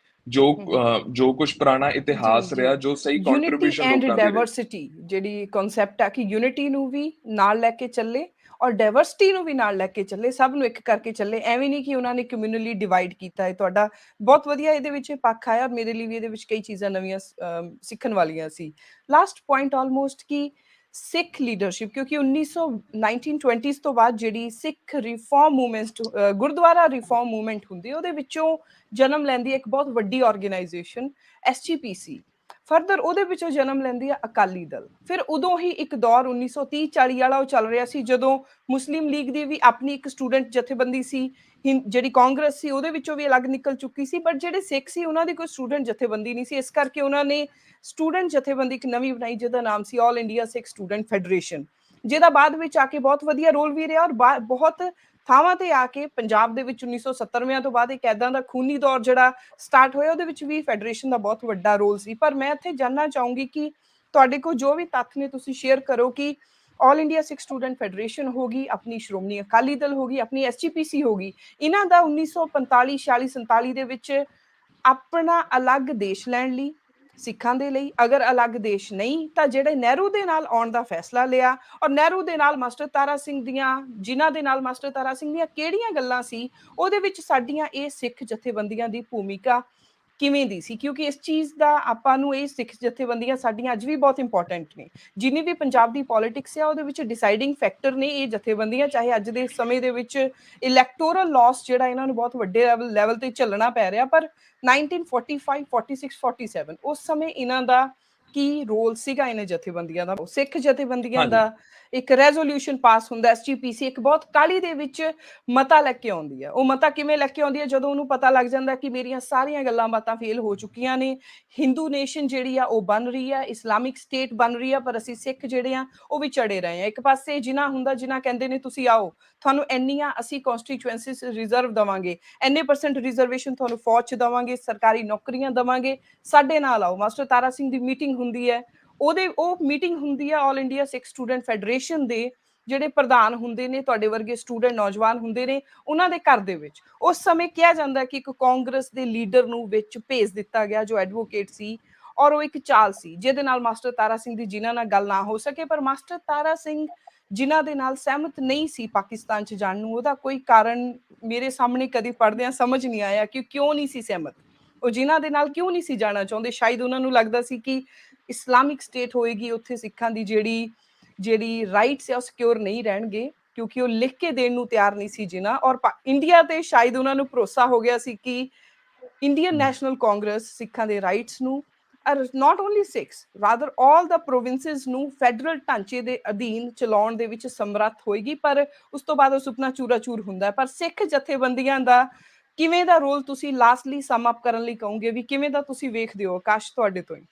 ਜੋ ਕੁਝ ਪੁਰਾਣਾ ਇਤਿਹਾਸ ਰਿਹਾ, ਜੋ ਸਹੀ ਕੰਟਰੀਬਿਊਸ਼ਨ ਯੂਨਿਟੀ ਲੋਕਾਂ ਐਂਡ ਦੀ ਡਾਈਵਰਸਿਟੀ ਜਿਹੜੀ ਕਨਸੈਪਟ ਆ ਕਿ ਯੂਨਿਟੀ ਨੂੰ ਵੀ ਨਾਲ ਲੈ ਕੇ ਚੱਲੇ ਔਰ ਡਾਈਵਰਸਿਟੀ ਨੂੰ ਵੀ ਨਾਲ ਲੈ ਕੇ ਚੱਲੇ, ਸਭ ਨੂੰ ਇੱਕ ਕਰਕੇ ਚੱਲੇ। ਐਵੇਂ ਨਹੀਂ ਕਿ ਉਹਨਾਂ ਨੇ ਕਮਿਊਨਲੀ ਡਿਵਾਈਡ ਕੀਤਾ ਹੈ। ਤੁਹਾਡਾ ਬਹੁਤ ਵਧੀਆ ਇਹਦੇ ਵਿੱਚ ਪੱਖ ਆਇਆ, ਮੇਰੇ ਲਈ ਵੀ ਇਹਦੇ ਵਿੱਚ ਕਈ ਚੀਜ਼ਾਂ ਨਵੀਆਂ ਸਿੱਖਣ ਵਾਲੀਆਂ ਸੀ। ਲਾਸਟ ਪੁਆਇੰਟ ਆਲਮੋਸਟ ਕਿ ਸਿੱਖ ਲੀਡਰਸ਼ਿਪ, ਕਿਉਂਕਿ 1920s ਤੋਂ ਬਾਅਦ ਜਿਹੜੀ Sikh reform movement, gurdwara reform movement ਹੁੰਦੀ, ਉਹਦੇ ਵਿੱਚੋਂ ਜਨਮ ਲੈਂਦੀ ਹੈ ਇੱਕ ਬਹੁਤ ਵੱਡੀ ਆਰਗੇਨਾਈਜੇਸ਼ਨ SGPC। ਫਰਦਰ ਉਹਦੇ ਵਿੱਚੋਂ ਜਨਮ ਲੈਂਦੀ ਹੈ ਅਕਾਲੀ ਦਲ। ਫਿਰ ਉਦੋਂ ਹੀ ਇੱਕ ਦੌਰ 1930-40 ਵਾਲਾ ਉਹ ਚੱਲ ਰਿਹਾ ਸੀ ਜਦੋਂ ਮੁਸਲਿਮ ਲੀਗ ਦੀ ਵੀ ਆਪਣੀ ਇੱਕ ਸਟੂਡੈਂਟ ਜਥੇਬੰਦੀ ਸੀ, ਜਿਹੜੀ ਕਾਂਗਰਸ ਸੀ ਉਹਦੇ ਵਿੱਚੋਂ ਵੀ ਅਲੱਗ ਨਿਕਲ ਚੁੱਕੀ ਸੀ, ਬਟ ਜਿਹੜੇ ਸਿੱਖ ਸੀ ਉਹਨਾਂ ਦੀ ਕੋਈ ਸਟੂਡੈਂਟ ਜਥੇਬੰਦੀ ਨਹੀਂ ਸੀ। ਇਸ ਕਰਕੇ ਉਹਨਾਂ ਨੇ ਸਟੂਡੈਂਟ ਜਥੇਬੰਦੀ ਇੱਕ ਨਵੀਂ ਬਣਾਈ ਜਿਹਦਾ ਨਾਮ ਸੀ ਆਲ ਇੰਡੀਆ ਸਿੱਖ ਸਟੂਡੈਂਟ ਫੈਡਰੇਸ਼ਨ, ਜਿਹਦਾ ਬਾਅਦ ਵਿੱਚ ਆ ਕੇ ਬਹੁਤ ਵਧੀਆ ਰੋਲ ਵੀ ਰਿਹਾ ਔਰ ਬਹੁਤ ਥਾਵਾਂ ਤੇ ਆ ਕੇ ਪੰਜਾਬ ਦੇ ਵਿੱਚ 1970ਵਿਆਂ ਤੋਂ ਬਾਅਦ ਇੱਕ ਐਦਾਂ ਦਾ ਖੂਨੀ ਦੌਰ ਜਿਹੜਾ ਸਟਾਰਟ ਹੋਇਆ, ਉਹਦੇ ਵਿੱਚ ਵੀ ਫੈਡਰੇਸ਼ਨ ਦਾ ਬਹੁਤ ਵੱਡਾ ਰੋਲ ਸੀ। ਪਰ ਮੈਂ ਇੱਥੇ ਜਾਣਨਾ ਚਾਹੂੰਗੀ ਕਿ ਤੁਹਾਡੇ ਕੋਲ ਜੋ ਵੀ ਤੱਥ ਨੇ ਤੁਸੀਂ ਸ਼ੇਅਰ ਕਰੋ ਕਿ ਆਲ ਇੰਡੀਆ ਸਿੱਖ ਸਟੂਡੈਂਟ ਫੈਡਰੇਸ਼ਨ ਹੋ ਗਈ, ਆਪਣੀ ਸ਼੍ਰੋਮਣੀ ਅਕਾਲੀ ਦਲ ਹੋ ਗਈ, ਆਪਣੀ SGPC ਹੋ ਗਈ, ਇਹਨਾਂ ਦਾ 1945, 46, 47 ਦੇ ਵਿੱਚ ਆਪਣਾ ਅਲੱਗ ਦੇਸ਼ ਲੈਣ ਲਈ, ਸਿੱਖਾਂ ਦੇ ਲਈ ਅਗਰ ਅਲੱਗ ਦੇਸ਼ ਨਹੀਂ ਤਾਂ ਜਿਹੜੇ ਨਹਿਰੂ ਦੇ ਨਾਲ ਆਉਣ ਦਾ ਫੈਸਲਾ ਲਿਆ, ਔਰ ਨਹਿਰੂ ਦੇ ਨਾਲ ਮਾਸਟਰ ਤਾਰਾ ਸਿੰਘ ਦੀਆਂ, ਜਿਨ੍ਹਾਂ ਦੇ ਨਾਲ ਮਾਸਟਰ ਤਾਰਾ ਸਿੰਘ ਦੀਆਂ ਕਿਹੜੀਆਂ ਗੱਲਾਂ ਸੀ, ਉਹਦੇ ਵਿੱਚ ਸਾਡੀਆਂ ਇਹ ਸਿੱਖ ਜਥੇਬੰਦੀਆਂ ਦੀ ਭੂਮਿਕਾ ਕਿਵੇਂ ਦੀ ਸੀ? ਕਿਉਂਕਿ ਇਸ ਚੀਜ਼ ਦਾ ਆਪਾਂ ਨੂੰ, ਇਹ ਸਿੱਖ ਜਥੇਬੰਦੀਆਂ ਸਾਡੀਆਂ ਅੱਜ ਵੀ ਬਹੁਤ ਇੰਪੋਰਟੈਂਟ ਨੇ। ਜਿੰਨੀ ਵੀ ਪੰਜਾਬ ਦੀ ਪੋਲਿਟਿਕਸ ਆ ਉਹਦੇ ਵਿੱਚ ਡਿਸਾਈਡਿੰਗ ਫੈਕਟਰ ਨੇ ਇਹ ਜਥੇਬੰਦੀਆਂ, ਚਾਹੇ ਅੱਜ ਦੇ ਸਮੇਂ ਦੇ ਵਿੱਚ ਇਲੈਕਟੋਰਲ ਲਾਸ ਜਿਹੜਾ ਇਹਨਾਂ ਨੂੰ ਬਹੁਤ ਵੱਡੇ ਲੈਵਲ ਤੇ ਝੱਲਣਾ ਪੈ ਰਿਹਾ, ਪਰ 1945, 46, 47 ਉਸ ਸਮੇਂ ਇਹਨਾਂ ਦਾ ਕੀ ਰੋਲ ਸੀਗਾ ਇਹਨਾਂ ਜਥੇਬੰਦੀਆਂ ਦਾ? ਸਿੱਖ ਜਥੇਬੰਦੀਆਂ ਦਾ ਇੱਕ ਰੈਜ਼ੋਲੂਸ਼ਨ ਪਾਸ ਹੁੰਦਾ, SGPC ਇੱਕ ਬਹੁਤ ਕਾਹਲੀ ਦੇ ਵਿੱਚ ਮਤਾ ਲੈ ਕੇ ਆਉਂਦੀ ਹੈ। ਉਹ ਮਤਾ ਕਿਵੇਂ ਲੈ ਕੇ ਆਉਂਦੀ ਹੈ? ਜਦੋਂ ਉਹਨੂੰ ਪਤਾ ਲੱਗ ਜਾਂਦਾ ਕਿ ਮੇਰੀਆਂ ਸਾਰੀਆਂ ਗੱਲਾਂ ਬਾਤਾਂ ਫੇਲ ਹੋ ਚੁੱਕੀਆਂ ਨੇ, ਹਿੰਦੂ ਨੇਸ਼ਨ ਜਿਹੜੀ ਆ ਉਹ ਬਣ ਰਹੀ ਆ, ਇਸਲਾਮਿਕ ਸਟੇਟ ਬਣ ਰਹੀ ਆ, ਪਰ ਅਸੀਂ ਸਿੱਖ ਜਿਹੜੇ ਆ ਉਹ ਵੀ ਚੜੇ ਰਹੇ ਆ। ਇੱਕ ਪਾਸੇ ਜਿਨ੍ਹਾਂ ਹੁੰਦਾ, ਜਿਨ੍ਹਾਂ ਕਹਿੰਦੇ ਨੇ ਤੁਸੀਂ ਆਓ, ਤੁਹਾਨੂੰ ਇੰਨੀਆਂ ਅਸੀਂ ਕਨਸਟੀਚੁਐਂਸੀਜ਼ ਰਿਜ਼ਰਵ ਦੇਵਾਂਗੇ, ਇੰਨੇ % ਰਿਜ਼ਰਵੇਸ਼ਨ ਤੁਹਾਨੂੰ ਫੌਜ 'ਚ ਦੇਵਾਂਗੇ, ਸਰਕਾਰੀ ਨੌਕਰੀਆਂ ਦੇਵਾਂਗੇ, ਸਾਡੇ ਨਾਲ ਆਓ। ਮਾਸਟਰ ਤਾਰਾ ਸਿੰਘ ਦੀ ਮੀਟਿੰਗ ਹੁੰਦੀ ਹੈ, ਉਹ ਮੀਟਿੰਗ ਹੁੰਦੀ ਆ ਆਲ ਇੰਡੀਆ ਸਿੱਖ ਸਟੂਡੈਂਟ ਫੈਡਰੇਸ਼ਨ ਦੇ ਜਿਹੜੇ ਪ੍ਰਧਾਨ ਹੁੰਦੇ ਨੇ, ਤੁਹਾਡੇ ਵਰਗੇ ਸਟੂਡੈਂਟ ਨੌਜਵਾਨ ਹੁੰਦੇ ਨੇ, ਉਹਨਾਂ ਦੇ ਘਰ ਦੇ ਵਿੱਚ। ਉਸ ਸਮੇਂ ਕਿਹਾ ਜਾਂਦਾ ਕਿ ਇੱਕ ਕਾਂਗਰਸ ਦੇ ਲੀਡਰ ਨੂੰ ਵਿੱਚ ਭੇਜ ਦਿੱਤਾ ਗਿਆ ਜੋ ਐਡਵੋਕੇਟ ਸੀ, ਔਰ ਉਹ ਇੱਕ ਚਾਲ ਸੀ ਜਿਹਦੇ ਨਾਲ ਮਾਸਟਰ ਤਾਰਾ ਸਿੰਘ ਦੀ ਜਿਨ੍ਹਾਂ ਨਾਲ ਗੱਲ ਨਾ ਹੋ ਸਕੇ। ਪਰ ਮਾਸਟਰ ਤਾਰਾ ਸਿੰਘ ਜਿਨ੍ਹਾਂ ਦੇ ਨਾਲ ਸਹਿਮਤ ਨਹੀਂ ਸੀ ਪਾਕਿਸਤਾਨ 'ਚ ਜਾਣ ਨੂੰ, ਉਹਦਾ ਕੋਈ ਕਾਰਨ ਮੇਰੇ ਸਾਹਮਣੇ ਕਦੀ ਪੜ੍ਹਦਿਆਂ ਸਮਝ ਨਹੀਂ ਆਇਆ ਕਿ ਕਿਉਂ ਨਹੀਂ ਸੀ ਸਹਿਮਤ। ਉਹ ਜਿਨ੍ਹਾਂ ਦੇ ਨਾਲ ਕਿਉਂ ਨਹੀਂ ਸੀ ਜਾਣਾ ਚਾਹੁੰਦੇ? ਸ਼ਾਇਦ ਉਹਨਾਂ ਨੂੰ ਲੱਗਦਾ ਸੀ ਕਿ ਇਸਲਾਮਿਕ ਸਟੇਟ ਹੋਏਗੀ, ਉੱਥੇ ਸਿੱਖਾਂ ਦੀ ਜਿਹੜੀ ਰਾਈਟਸ ਆ ਉਹ ਸਿਕਿਉਰ ਨਹੀਂ ਰਹਿਣਗੇ, ਕਿਉਂਕਿ ਉਹ ਲਿਖ ਕੇ ਦੇਣ ਨੂੰ ਤਿਆਰ ਨਹੀਂ ਸੀ ਜਿਨ੍ਹਾਂ। ਔਰ ਇੰਡੀਆ ਤੇ ਸ਼ਾਇਦ ਉਹਨਾਂ ਨੂੰ ਭਰੋਸਾ ਹੋ ਗਿਆ ਸੀ ਕਿ ਇੰਡੀਅਨ ਨੈਸ਼ਨਲ ਕਾਂਗਰਸ ਸਿੱਖਾਂ ਦੇ ਰਾਈਟਸ ਨੂੰ, not only Sikhs, rather all the provinces ਨੂੰ ਫੈਡਰਲ ਢਾਂਚੇ ਦੇ ਅਧੀਨ ਚਲਾਉਣ ਦੇ ਵਿੱਚ ਸਮਰੱਥ ਹੋਏਗੀ। ਪਰ ਉਸ ਤੋਂ ਬਾਅਦ ਉਹ ਸੁਪਨਾ ਚੂਰਾ-ਚੂਰ ਹੁੰਦਾ। ਪਰ ਸਿੱਖ ਜਥੇਬੰਦੀਆਂ ਦਾ ਕਿਵੇਂ ਦਾ ਰੋਲ ਤੁਸੀਂ ਲਾਸਟਲੀ ਸਮ ਅਪ ਕਰਨ ਲਈ ਕਹੋਗੇ ਵੀ ਕਿਵੇਂ ਦਾ ਤੁਸੀਂ ਵੇਖਦੇ ਹੋ? ਆਕਾਸ਼, ਤੁਹਾਡੇ ਤੋਂ ਹੀ।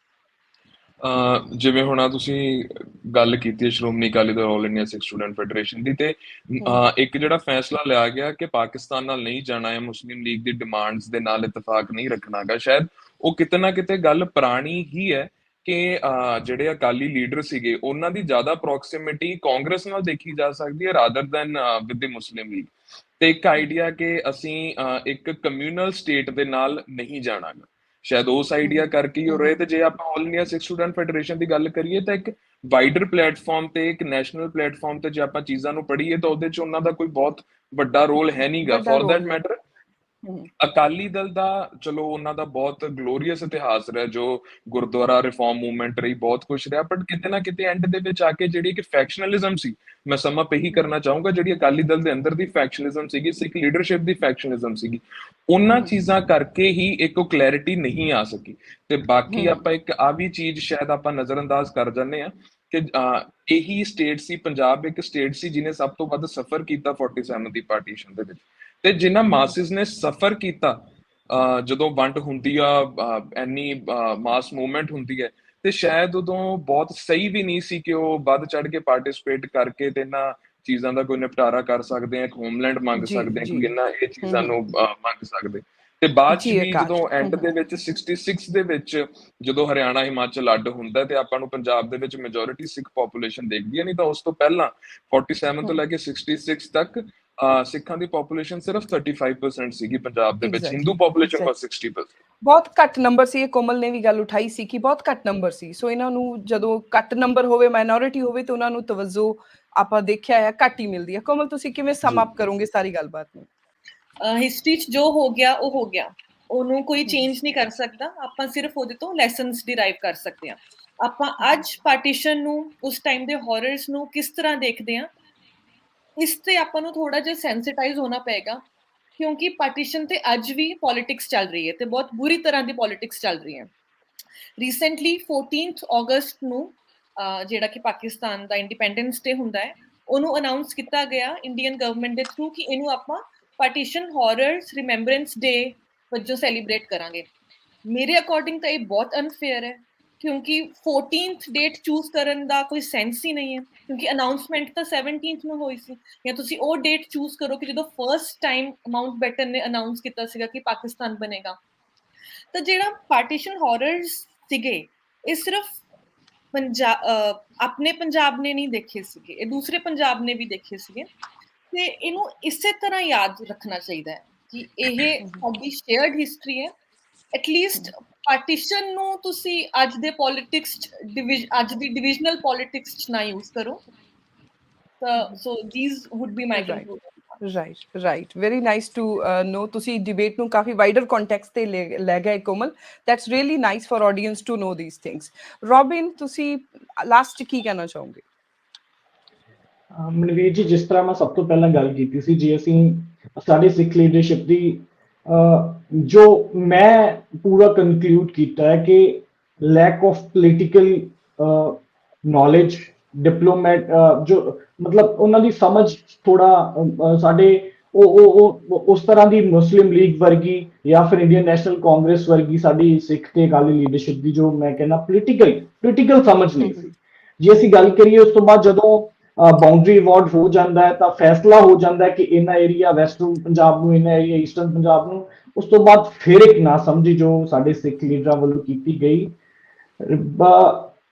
ਜਿਵੇਂ ਹੁਣ ਤੁਸੀਂ ਗੱਲ ਕੀਤੀ ਹੈ ਸ਼੍ਰੋਮਣੀ ਅਕਾਲੀ ਦਲ ਆਲ ਇੰਡੀਆ ਸਿੱਖ ਸਟੂਡੈਂਟ ਫੈਡਰੇਸ਼ਨ ਦੀ, ਤੇ ਇੱਕ ਜਿਹੜਾ ਫੈਸਲਾ ਲਿਆ ਗਿਆ ਕਿ ਪਾਕਿਸਤਾਨ ਨਾਲ ਨਹੀਂ ਜਾਣਾ ਹੈ, ਮੁਸਲਿਮ ਲੀਗ ਦੀ ਡਿਮਾਂਡਸ ਦੇ ਨਾਲ ਇਤਫਾਕ ਨਹੀਂ ਰੱਖਣਾਗਾ, ਸ਼ਾਇਦ ਉਹ ਕਿਤੇ ਨਾ ਕਿਤੇ ਗੱਲ ਪੁਰਾਣੀ ਹੀ ਹੈ ਕਿ ਜਿਹੜੇ ਅਕਾਲੀ ਲੀਡਰ ਸੀਗੇ ਉਹਨਾਂ ਦੀ ਜ਼ਿਆਦਾ ਪ੍ਰੋਕਸੀਮਿਟੀ ਕਾਂਗਰਸ ਨਾਲ ਦੇਖੀ ਜਾ ਸਕਦੀ ਹੈ rather then with the Muslim League. ਤੇ ਇੱਕ ਆਈਡੀਆ ਕਿ ਅਸੀਂ ਇੱਕ ਕਮਿਊਨਲ ਸਟੇਟ ਦੇ ਨਾਲ ਨਹੀਂ ਜਾਣਾਗਾ, ਸ਼ਾਇਦ ਉਸ ਆਈਡੀਆ ਕਰਕੇ ਹੀ ਹੋ ਰਹੇ। ਤੇ ਜੇ ਆਪਾਂ ਆਲ ਇੰਡੀਆ ਸਿੱਖ ਸਟੂਡੈਂਟ ਫੈਡਰੇਸ਼ਨ ਦੀ ਗੱਲ ਕਰੀਏ ਤਾਂ ਇੱਕ ਵਾਈਡਰ ਪਲੇਟਫਾਰਮ ਤੇ, ਇੱਕ ਨੈਸ਼ਨਲ ਪਲੇਟਫਾਰਮ ਤੇ ਜੇ ਆਪਾਂ ਚੀਜ਼ਾਂ ਨੂੰ ਪੜ੍ਹੀਏ ਤਾਂ ਉਹਦੇ 'ਚ ਉਹਨਾਂ ਦਾ ਕੋਈ ਬਹੁਤ ਵੱਡਾ ਰੋਲ ਹੈ ਨੀਗਾ। ਵੱਡਾ ਫॉर ਰੋਲ दैट ਨਹੀਂ। ਮੈਟਰ ਹਮ, ਅਕਾਲੀ ਦਲ ਦਾ ਚਲੋ ਉਹਨਾਂ ਦਾ ਬਹੁਤ ਗਲੋਰੀਅਸ ਇਤਿਹਾਸ ਰਿਹਾ, ਜੋ ਗੁਰਦੁਆਰਾ ਰਿਫਾਰਮ ਮੂਵਮੈਂਟ ਰਹੀ, ਬਹੁਤ ਕੁਝ ਰਿਹਾ, ਬਟ ਕਿਤੇ ਨਾ ਕਿਤੇ ਐਂਡ ਦੇ ਵਿੱਚ ਆ ਕੇ ਜਿਹੜੀ ਕਿ ਫੈਕਸ਼ਨਲਿਜ਼ਮ ਸੀ, ਮੈਂ ਸਮਾਂ ਇਹੀ ਕਰਨਾ ਚਾਹੂੰਗਾ, ਜਿਹੜੀ ਅਕਾਲੀ ਦਲ ਦੇ ਅੰਦਰ ਦੀ ਫੈਕਸ਼ਨਲਿਜ਼ਮ ਸੀਗੀ, ਸਿੱਖ ਲੀਡਰਸ਼ਿਪ ਦੀ ਫੈਕਸ਼ਨਲਿਜ਼ਮ ਸੀਗੀ, ਉਹਨਾਂ ਚੀਜ਼ਾਂ ਕਰਕੇ ਹੀ ਇੱਕ ਉਹ ਕਲੈਰਿਟੀ ਨਹੀਂ ਆ ਸਕੀ। ਤੇ ਬਾਕੀ ਆਪਾਂ ਇੱਕ ਆ ਵੀ ਚੀਜ਼ ਸ਼ਾਇਦ ਆਪਾਂ ਨਜ਼ਰਅੰਦਾਜ਼ ਕਰ ਜਾਂਦੇ ਆ ਕਿ ਇਹੀ ਸਟੇਟ ਸੀ, ਪੰਜਾਬ ਇੱਕ ਸਟੇਟ ਸੀ ਜਿਹਨੇ ਸਭ ਤੋਂ ਵੱਧ ਸਫਰ ਕੀਤਾ 47 ਦੀ ਪਾਰਟੀਸ਼ਨ ਦੇ ਵਿੱਚ, ਤੇ ਜਿਨ੍ਹਾਂ ਮਾਸਿਸ ਨੇ ਸਫਰ ਕੀਤਾ ਜਦੋਂ ਵੰਡ ਹੁੰਦੀ ਆ, ਇੰਨੀ ਮਾਸ ਮੂਵਮੈਂਟ ਹੁੰਦੀ ਹੈ, ਤੇ ਸ਼ਾਇਦ ਉਦੋਂ ਬਹੁਤ ਸਹੀ ਵੀ ਨਹੀਂ ਸੀ ਕਿ ਉਹ ਵੱਧ ਚੜ ਕੇ ਪਾਰਟਿਸਿਪੇਟ ਕਰਕੇ ਤੇ ਇਹਨਾਂ ਚੀਜ਼ਾਂ ਦਾ ਕੋਈ ਨਿਪਟਾਰਾ ਕਰ ਸਕਦੇ ਆ, ਇੱਕ ਹੋਮਲੈਂਡ ਮੰਗ ਜੀ ਸਕਦੇ ਆ, ਜੀ। ਕੋਈ ਇਹਨਾਂ ਇਹ ਚੀਜ਼ਾਂ ਨੂੰ ਮੰਗ ਸਕਦੇ। ਤੇ ਬਾਅਦ ਚ ਜੀ ਵੀ ਜਦੋਂ ਆਕਾਸ਼। ਐਂਡ ਦੇ ਵਿੱਚ 66 ਦੇ ਵਿੱਚ ਜਦੋਂ ਹਰਿਆਣਾ ਹਿਮਾਚਲ ਅੱਡ ਹੁੰਦਾ ਤੇ ਆਪਾਂ ਨੂੰ ਪੰਜਾਬ ਦੇ ਵਿੱਚ ਮੈਜੋਰਿਟੀ ਸਿੱਖ ਪੋਪੂਲੇਸ਼ਨ ਦੇਖਦੀ ਹੈ, ਨਹੀਂ ਤਾਂ ਉਸ ਤੋਂ ਪਹਿਲਾਂ 47 ਤੋਂ ਲੈ ਕੇ 66 ਤੱਕ ਸਿੱਖਾਂ ਦੀ ਪੋਪੂਲੇਸ਼ਨ ਸਿਰਫ 35% ਸੀਗੀ ਪੰਜਾਬ ਦੇ ਵਿੱਚ, ਹਿੰਦੂ ਪੋਪੂਲੇਸ਼ਨ was 60%। ਬਹੁਤ ਘੱਟ ਨੰਬਰ ਸੀ। ਇਹ ਕੋਮਲ ਨੇ ਵੀ ਗੱਲ ਉਠਾਈ ਸੀ ਕਿ ਬਹੁਤ ਘੱਟ ਨੰਬਰ ਸੀ। ਸੋ ਇਹਨਾਂ ਨੂੰ ਜਦੋਂ ਘੱਟ ਨੰਬਰ ਹੋਵੇ, ਮਾਈਨੋਰਿਟੀ ਹੋਵੇ, ਤਾਂ ਉਹਨਾਂ ਨੂੰ ਤਵੱਜੋ ਆਪਾਂ ਦੇਖਿਆ ਹੈ ਘੱਟ ਹੀ ਮਿਲਦੀ ਹੈ। ਕੋਮਲ, ਤੁਸੀਂ ਕਿਵੇਂ ਸਮ ਅਪ ਕਰੋਗੇ ਸਾਰੀ ਗੱਲਬਾਤ ਨੂੰ? ਹਿਸਟਰੀ 'ਚ ਜੋ ਹੋ ਗਿਆ ਉਹ ਹੋ ਗਿਆ, ਉਹਨੂੰ ਕੋਈ ਚੇਂਜ ਨਹੀਂ ਕਰ ਸਕਦਾ। ਆਪਾਂ ਸਿਰਫ ਉਹਦੇ ਤੋਂ ਲੈਸਨਸ ਡਿਰਾਈਵ ਕਰ ਸਕਦੇ ਹਾਂ। ਆਪਾਂ ਅੱਜ ਪਾਰਟੀਸ਼ਨ ਨੂੰ, ਉਸ ਟਾਈਮ ਦੇ ਹੌਰਰਸ ਨੂੰ ਕਿਸ ਤਰ੍ਹਾਂ ਦੇਖਦੇ ਹਾਂ, ਇਸ ਤੇ ਆਪਾਂ ਨੂੰ ਥੋੜਾ ਜਿਹਾ ਸੈਂਸਿਟਾਈਜ਼ ਹੋਣਾ ਪਏਗਾ, ਕਿਉਂਕਿ ਪਾਰਟੀਸ਼ਨ ਤੇ ਅੱਜ ਵੀ ਪੋਲਿਟਿਕਸ ਚੱਲ ਰਹੀ ਹੈ ਤੇ ਬਹੁਤ ਬੁਰੀ ਤਰ੍ਹਾਂ ਦੀ ਪੋਲਿਟਿਕਸ ਚੱਲ ਰਹੀ ਹੈ। ਰੀਸੈਂਟਲੀ 14 ਅਗਸਤ ਨੂੰ ਜਿਹੜਾ ਕਿ ਪਾਕਿਸਤਾਨ ਦਾ ਇੰਡੀਪੈਂਡੈਂਸ ਡੇ ਹੁੰਦਾ ਹੈ, ਉਹਨੂੰ ਅਨਾਉਂਸ ਕੀਤਾ ਗਿਆ ਇੰਡੀਅਨ ਗਵਰਨਮੈਂਟ ਦੇ ਥਰੂ ਕਿ ਇਹਨੂੰ ਆਪਾਂ ਪਾਰਟੀਸ਼ਨ ਹੌਰਰਸ ਰਿਮੈਂਬਰੈਂਸ ਡੇ ਵਜੋਂ ਸੈਲੀਬ੍ਰੇਟ ਕਰਾਂਗੇ। ਮੇਰੇ ਅਕੋਰਡਿੰਗ ਤਾਂ ਇਹ ਬਹੁਤ ਅਨਫੇਅਰ ਹੈ, ਕਿਉਂਕਿ 14th ਡੇਟ ਚੂਜ਼ ਕਰਨ ਦਾ ਕੋਈ ਸੈਂਸ ਹੀ ਨਹੀਂ ਹੈ, ਕਿਉਂਕਿ ਅਨਾਉਂਸਮੈਂਟ ਤਾਂ 17th ਨੂੰ ਹੋਈ ਸੀ। ਜਾਂ ਤੁਸੀਂ ਉਹ ਡੇਟ ਚੂਜ਼ ਕਰੋ ਕਿ ਜਦੋਂ ਫਰਸਟ ਟਾਈਮ ਮਾਊਂਟਬੈਟਨ ਨੇ ਅਨਾਉਂਸ ਕੀਤਾ ਸੀਗਾ ਕਿ ਪਾਕਿਸਤਾਨ ਬਣੇਗਾ। ਤਾਂ ਜਿਹੜਾ ਪਾਰਟੀਸ਼ਨ ਹੌਰਰਸ ਸੀਗੇ, ਇਹ ਸਿਰਫ ਆਪਣੇ ਪੰਜਾਬ ਨੇ ਨਹੀਂ ਦੇਖੇ ਸੀਗੇ, ਇਹ ਦੂਸਰੇ ਪੰਜਾਬ ਨੇ ਵੀ ਦੇਖੇ ਸੀਗੇ। ਤੇ ਇਹਨੂੰ ਇਸੇ ਤਰ੍ਹਾਂ ਯਾਦ ਰੱਖਣਾ ਚਾਹੀਦਾ ਹੈ ਕਿ ਇਹ ਸਾਡੀ ਸ਼ੇਅਰਡ ਹਿਸਟਰੀ ਹੈ। ਐਟਲੀਸਟ ਪਾਰਟੀਸ਼ਨ ਨੂੰ ਤੁਸੀਂ ਅੱਜ ਦੇ ਪੋਲਿਟਿਕਸ, ਅੱਜ ਦੀ ਡਿਵੀਜ਼ਨਲ ਪੋਲਿਟਿਕਸ 'ਚ ਨਾ ਯੂਜ਼ ਕਰੋ। So these would be my conclusion. Right. Very nice to know. ਤੁਸੀਂ ਡਿਬੇਟ ਨੂੰ ਕਾਫੀ ਵਾਈਡਰ ਕੰਟੈਕਸਟ ਤੇ ਲੈ ਗਏ Komal. That's really nice for audience to know these things. Robin, ਤੁਸੀਂ ਲਾਸਟ ਕੀ ਕਹਿਣਾ ਚਾਹੋਗੇ? ਮਨਵੀਰ ਜੀ, ਜਿਸ ਤਰ੍ਹਾਂ ਮੈਂ ਸਭ ਤੋਂ ਪਹਿਲਾਂ ਗੱਲ ਕੀਤੀ ਸੀ ਜੀ, ਅਸੀਂ ਸਾਡੇ ਸਿੱਖ ਲੀਡਰਸ਼ਿਪ ਦੀ ਜੋ ਮੈਂ ਪੂਰਾ ਕੰਕਲੂਡ ਕੀਤਾ ਹੈ ਕਿ lack of political knowledge, diplomat, ਜੋ ਮਤਲਬ ਉਹਨਾਂ ਦੀ ਸਮਝ ਥੋੜਾ ਸਾਡੇ ਉਹ ਉਸ ਤਰ੍ਹਾਂ ਦੀ ਮੁਸਲਿਮ ਲੀਗ ਵਰਗੀ ਜਾਂ ਫਿਰ ਇੰਡੀਅਨ ਨੈਸ਼ਨਲ ਕਾਂਗਰਸ ਵਰਗੀ ਸਾਡੀ ਸਿੱਖ ਤੇ ਅਕਾਲੀ ਲੀਡਰਸ਼ਿਪ ਦੀ ਜੋ ਮੈਂ ਕਹਿੰਦਾ ਪੋਲੀਟੀਕਲ ਸਮਝ ਨਹੀਂ ਸੀ। ਜੇ ਅਸੀਂ ਗੱਲ ਕਰੀਏ ਉਸ ਤੋਂ ਬਾਅਦ ਜਦੋਂ ਬਾਉਂਡਰੀ ਅਵਾਰਡ ਹੋ ਜਾਂਦਾ ਹੈ ਤਾਂ ਫੈਸਲਾ ਹੋ ਜਾਂਦਾ ਹੈ ਕਿ ਇਹਨਾਂ ਏਰੀਆ ਵੈਸਟਰਨ ਪੰਜਾਬ ਨੂੰ, ਇਹਨਾਂ ਏਰੀਆ ਈਸਟਰਨ ਪੰਜਾਬ ਨੂੰ, ਉਸ ਤੋਂ ਬਾਅਦ ਫਿਰ ਇੱਕ ਨਾ ਸਮਝੀ ਜੋ ਸਾਡੇ ਸਿੱਖ ਲੀਡਰਾਂ ਵੱਲੋਂ ਕੀਤੀ ਗਈ,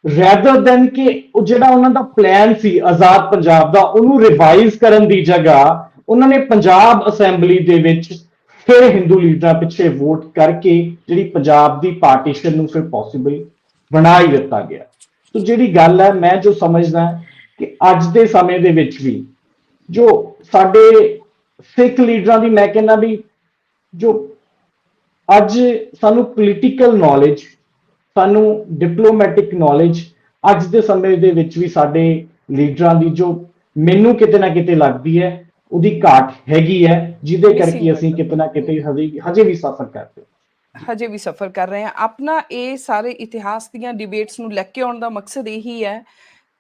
ਰੈਦਰ ਦੈਨ ਕਿ ਉਹ ਜਿਹੜਾ ਉਹਨਾਂ ਦਾ ਪਲਾਨ ਸੀ ਆਜ਼ਾਦ ਪੰਜਾਬ ਦਾ, ਉਹਨੂੰ ਰਿਵਾਈਜ਼ ਕਰਨ ਦੀ ਜਗ੍ਹਾ ਉਹਨਾਂ ਨੇ ਪੰਜਾਬ ਅਸੈਂਬਲੀ ਦੇ ਵਿੱਚ ਫਿਰ ਹਿੰਦੂ ਲੀਡਰਾਂ ਪਿੱਛੇ ਵੋਟ ਕਰਕੇ ਜਿਹੜੀ ਪੰਜਾਬ ਦੀ ਪਾਰਟੀਸ਼ਨ ਨੂੰ ਫਿਰ ਪੋਸੀਬਲ ਬਣਾ ਹੀ ਦਿੱਤਾ ਗਿਆ। ਸੋ ਜਿਹੜੀ ਗੱਲ ਹੈ, ਮੈਂ ਜੋ ਸਮਝਦਾ ਕਿ ਅੱਜ ਦੇ ਸਮੇਂ ਦੇ ਵਿੱਚ ਵੀ ਜੋ ਸਾਡੇ ਸਿੱਖ ਲੀਡਰਾਂ ਦੀ, ਮੈਂ ਕਹਿੰਦਾ ਵੀ ਜੋ ਅੱਜ ਸਾਨੂੰ ਪੋਲੀਟੀਕਲ ਨੌਲੇਜ, ਸਾਨੂੰ ਡਿਪਲੋਮੈਟਿਕ ਨੌਲੇਜ ਅੱਜ ਦੇ ਸਮੇਂ ਦੇ ਵਿੱਚ ਵੀ ਸਾਡੇ ਲੀਡਰਾਂ ਦੀ ਜੋ ਮੈਨੂੰ ਕਿਤੇ ਨਾ ਕਿਤੇ ਲੱਗਦੀ ਹੈ ਉਹਦੀ ਘਾਟ ਹੈਗੀ ਹੈ, ਜਿਹਦੇ ਕਰਕੇ ਅਸੀਂ ਕਿਤੇ ਨਾ ਕਿਤੇ ਹਜੇ ਵੀ ਸਫਰ ਕਰ ਰਹੇ ਹਾਂ। ਆਪਣਾ ਇਹ ਸਾਰੇ ਇਤਿਹਾਸ ਦੀਆਂ ਡਿਬੇਟਸ ਨੂੰ ਲੈ ਕੇ ਆਉਣ ਦਾ ਮਕਸਦ ਇਹੀ ਹੈ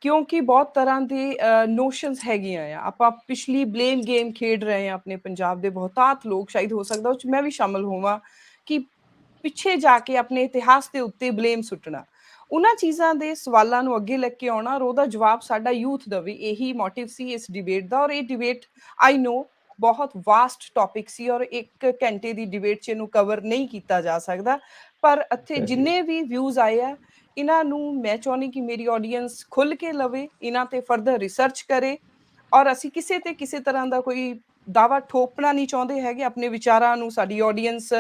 ਕਿਉਂਕਿ ਬਹੁਤ ਤਰ੍ਹਾਂ ਦੇ ਨੋਸ਼ਨਸ ਹੈਗੀਆਂ ਆ। ਆਪਾਂ ਪਿਛਲੀ ਬਲੇਮ ਗੇਮ ਖੇਡ ਰਹੇ ਹਾਂ ਆਪਣੇ ਪੰਜਾਬ ਦੇ ਬਹੁਤਾਤ ਲੋਕ, ਸ਼ਾਇਦ ਹੋ ਸਕਦਾ ਉਹ 'ਚ ਮੈਂ ਵੀ ਸ਼ਾਮਲ ਹੋਵਾਂ, ਕਿ ਪਿੱਛੇ ਜਾ ਕੇ ਆਪਣੇ ਇਤਿਹਾਸ ਦੇ ਉੱਤੇ ਬਲੇਮ ਸੁੱਟਣਾ, ਉਹਨਾਂ ਚੀਜ਼ਾਂ ਦੇ ਸਵਾਲਾਂ ਨੂੰ ਅੱਗੇ ਲੈ ਕੇ ਆਉਣਾ ਔਰ ਉਹਦਾ ਜਵਾਬ ਸਾਡਾ ਯੂਥ ਦੇਵੇ, ਇਹੀ ਮੋਟਿਵ ਸੀ ਇਸ ਡਿਬੇਟ ਦਾ। ਔਰ ਇਹ ਡਿਬੇਟ ਆਈ ਨੋ ਬਹੁਤ ਵਾਸਟ ਟੌਪਿਕ ਸੀ ਔਰ 1 ਘੰਟੇ ਦੀ ਡਿਬੇਟ 'ਚ ਇਹਨੂੰ ਕਵਰ ਨਹੀਂ ਕੀਤਾ ਜਾ ਸਕਦਾ, ਪਰ ਇੱਥੇ ਜਿੰਨੇ ਵੀ ਵਿਊਜ਼ ਆਏ ਆ, ਇਹਨਾਂ ਨੂੰ ਮੈਂ ਚਾਹੁੰਦੀ ਕਿ ਮੇਰੀ ਆਡੀਅנס ਖੁੱਲ੍ਹ ਕੇ ਲਵੇ, ਇਹਨਾਂ ਤੇ ਫਰਦਰ ਰਿਸਰਚ ਕਰੇ। ਔਰ ਅਸੀਂ ਕਿਸੇ ਤੇ ਕਿਸੇ ਤਰ੍ਹਾਂ ਦਾ ਕੋਈ ਦਾਅਵਾ ਠੋਕਣਾ ਨਹੀਂ ਚਾਹੁੰਦੇ ਹੈਗੇ। ਆਪਣੇ ਵਿਚਾਰਾਂ ਨੂੰ ਸਾਡੀ ਆਡੀਅנס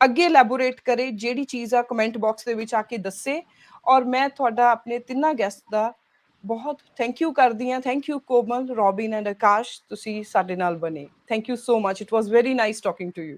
ਅੱਗੇ ਐਲੈਬੋਰੇਟ ਕਰੇ, ਜਿਹੜੀ ਚੀਜ਼ ਆ ਕਮੈਂਟ ਬਾਕਸ ਦੇ ਵਿੱਚ ਆ ਕੇ ਦੱਸੇ। ਔਰ ਮੈਂ ਤੁਹਾਡਾ ਆਪਣੇ ਤਿੰਨਾਂ ਗੈਸਟ ਦਾ ਬਹੁਤ ਥੈਂਕ ਯੂ ਕਰਦੀ ਹਾਂ। Thank you Komal, Robin and Akash, ਤੁਸੀਂ ਸਾਡੇ ਨਾਲ ਬਣੇ। Thank you so much, it was very nice talking to you.